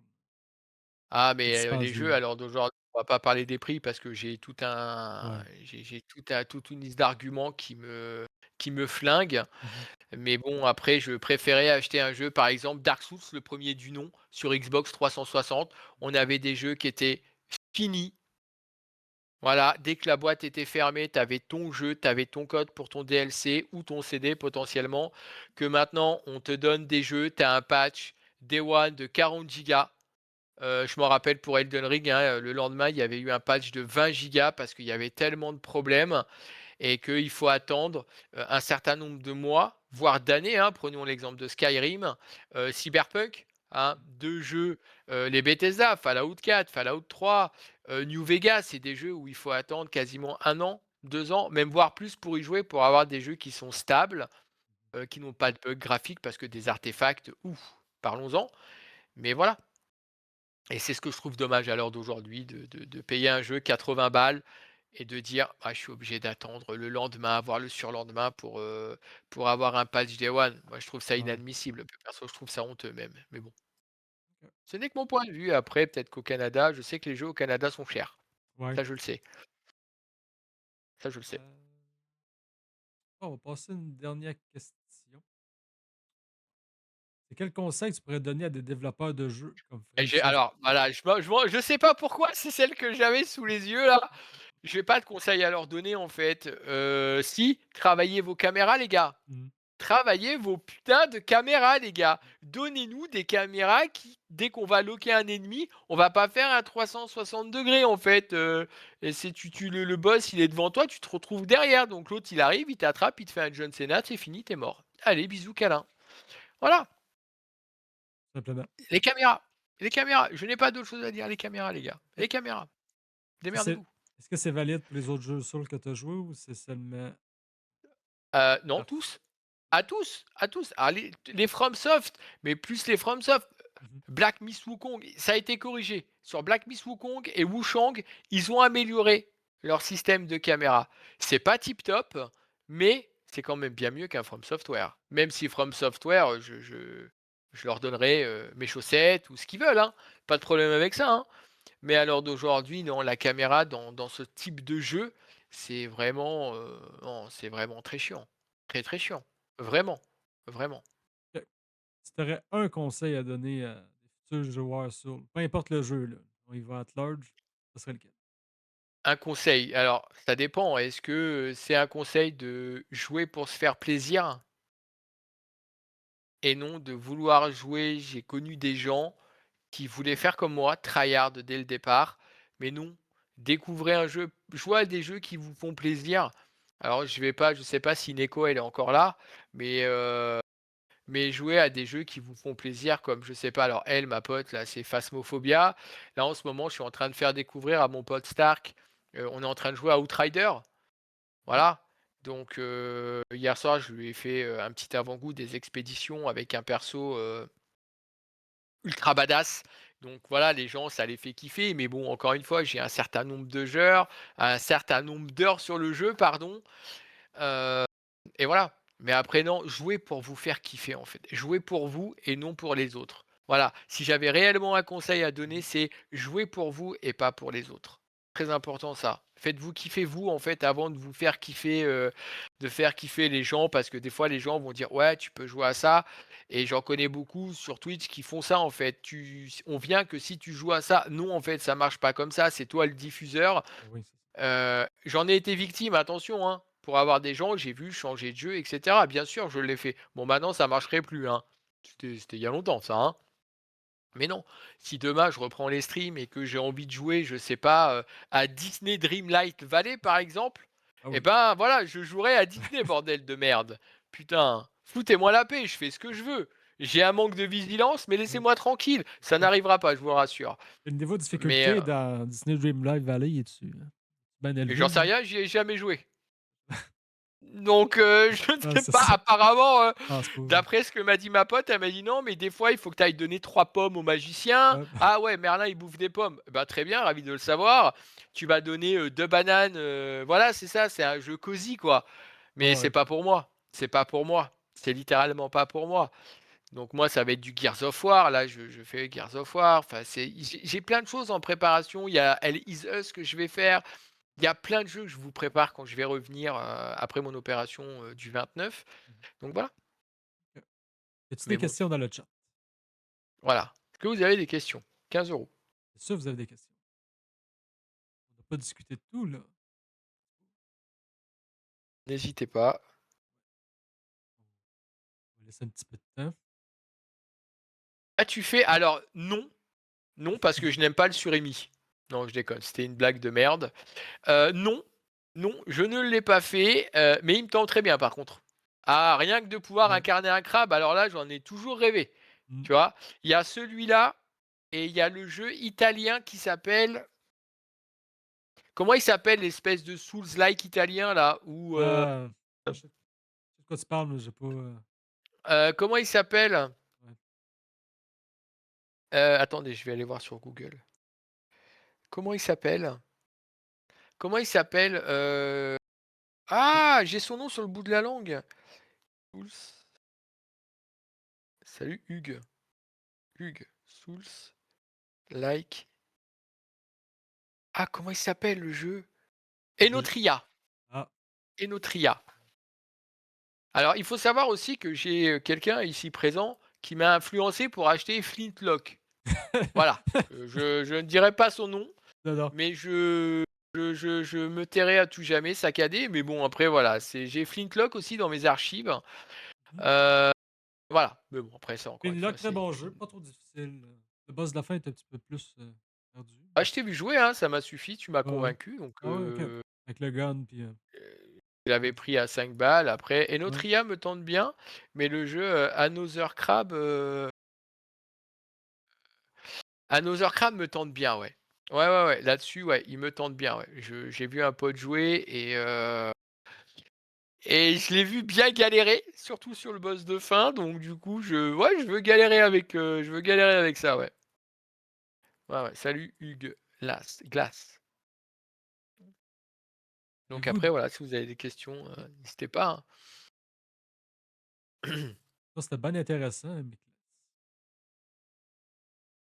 Speaker 2: Ah
Speaker 1: C'est
Speaker 2: mais, les
Speaker 1: dispendieux.
Speaker 2: jeux à l'heure d'aujourd'hui, on va pas parler des prix parce que j'ai tout un
Speaker 1: Ouais.
Speaker 2: j'ai toute une liste d'arguments qui me flingue.
Speaker 1: Mmh mh.
Speaker 2: Mais bon, après, je préférais acheter un jeu, par exemple, Dark Souls, le premier du nom, sur Xbox 360. On avait des jeux qui étaient finis. Voilà, dès que la boîte était fermée, tu avais ton jeu, tu avais ton code pour ton DLC ou ton CD potentiellement. Que maintenant, on te donne des jeux, tu as un patch Day One de 40 gigas. Je me rappelle pour Elden Ring, hein, le lendemain, il y avait eu un patch de 20 gigas parce qu'il y avait tellement de problèmes et qu'il faut attendre, un certain nombre de mois, voire d'années, hein. Prenons l'exemple de Skyrim, Cyberpunk, hein, 2 jeux, les Bethesda, Fallout 4, Fallout 3, New Vegas, c'est des jeux où il faut attendre quasiment 1 an, 2 ans, même voire plus pour y jouer, pour avoir des jeux qui sont stables, qui n'ont pas de bugs graphiques parce que des artefacts, ouf, parlons-en. Mais voilà. Et c'est ce que je trouve dommage à l'heure d'aujourd'hui de payer un jeu 80 balles et de dire: «Ah, je suis obligé d'attendre le lendemain, voire le surlendemain pour avoir un patch Day One». Moi, je trouve ça
Speaker 1: Ouais.
Speaker 2: inadmissible. Perso, je trouve ça honteux même, mais bon.
Speaker 1: OK.
Speaker 2: Ce n'est que mon point de vue. Après, peut-être qu'au Canada, je sais que les jeux au Canada sont chers.
Speaker 1: Ouais.
Speaker 2: Ça, je le sais. Ça, je le sais.
Speaker 1: On va passer à une dernière question. C'est quel conseil tu pourrais donner à des développeurs de jeux comme
Speaker 2: Et j'ai
Speaker 1: FromSoft?
Speaker 2: alors, voilà, je sais pas pourquoi c'est celle que j'avais sous les yeux là. J'ai pas de conseils à leur donner en fait. Si, travaillez vos caméras les gars.
Speaker 1: Mmh.
Speaker 2: Travaillez vos putains de caméras, les gars. Donnez-nous des caméras qui, dès qu'on va loquer un ennemi, on va pas faire un 360 degrés en fait. Et c'est le boss, il est devant toi, tu te retrouves derrière. Donc l'autre, il arrive, il t'attrape, il te fait un John Cena, c'est fini, t'es mort. Allez, bisous, câlin. Voilà,
Speaker 1: Simplement.
Speaker 2: les caméras. Les caméras. Je n'ai pas d'autre chose à dire. Les caméras, les gars.
Speaker 1: Ok.
Speaker 2: Les caméras.
Speaker 1: Est-ce que c'est
Speaker 2: Démerdez-vous.
Speaker 1: est-ce que c'est valide pour les autres jeux Souls que tu as joués ou c'est seulement
Speaker 2: Non,
Speaker 1: Dark Souls?
Speaker 2: tous. À tous, à tous. Alors, les FromSoft, mais plus les FromSoft.
Speaker 1: Mmh.
Speaker 2: Black Myth Wukong, ça a été corrigé. Sur Black Myth Wukong et Wushang, ils ont amélioré leur système de caméra. C'est pas tip top, mais c'est quand même bien mieux qu'un From Software. Même si From Software, je leur donnerai mes chaussettes ou ce qu'ils veulent, hein. Pas de problème avec ça, hein. Mais à l'heure d'aujourd'hui, non, la caméra dans ce type de jeu, non, c'est vraiment très chiant. Très très chiant. Vraiment. Vraiment.
Speaker 1: OK. Si tu aurais un conseil à donner à des futurs joueurs Souls, peu importe le jeu, là, on y va at large, ça serait lequel?
Speaker 2: Un conseil, alors ça dépend. Est-ce que c'est un conseil de jouer pour se faire plaisir et non de vouloir jouer? J'ai connu des gens qui voulaient faire comme moi, tryhard dès le départ, mais non, découvrez un jeu, jouez à des jeux qui vous font plaisir. Alors je sais pas si Neko elle est encore là, mais jouez à des jeux qui vous font plaisir comme je sais pas, alors elle, ma pote là, c'est Phasmophobia. Là en ce moment, je suis en train de faire découvrir à mon pote Stark, on est en train de jouer à Outrider.
Speaker 1: OK.
Speaker 2: Voilà, donc hier soir, je lui ai fait, un petit avant-goût des expéditions avec un perso, ultra badass. Donc voilà, les gens, ça les fait kiffer, mais bon, encore une fois, j'ai un certain nombre d'heures sur le jeu, pardon, heu et voilà. Mais après non, jouez pour vous faire kiffer, en fait. Jouez pour vous et non pour les autres. Voilà, si j'avais réellement un conseil à donner,
Speaker 1: Mmh.
Speaker 2: c'est jouer pour vous et pas pour les autres. Très important ça. Faites-vous kiffer vous, en fait, avant de vous faire kiffer, de faire kiffer les gens parce que des fois les gens vont dire: «Ouais, tu peux jouer à ça» et j'en connais beaucoup sur Twitch qui font ça, en fait. On vient que si tu joues à ça. Non, en fait, ça marche pas comme ça, c'est toi le diffuseur.
Speaker 1: Ben oui, c'est ça.
Speaker 2: J'en ai été victime, attention, hein. Pour avoir des gens, j'ai vu changer de jeu et cetera. Bien sûr, je l'ai fait. Bon, maintenant, ça marcherait plus, hein. C'était il y a longtemps ça, hein. Mais non, si demain je reprends les streams et que j'ai envie de jouer, je sais pas, à Disney Dreamlight Valley, par exemple,
Speaker 1: Ah
Speaker 2: et
Speaker 1: oui.
Speaker 2: ben, voilà, je jouerai à Disney, bordel de merde. Putain, foutez-moi la paix, je fais ce que je veux. J'ai un manque de vigilance, mais
Speaker 1: Mmh.
Speaker 2: laissez-moi tranquille. Ça
Speaker 1: Ouais.
Speaker 2: n'arrivera pas, je vous rassure.
Speaker 1: Et le niveau de
Speaker 2: Mais,
Speaker 1: difficulté dans Disney Dreamlight Valley, il est-tu, ben
Speaker 2: j'en
Speaker 1: élevé,
Speaker 2: sais
Speaker 1: genre?
Speaker 2: rien, j'y ai jamais joué. Donc je ne
Speaker 1: Ah,
Speaker 2: sais
Speaker 1: c'est
Speaker 2: pas,
Speaker 1: ça.
Speaker 2: apparemment,
Speaker 1: Je pense pas.
Speaker 2: d'après ce que m'a dit ma pote, elle m'a dit: «Non, mais des fois, il faut que tu ailles donner 3 pommes au magicien».
Speaker 1: Ouais.
Speaker 2: «Ah ouais, Merlin, il bouffe des pommes». Bah, très bien, ravi de le savoir. Tu vas donner, 2 bananes, voilà, c'est ça, c'est un jeu cosy, quoi. Mais
Speaker 1: Ouais,
Speaker 2: c'est
Speaker 1: ouais.
Speaker 2: pas pour moi, c'est pas pour moi. C'est littéralement pas pour moi. Donc moi, ça va être du Gears of War, là, je fais Gears of War, enfin, j'ai plein de choses en préparation. Il y a Hell is Us que je vais faire. Il y a plein de jeux que je vous prépare quand je vais revenir, après mon opération, du 29.
Speaker 1: Mmh.
Speaker 2: Donc voilà,
Speaker 1: OK. Y a-tu
Speaker 2: mais
Speaker 1: des
Speaker 2: bon,
Speaker 1: questions dans le chat?
Speaker 2: voilà. Est-ce que vous avez des questions? 15 €.
Speaker 1: C'est sûr, vous avez des questions. On n'a pas discuté de tout, là.
Speaker 2: N'hésitez pas.
Speaker 1: On va laisser un petit peu de temps.
Speaker 2: As-tu fait alors non, non parce que je n'aime pas le surimi. Non, je déconne, c'était une blague de merde. Non, non, je ne l'ai pas fait, mais il me tente très bien par contre. Ah, rien que de pouvoir
Speaker 1: Ouais.
Speaker 2: incarner un crabe, alors là, j'en ai toujours rêvé,
Speaker 1: Mmh.
Speaker 2: tu vois? Il y a celui-là et il y a le jeu italien qui s'appelle comment il s'appelle l'espèce de Souls-like italien là? Où,
Speaker 1: Ah, je sais de quoi tu parles, mais j'ai pas,
Speaker 2: comment il s'appelle?
Speaker 1: ouais.
Speaker 2: Attendez, je vais aller voir sur Google. Comment il s'appelle? Comment il s'appelle? Ah! J'ai son nom sur le bout de la langue. Souls. Salut Hugues. Hugues. Souls like. Ah, comment il s'appelle le jeu?
Speaker 1: Je
Speaker 2: Enotria.
Speaker 1: ah,
Speaker 2: Enotria. Alors, il faut savoir aussi que j'ai, quelqu'un ici présent qui m'a influencé pour acheter Flintlock. Voilà. Je ne dirai pas son nom,
Speaker 1: non, non.
Speaker 2: mais je me tairai à tout jamais, saccadé, mais bon après voilà, j'ai Flintlock aussi dans mes archives.
Speaker 1: Mmh.
Speaker 2: Voilà, mais bon après ça encore
Speaker 1: Et
Speaker 2: une
Speaker 1: là,
Speaker 2: fois,
Speaker 1: très
Speaker 2: c'est
Speaker 1: bon jeu, pas trop difficile. Le boss de la fin est un petit peu plus, perdu.
Speaker 2: ah je t'ai vu jouer, hein, ça m'a suffi, tu m'as
Speaker 1: Ouais, ouais.
Speaker 2: convaincu donc
Speaker 1: Ah ouais, OK. Avec le gun puis,
Speaker 2: je l'avais pris à 5 balles après
Speaker 1: ouais.
Speaker 2: Enotria me tente bien, mais le jeu, Another Crab me tente bien, ouais. Ouais, ouais, ouais, là-dessus, ouais, il me tente bien, ouais. Je j'ai vu un pote jouer et je l'ai vu bien galérer, surtout sur le boss de fin, donc du coup, je veux galérer avec ça, ouais. Ouais, ouais, salut Hugues Glass.
Speaker 1: Et
Speaker 2: Donc
Speaker 1: vous,
Speaker 2: après, voilà, si vous avez des questions, n'hésitez pas, hein.
Speaker 1: ça, c'était bien intéressant, mais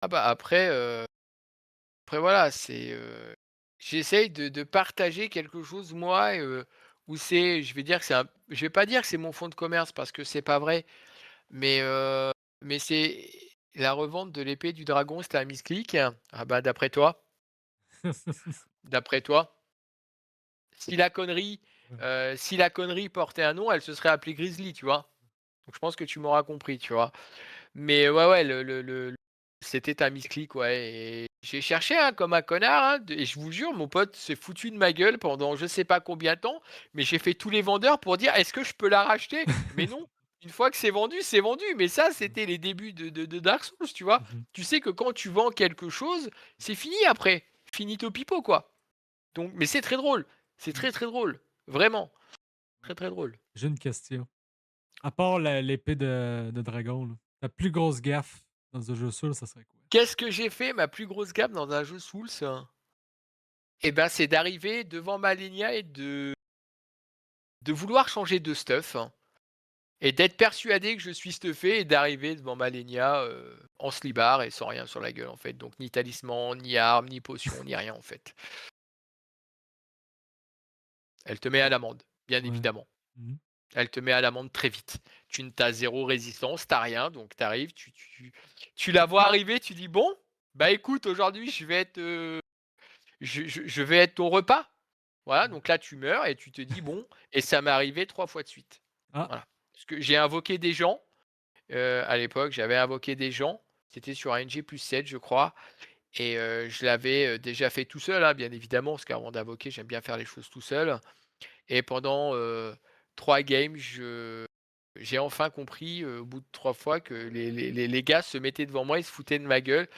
Speaker 2: Ah bah, après voilà, j'essaye de partager quelque chose moi, où je vais dire que je vais pas dire que c'est mon fonds de commerce parce que c'est pas vrai, mais c'est la revente de l'épée du dragon, c'était un misclick. Ah bah, d'après toi, si la connerie,
Speaker 1: ouais.
Speaker 2: si la connerie portait un nom, elle se serait appelée Grizzly, tu vois? Donc je pense que tu m'auras compris, tu vois? Mais ouais, ouais, c'était un misclick, ouais et j'ai cherché, hein, comme un connard, hein, et je vous jure, mon pote s'est foutu de ma gueule pendant je sais pas combien de temps, mais j'ai fait tous les vendeurs pour dire: «Est-ce que je peux la racheter?» Mais non, une fois que c'est vendu, mais ça, c'était les débuts de Dark Souls, tu vois?
Speaker 1: Mmh.
Speaker 2: Tu sais que quand tu vends quelque chose, c'est fini après, finito pipo, quoi. Donc mais c'est très drôle, c'est
Speaker 1: Mmh.
Speaker 2: très, très drôle, vraiment, très, très drôle.
Speaker 1: J'ai une question. À part l'épée de dragon, là, ta plus grosse gaffe dans un jeu Soul, ça serait quoi?
Speaker 2: Qu'est-ce que j'ai fait? Ma plus grosse gamme dans un jeu Souls? Et ben, c'est d'arriver devant Malenia et de vouloir changer de stuff, hein, et d'être persuadé que je suis stuffé et d'arriver devant Malenia, en slibard et sans rien sur la gueule, en fait. Donc ni talisman, ni arme, ni potion, ni rien, en fait. Elle te met à l'amende, bien
Speaker 1: Ouais.
Speaker 2: évidemment.
Speaker 1: Mmh.
Speaker 2: Elle te met à l'amende très vite. Tu as 0 résistance, tu rien, donc tu arrives, tu la vois arriver, tu dis: «Bon, bah, écoute, aujourd'hui, je vais être ton repas». Voilà,
Speaker 1: Mmh.
Speaker 2: donc là, tu meurs et tu te dis: «Bon» et ça m'est arrivé 3 fois de suite.
Speaker 1: Ah!
Speaker 2: Voilà. Parce que j'ai invoqué des gens, à l'époque, j'avais invoqué des gens, c'était sur un NG+7 je crois et je l'avais, déjà fait tout seul, hein, bien évidemment, parce qu'avant d'invoquer, j'aime bien faire les choses tout seul et pendant, 3 games, j'ai enfin compris, au bout de 3 fois que les gars se mettaient devant moi, ils se foutaient de ma gueule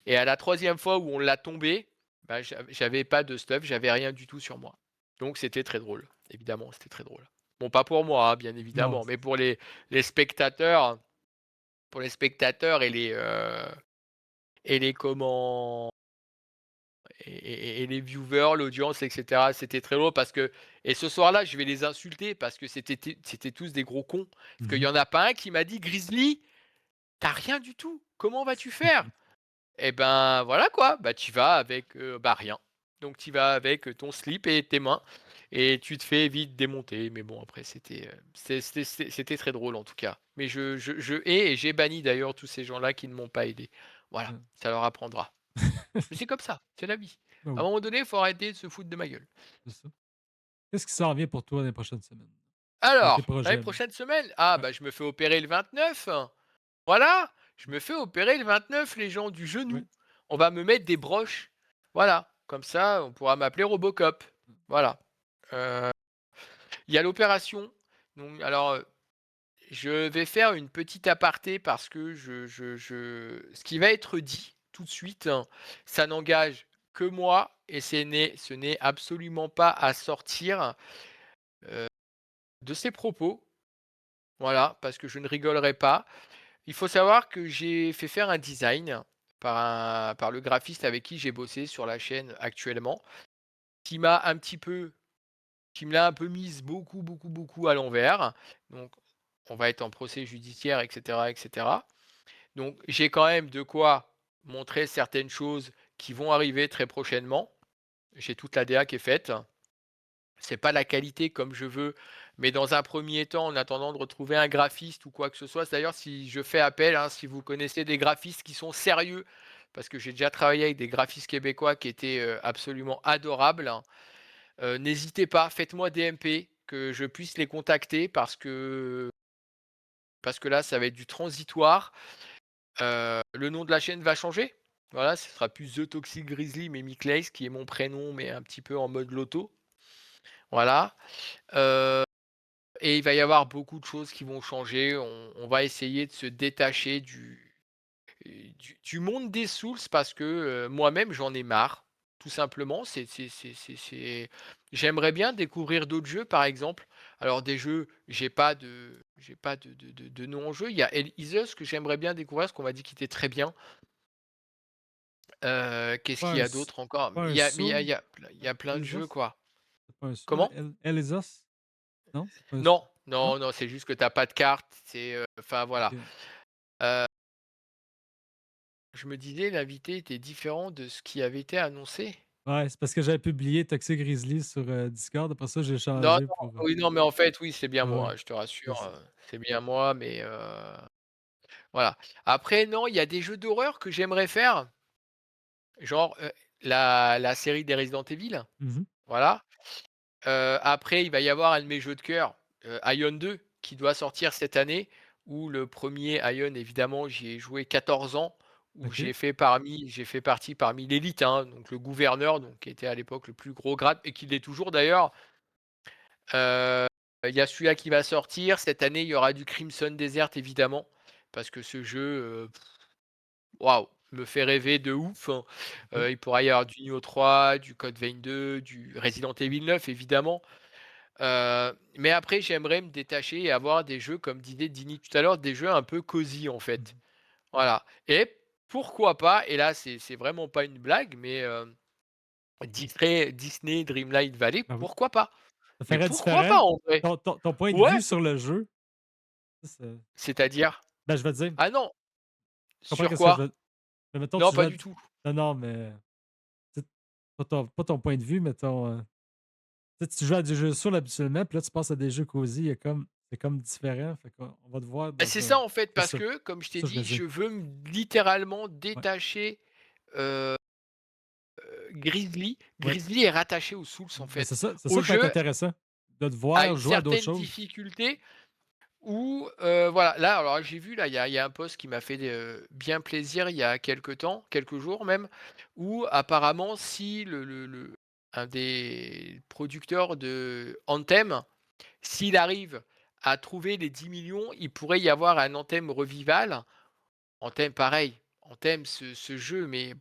Speaker 2: et à la troisième fois où on l'a tombé, bah, j'avais pas de stuff, j'avais rien du tout sur moi. Donc c'était très drôle, évidemment, c'était très drôle. Bon, pas pour moi, hein, bien
Speaker 1: Non,
Speaker 2: évidemment, mais les spectateurs pour les spectateurs et les comment et les viewers, l'audience et cetera. C'était très drôle parce que et ce soir-là, je vais les insulter parce que c'était tous des gros cons. Parce qu'il
Speaker 1: mmh
Speaker 2: y en a pas un qui m'a dit: «Grizzly, tu rien du tout, comment vas-tu faire?» Et ben, voilà quoi, bah, tu vas avec, bah, rien. Donc tu vas avec, ton slip et tes mains et tu te fais vite démonter. Mais bon après c'était très drôle en tout cas. Mais je hais et j'ai banni d'ailleurs tous ces gens-là qui ne m'ont pas aidé. Voilà,
Speaker 1: Ouais.
Speaker 2: ça leur apprendra. Mais c'est comme ça, c'est la vie.
Speaker 1: Bah
Speaker 2: À un
Speaker 1: oui,
Speaker 2: moment donné, il faut arrêter de se foutre de ma gueule.
Speaker 1: c'est ça. Qu'est-ce qui s'en vient pour toi dans les prochaines semaines? Dans tes
Speaker 2: Alors, dans les
Speaker 1: projets, là?
Speaker 2: prochaines semaines, ah
Speaker 1: Ouais,
Speaker 2: bah, je me fais opérer le 29. Voilà, je me fais opérer le 29 les gens du
Speaker 1: ouais.
Speaker 2: genou. On va me mettre des broches. Voilà, comme ça, on pourra m'appeler Robocop. Voilà. Heu, il y a l'opération. Donc alors, je vais faire une petite aparté parce que ce qui va être dit tout de suite, hein, ça n'engage que moi et ce n'est absolument pas à sortir, heu, de ces propos. Voilà, parce que je ne rigolerai pas. Il faut savoir que j'ai fait faire un design par le graphiste avec qui j'ai bossé sur la chaîne actuellement, qui m'a un petit peu qui me l'a un peu mise beaucoup, beaucoup, beaucoup à l'envers. Donc on va être en procès judiciaire et cetera et cetera. Donc j'ai quand même de quoi montrer certaines choses qui vont arriver très prochainement. J'ai toute la DA qui est faite. C'est pas la qualité comme je veux, mais dans un premier temps, en attendant de retrouver un graphiste ou quoi que ce soit, c'est d'ailleurs si je fais appel, hein, si vous connaissez des graphistes qui sont sérieux, parce que j'ai déjà travaillé avec des graphistes québécois qui étaient, absolument adorables, hein, n'hésitez pas, faites-moi des MP, que je puisse les contacter parce que parce que là, ça va être du transitoire. Le nom de la chaîne va changer. Voilà, ce sera plus The Toxic Grizzly, mais Miclaze, qui est mon prénom, mais un petit peu en mode loto. Voilà. Heu et il va y avoir beaucoup de choses qui vont changer. On va essayer de se détacher du monde des Souls parce que, moi-même j'en ai marre, tout simplement. C'est j'aimerais bien découvrir d'autres jeux, par exemple. Alors des jeux, j'ai pas de nom en jeu. Il y a Hell Is que j'aimerais bien découvrir, parce qu'on m'a dit qu'il était très bien. Qu'est-ce
Speaker 1: Pas
Speaker 2: qu'il y
Speaker 1: un
Speaker 2: a
Speaker 1: s
Speaker 2: d'autre encore?
Speaker 1: pas
Speaker 2: Il
Speaker 1: un
Speaker 2: y a mais
Speaker 1: Soul,
Speaker 2: il y a plein de jeux,
Speaker 1: Elysos?
Speaker 2: quoi.
Speaker 1: C'est pas un Soul,
Speaker 2: Comment?
Speaker 1: Elysos? Non? C'est pas un Soul?
Speaker 2: Non,
Speaker 1: Non?
Speaker 2: non, non, c'est juste que tu as pas de carte, enfin voilà.
Speaker 1: OK.
Speaker 2: Heu, je me disais l'invité était différent de ce qui avait été annoncé.
Speaker 1: Ouais, c'est parce que j'avais publié Toxic Grizzly sur, Discord. Après ça, j'ai
Speaker 2: Non,
Speaker 1: changé
Speaker 2: non,
Speaker 1: pour,
Speaker 2: oui, non, mais en fait, oui, c'est bien
Speaker 1: ouais,
Speaker 2: moi,
Speaker 1: ouais,
Speaker 2: hein, je te
Speaker 1: c'est
Speaker 2: rassure,
Speaker 1: ça.
Speaker 2: c'est bien moi, mais voilà. Après non, il y a des jeux d'horreur que j'aimerais faire, genre, la série des Resident Evil,
Speaker 1: Mmh mh.
Speaker 2: voilà. Après, il va y avoir un de mes jeux de cœur, Ion 2, qui doit sortir cette année, où le premier Ion, évidemment, j'y ai joué 14 ans, où
Speaker 1: OK.
Speaker 2: j'ai fait partie parmi l'élite, hein, donc le gouverneur, donc qui était à l'époque le plus gros grade et qui l'est toujours d'ailleurs. Heu, il y a celui-là qui va sortir. Cette année, il y aura du Crimson Desert évidemment, parce que ce jeu, waouh, me fait rêver de ouf, hein.
Speaker 1: OK.
Speaker 2: Il pourra y avoir du Nioh 3, du Code Vein 2, du Resident Evil 9 évidemment. Mais après j'aimerais me détacher et avoir des jeux, comme disait Dini tout à l'heure, des jeux un peu cosy en
Speaker 1: Mmh
Speaker 2: fait.
Speaker 1: mh.
Speaker 2: Voilà, et pourquoi pas, et là c'est vraiment pas une blague, mais Disney Dreamlight Valley,
Speaker 1: Ben oui.
Speaker 2: pourquoi pas?
Speaker 1: Ça
Speaker 2: Mais
Speaker 1: ferait
Speaker 2: pourquoi
Speaker 1: différent.
Speaker 2: pas en vrai?
Speaker 1: Ton point de
Speaker 2: Ouais,
Speaker 1: vue sur le jeu, ça c'est
Speaker 2: c'est-à-dire?
Speaker 1: ben, je vais te dire,
Speaker 2: Ah non,
Speaker 1: je comprends
Speaker 2: sur
Speaker 1: qu'est-ce que je
Speaker 2: quoi?
Speaker 1: veux mais mettons
Speaker 2: Non,
Speaker 1: tu joues
Speaker 2: pas
Speaker 1: à
Speaker 2: du
Speaker 1: d
Speaker 2: tout.
Speaker 1: non, non, mais tu sais, pas ton point de vue, mais ton, tu sais, tu joues à des jeux solo habituellement, puis là, tu passes à des jeux cosy, il y a comme c'est comme différent, fait qu'on va te voir
Speaker 2: Bah,
Speaker 1: dans
Speaker 2: c'est
Speaker 1: un
Speaker 2: ça en fait,
Speaker 1: c'est
Speaker 2: parce
Speaker 1: ça,
Speaker 2: que comme je
Speaker 1: c'est
Speaker 2: t'ai
Speaker 1: ça que je
Speaker 2: dit,
Speaker 1: voulais dire.
Speaker 2: je veux littéralement
Speaker 1: Ouais,
Speaker 2: détacher, heu Grizzly.
Speaker 1: ouais.
Speaker 2: Grizzly est rattaché aux Souls en
Speaker 1: Ben,
Speaker 2: fait.
Speaker 1: c'est ça
Speaker 2: Au
Speaker 1: qui peut être
Speaker 2: jeu,
Speaker 1: intéressant, de te
Speaker 2: à
Speaker 1: voir
Speaker 2: une
Speaker 1: jouer à d'autres
Speaker 2: certaine
Speaker 1: choses.
Speaker 2: difficulté où, voilà, là alors j'ai vu là, il y a un post qui m'a fait, bien plaisir il y a quelque temps, quelques jours même, où apparemment si le un des producteurs de Anthem, s'il arrive à trouver les 10 millions, il pourrait y avoir un Anthem Revival. Anthem pareil, Anthem ce jeu, mais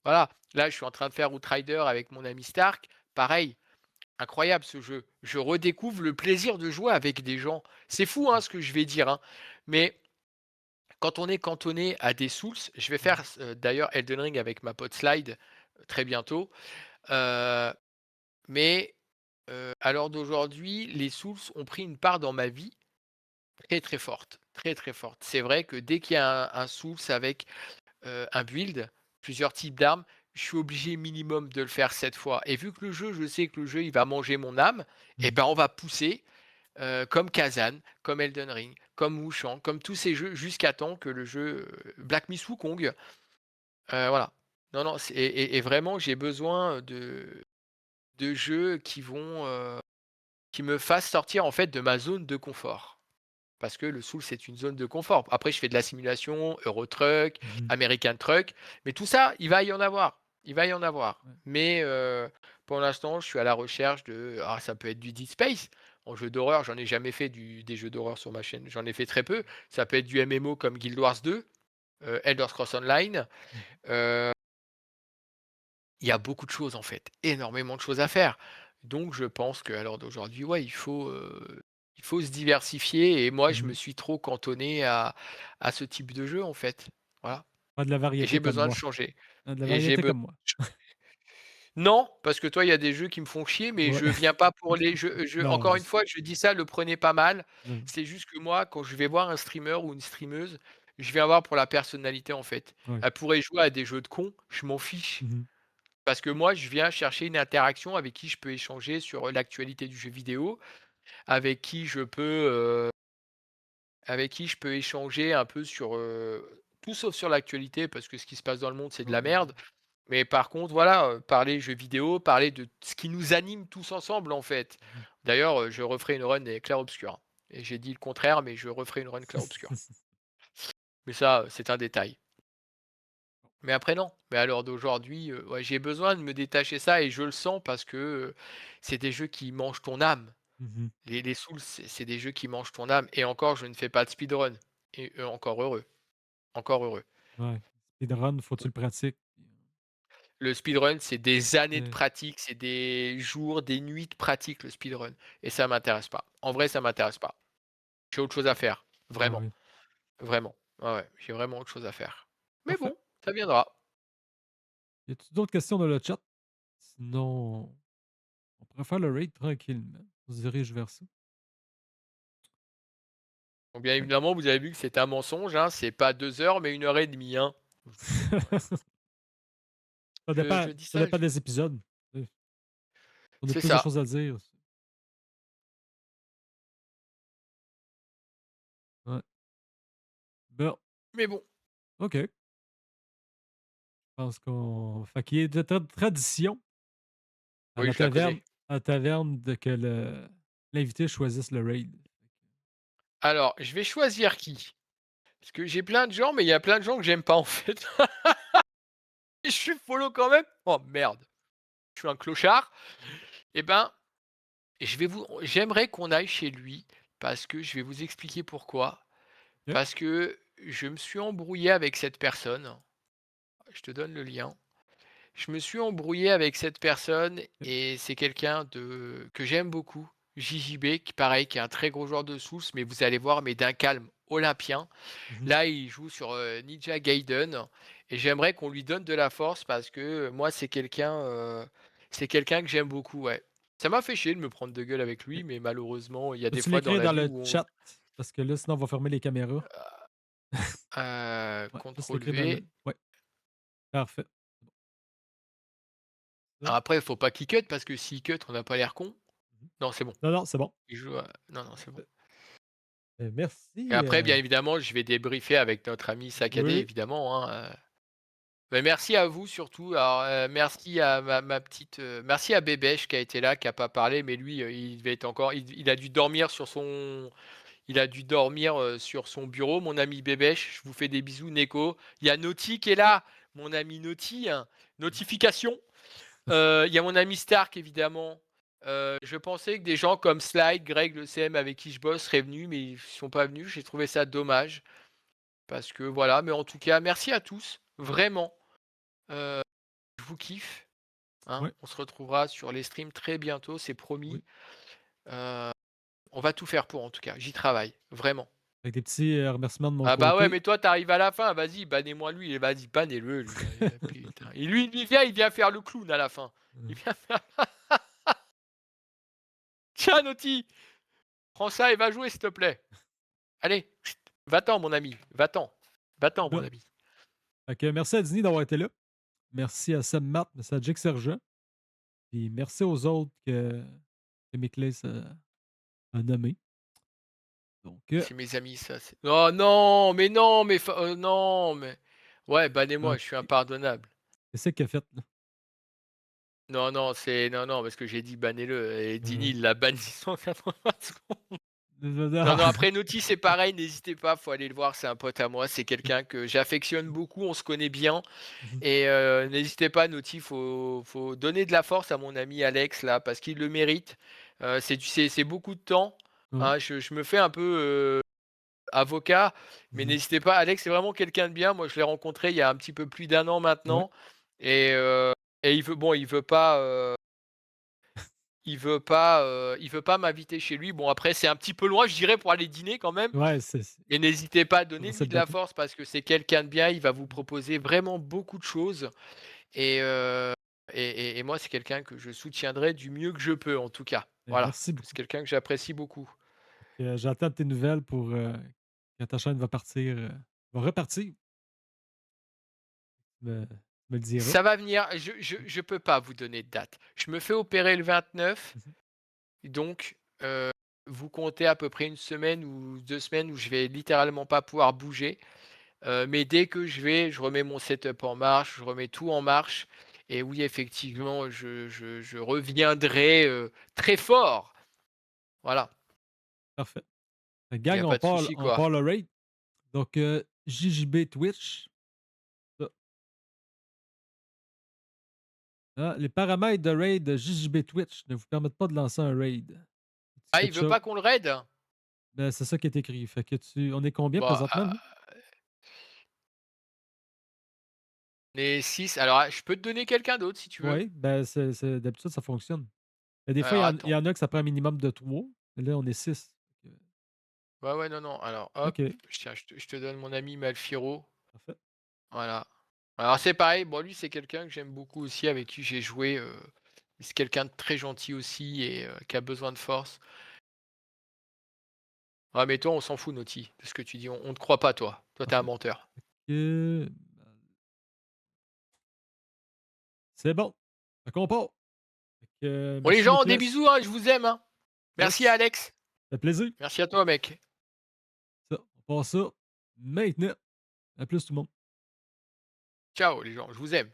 Speaker 2: voilà, là je suis en train de faire Outrider avec mon ami Stark, pareil. Incroyable ce jeu. Je redécouvre le plaisir de jouer avec des gens. C'est fou, hein,
Speaker 1: Mmh.
Speaker 2: ce que je vais dire, hein, mais quand on est cantonné à des Souls, je vais
Speaker 1: Mmh.
Speaker 2: faire, d'ailleurs Elden Ring avec ma pote Slide, très bientôt, heu, mais à l'heure d'aujourd'hui, les Souls ont pris une part dans ma vie très, très forte, très, très forte. C'est vrai que dès qu'il y a un Souls avec un build, plusieurs types d'armes, je suis obligé minimum de le faire 7 fois, et vu que le jeu, je sais que le jeu, il va manger mon âme, et
Speaker 1: Mmh.
Speaker 2: ben, on va pousser, comme Kazan, comme Elden Ring, comme Wushang, comme tous ces jeux, jusqu'à temps que le jeu, Black Myth Wukong, voilà. Non, non, c'est et vraiment j'ai besoin de jeux qui me fassent sortir en fait de ma zone de confort. Parce que le Soul, c'est une zone de confort. Après, je fais de la simulation, Euro Truck,
Speaker 1: Mmh.
Speaker 2: American Truck, mais tout ça, il va y en avoir. Il va y en avoir.
Speaker 1: Ouais.
Speaker 2: Mais pour l'instant, je suis à la recherche de. Ah, ça peut être du Dead Space. En jeu d'horreur, j'en ai jamais fait des jeux d'horreur sur ma chaîne. J'en ai fait très peu. Ça peut être du MMO comme Guild Wars 2, Elder Scrolls Online.
Speaker 1: Mmh.
Speaker 2: Euh, il y a beaucoup de choses en fait, énormément de choses à faire. Donc je pense qu'à l'heure d'aujourd'hui, ouais, il faut se diversifier, et moi je me
Speaker 1: Mmh.
Speaker 2: suis trop cantonné à ce type de jeu en fait. Voilà,
Speaker 1: Ouais, de la
Speaker 2: et j'ai
Speaker 1: variété comme
Speaker 2: besoin de
Speaker 1: moi.
Speaker 2: changer,
Speaker 1: De la
Speaker 2: et j'ai
Speaker 1: variété
Speaker 2: besoin
Speaker 1: comme moi.
Speaker 2: non, parce que toi, il y a des jeux qui me font chier, mais
Speaker 1: Ouais.
Speaker 2: je viens pas pour les jeux,
Speaker 1: Non,
Speaker 2: encore une fois, je dis ça, le prenez pas mal.
Speaker 1: mmh,
Speaker 2: C'est juste que moi, quand je vais voir un streamer ou une streameuse, je viens voir pour la personnalité en fait.
Speaker 1: ouais.
Speaker 2: Elle pourrait jouer à des jeux de cons, je m'en fiche.
Speaker 1: Mmh.
Speaker 2: Parce que moi, je viens chercher une interaction avec qui je peux échanger sur, l'actualité du jeu vidéo, avec qui je peux, avec qui je peux échanger un peu sur, tout sauf sur l'actualité, parce que ce qui se passe dans le monde, c'est de la
Speaker 1: Ouais.
Speaker 2: merde. Mais par contre, voilà, parler jeux vidéo, parler de ce qui nous anime tous ensemble, en fait.
Speaker 1: Mmh.
Speaker 2: D'ailleurs, je referai une run des Clair Obscur, hein, Et j'ai dit le contraire, mais je referai une run clair-obscur. Mais ça, c'est un détail. Mais après non, mais à l'heure d'aujourd'hui, ouais, j'ai besoin de me détacher ça et je le sens parce que, c'est des jeux qui mangent ton âme.
Speaker 1: Mmh.
Speaker 2: Les Souls, c'est des jeux qui mangent ton âme et encore je ne fais pas de speedrun et encore heureux, encore heureux.
Speaker 1: Ouais. Speedrun, faut que tu le pratiques.
Speaker 2: Le speedrun, c'est des années de
Speaker 1: Ouais.
Speaker 2: pratique, c'est des jours, des nuits de pratique le speedrun et ça m'intéresse pas. En vrai, ça m'intéresse pas. J'ai autre chose à faire,
Speaker 1: Ah
Speaker 2: vraiment,
Speaker 1: oui.
Speaker 2: vraiment. Ouais, ouais, j'ai vraiment autre chose à faire. Mais
Speaker 1: Parfait.
Speaker 2: bon, ça viendra.
Speaker 1: Y a-tu d'autres questions dans le chat? Sinon, on pourrait faire le raid tranquillement. On se dirige vers ça.
Speaker 2: Donc bien
Speaker 1: Ouais.
Speaker 2: évidemment, vous avez vu que c'est un mensonge, hein, c'est pas 2 heures, mais 1 heure et demie, hein. Ouais. Je dis
Speaker 1: Ça
Speaker 2: ça,
Speaker 1: dépend des épisodes. On a
Speaker 2: c'est
Speaker 1: plus de
Speaker 2: ça.
Speaker 1: choses à dire. Ouais. Bon,
Speaker 2: Mais bon,
Speaker 1: OK. Je pense qu'on fait qu'il est de tradition
Speaker 2: oui, je la connais.
Speaker 1: à la taverne de que l'invité choisisse le raid.
Speaker 2: Alors, je vais choisir qui? Parce que j'ai plein de gens, mais il y a plein de gens que j'aime pas en fait. Et je suis follow quand même? Oh merde, je suis un clochard.
Speaker 1: Mmh.
Speaker 2: Eh ben, j'aimerais qu'on aille chez lui parce que je vais vous expliquer pourquoi.
Speaker 1: OK.
Speaker 2: Parce que je me suis embrouillé avec cette personne. Je te donne le lien. Je me suis embrouillé avec cette personne
Speaker 1: OK.
Speaker 2: et c'est quelqu'un que j'aime beaucoup, JJB, qui pareil, qui est un très gros joueur de Souls, mais vous allez voir, mais d'un calme olympien.
Speaker 1: Mmh.
Speaker 2: Là, il joue sur, Ninja Gaiden et j'aimerais qu'on lui donne de la force parce que, moi, c'est quelqu'un que j'aime beaucoup, ouais. Ça m'a fait chier de me prendre de gueule avec lui,
Speaker 1: OK.
Speaker 2: mais malheureusement, il y a des
Speaker 1: Peux-tu
Speaker 2: fois dans
Speaker 1: l'écrire
Speaker 2: la
Speaker 1: dans
Speaker 2: vie
Speaker 1: le
Speaker 2: où on
Speaker 1: chat? Parce que là, sinon, on va fermer les caméras. Ouais, juste
Speaker 2: contrôle
Speaker 1: l'écrire dans le
Speaker 2: V.
Speaker 1: ouais, parfait. Ça.
Speaker 2: Après, il faut pas qu'il cut parce que s'il cut, on n'a pas l'air con.
Speaker 1: Mmh.
Speaker 2: Non, c'est bon.
Speaker 1: Non, non, c'est bon.
Speaker 2: Il joue, non, non, c'est bon.
Speaker 1: Parfait.
Speaker 2: Et
Speaker 1: Merci,
Speaker 2: après, bien évidemment, je vais débriefer avec notre ami Saccadé,
Speaker 1: oui.
Speaker 2: évidemment, hein. Bah, merci à vous surtout. Alors, merci à ma petite, merci à Bébèche qui a été là, qui a pas parlé, mais lui, il devait être encore il a dû dormir sur son bureau, mon ami Bébèche. Je vous fais des bisous, Neko. Il y a Naughty qui est là, mon ami Naughty, hein. Notification. Il y a mon ami Stark évidemment. Je pensais que des gens comme Slide, Greg, le CM avec qui je bosse seraient venus, mais ils sont pas venus. J'ai trouvé ça dommage parce que voilà, mais en tout cas, merci à tous, vraiment. Heu, je vous kiffe, hein.
Speaker 1: Ouais,
Speaker 2: On se retrouvera sur les streams très bientôt, c'est
Speaker 1: oui.
Speaker 2: promis. Heu, on va tout faire pour en tout cas, j'y travaille, vraiment.
Speaker 1: Avec des petits, remerciements de mon
Speaker 2: Ah bah ouais,
Speaker 1: côté.
Speaker 2: mais toi tu arrives à la fin, vas-y, bannez-moi lui, vas-y, bannez-le lui, putain. Et lui, il vient faire le clown à la fin. Il
Speaker 1: Mmh.
Speaker 2: vient faire «Tiens Naughty, prends ça et va jouer s'il te plaît. Allez, chut, va-t'en mon ami, va-t'en. Va-t'en mon
Speaker 1: Bon,
Speaker 2: ami».
Speaker 1: fait que merci à Disney d'avoir été là. Merci à Sam Matt, merci à Jake Sergent. Puis merci aux autres que Miklas a nommés. Donc,
Speaker 2: C'est mes amis ça, c'est oh non, mais non, mais ouais, bannez-moi,
Speaker 1: ah,
Speaker 2: je suis impardonnable.
Speaker 1: qu'est-ce qu'il a fait, là?
Speaker 2: Non, non, non, non, parce que j'ai dit: «Bannez-le» et Dini,
Speaker 1: Heu,
Speaker 2: il l'a banni 180 secondes. Non,
Speaker 1: ah!
Speaker 2: non, après Naughty, c'est pareil, n'hésitez pas, faut aller le voir, c'est un pote à moi, c'est
Speaker 1: OK.
Speaker 2: quelqu'un que j'affectionne beaucoup, on se connaît bien
Speaker 1: Mmh.
Speaker 2: et n'hésitez pas Naughty, faut donner de la force à mon ami Alex là, parce qu'il le mérite. C'est beaucoup de temps,
Speaker 1: Ouais.
Speaker 2: hein, je me fais un peu, avocat, mais
Speaker 1: Mmh.
Speaker 2: n'hésitez pas, Alex, c'est vraiment quelqu'un de bien. Moi, je l'ai rencontré il y a un petit peu plus d'un an
Speaker 1: Ouais.
Speaker 2: maintenant et il veut pas m'inviter chez lui. Bon après c'est un petit peu loin, je dirais, pour aller dîner quand même,
Speaker 1: Ouais,
Speaker 2: et n'hésitez pas,
Speaker 1: c'est
Speaker 2: donnez-lui
Speaker 1: le
Speaker 2: de la
Speaker 1: bateau.
Speaker 2: force parce que c'est quelqu'un de bien, il va vous
Speaker 1: Mmh.
Speaker 2: proposer vraiment beaucoup de choses et moi c'est quelqu'un que je soutiendrai du mieux que je peux en tout cas. Voilà,
Speaker 1: Merci
Speaker 2: c'est
Speaker 1: beaucoup.
Speaker 2: quelqu'un que j'apprécie beaucoup.
Speaker 1: J'attends tes nouvelles pour, quand ta chaîne va partir, va repartir. Tu me le diras.
Speaker 2: Ça va venir, je peux pas vous donner de date. Je me fais opérer le 29.
Speaker 1: Mmh.
Speaker 2: Donc, vous comptez à peu près une semaine ou 2 semaines où je vais littéralement pas pouvoir bouger. Mais dès que je remets mon setup en marche, je remets tout en marche et oui, effectivement, je reviendrai, très fort. Voilà.
Speaker 1: Parfait. Fait que
Speaker 2: Il y
Speaker 1: gang,
Speaker 2: a pas de souci,
Speaker 1: on
Speaker 2: quoi.
Speaker 1: part le raid. Donc, JJB Twitch, ça. Ah, les paramètres de raid de JJB Twitch ne vous permettent pas de lancer un raid.
Speaker 2: Ah, il
Speaker 1: Quelque
Speaker 2: veut
Speaker 1: chose.
Speaker 2: pas qu'on le raid?
Speaker 1: Ben, c'est ça qui est écrit. Fait que on est combien
Speaker 2: Bon,
Speaker 1: présentement, nous?
Speaker 2: les 6. Alors, je peux te donner quelqu'un d'autre si tu veux.
Speaker 1: Oui, ben, d'habitude, ça fonctionne. Mais des fois,
Speaker 2: Alors
Speaker 1: il y
Speaker 2: attends.
Speaker 1: en a que ça prend un minimum de 3. Là, on est 6.
Speaker 2: Ouais, ouais, non, non. Alors hop,
Speaker 1: OK,
Speaker 2: tiens, je te donne mon ami Malfiro.
Speaker 1: parfait.
Speaker 2: Voilà. Alors c'est pareil, bon lui c'est quelqu'un que j'aime beaucoup aussi, avec qui j'ai joué, c'est quelqu'un de très gentil aussi et qui a besoin de force. Ah mais toi on s'en fout Naughty, de ce que tu dis, on te croit pas toi. Toi t'es un
Speaker 1: Parfait.
Speaker 2: menteur.
Speaker 1: Que c'est bon. Fait qu'on part. Fait que,
Speaker 2: Bon les
Speaker 1: merci
Speaker 2: gens, des
Speaker 1: Nicolas.
Speaker 2: bisous, hein, je vous aime, hein. Merci
Speaker 1: Yes,
Speaker 2: Alex.
Speaker 1: ça fait plaisir.
Speaker 2: Merci à toi mec.
Speaker 1: Ça, on part ça maintenant. À plus tout le monde.
Speaker 2: Ciao les gens, je vous aime.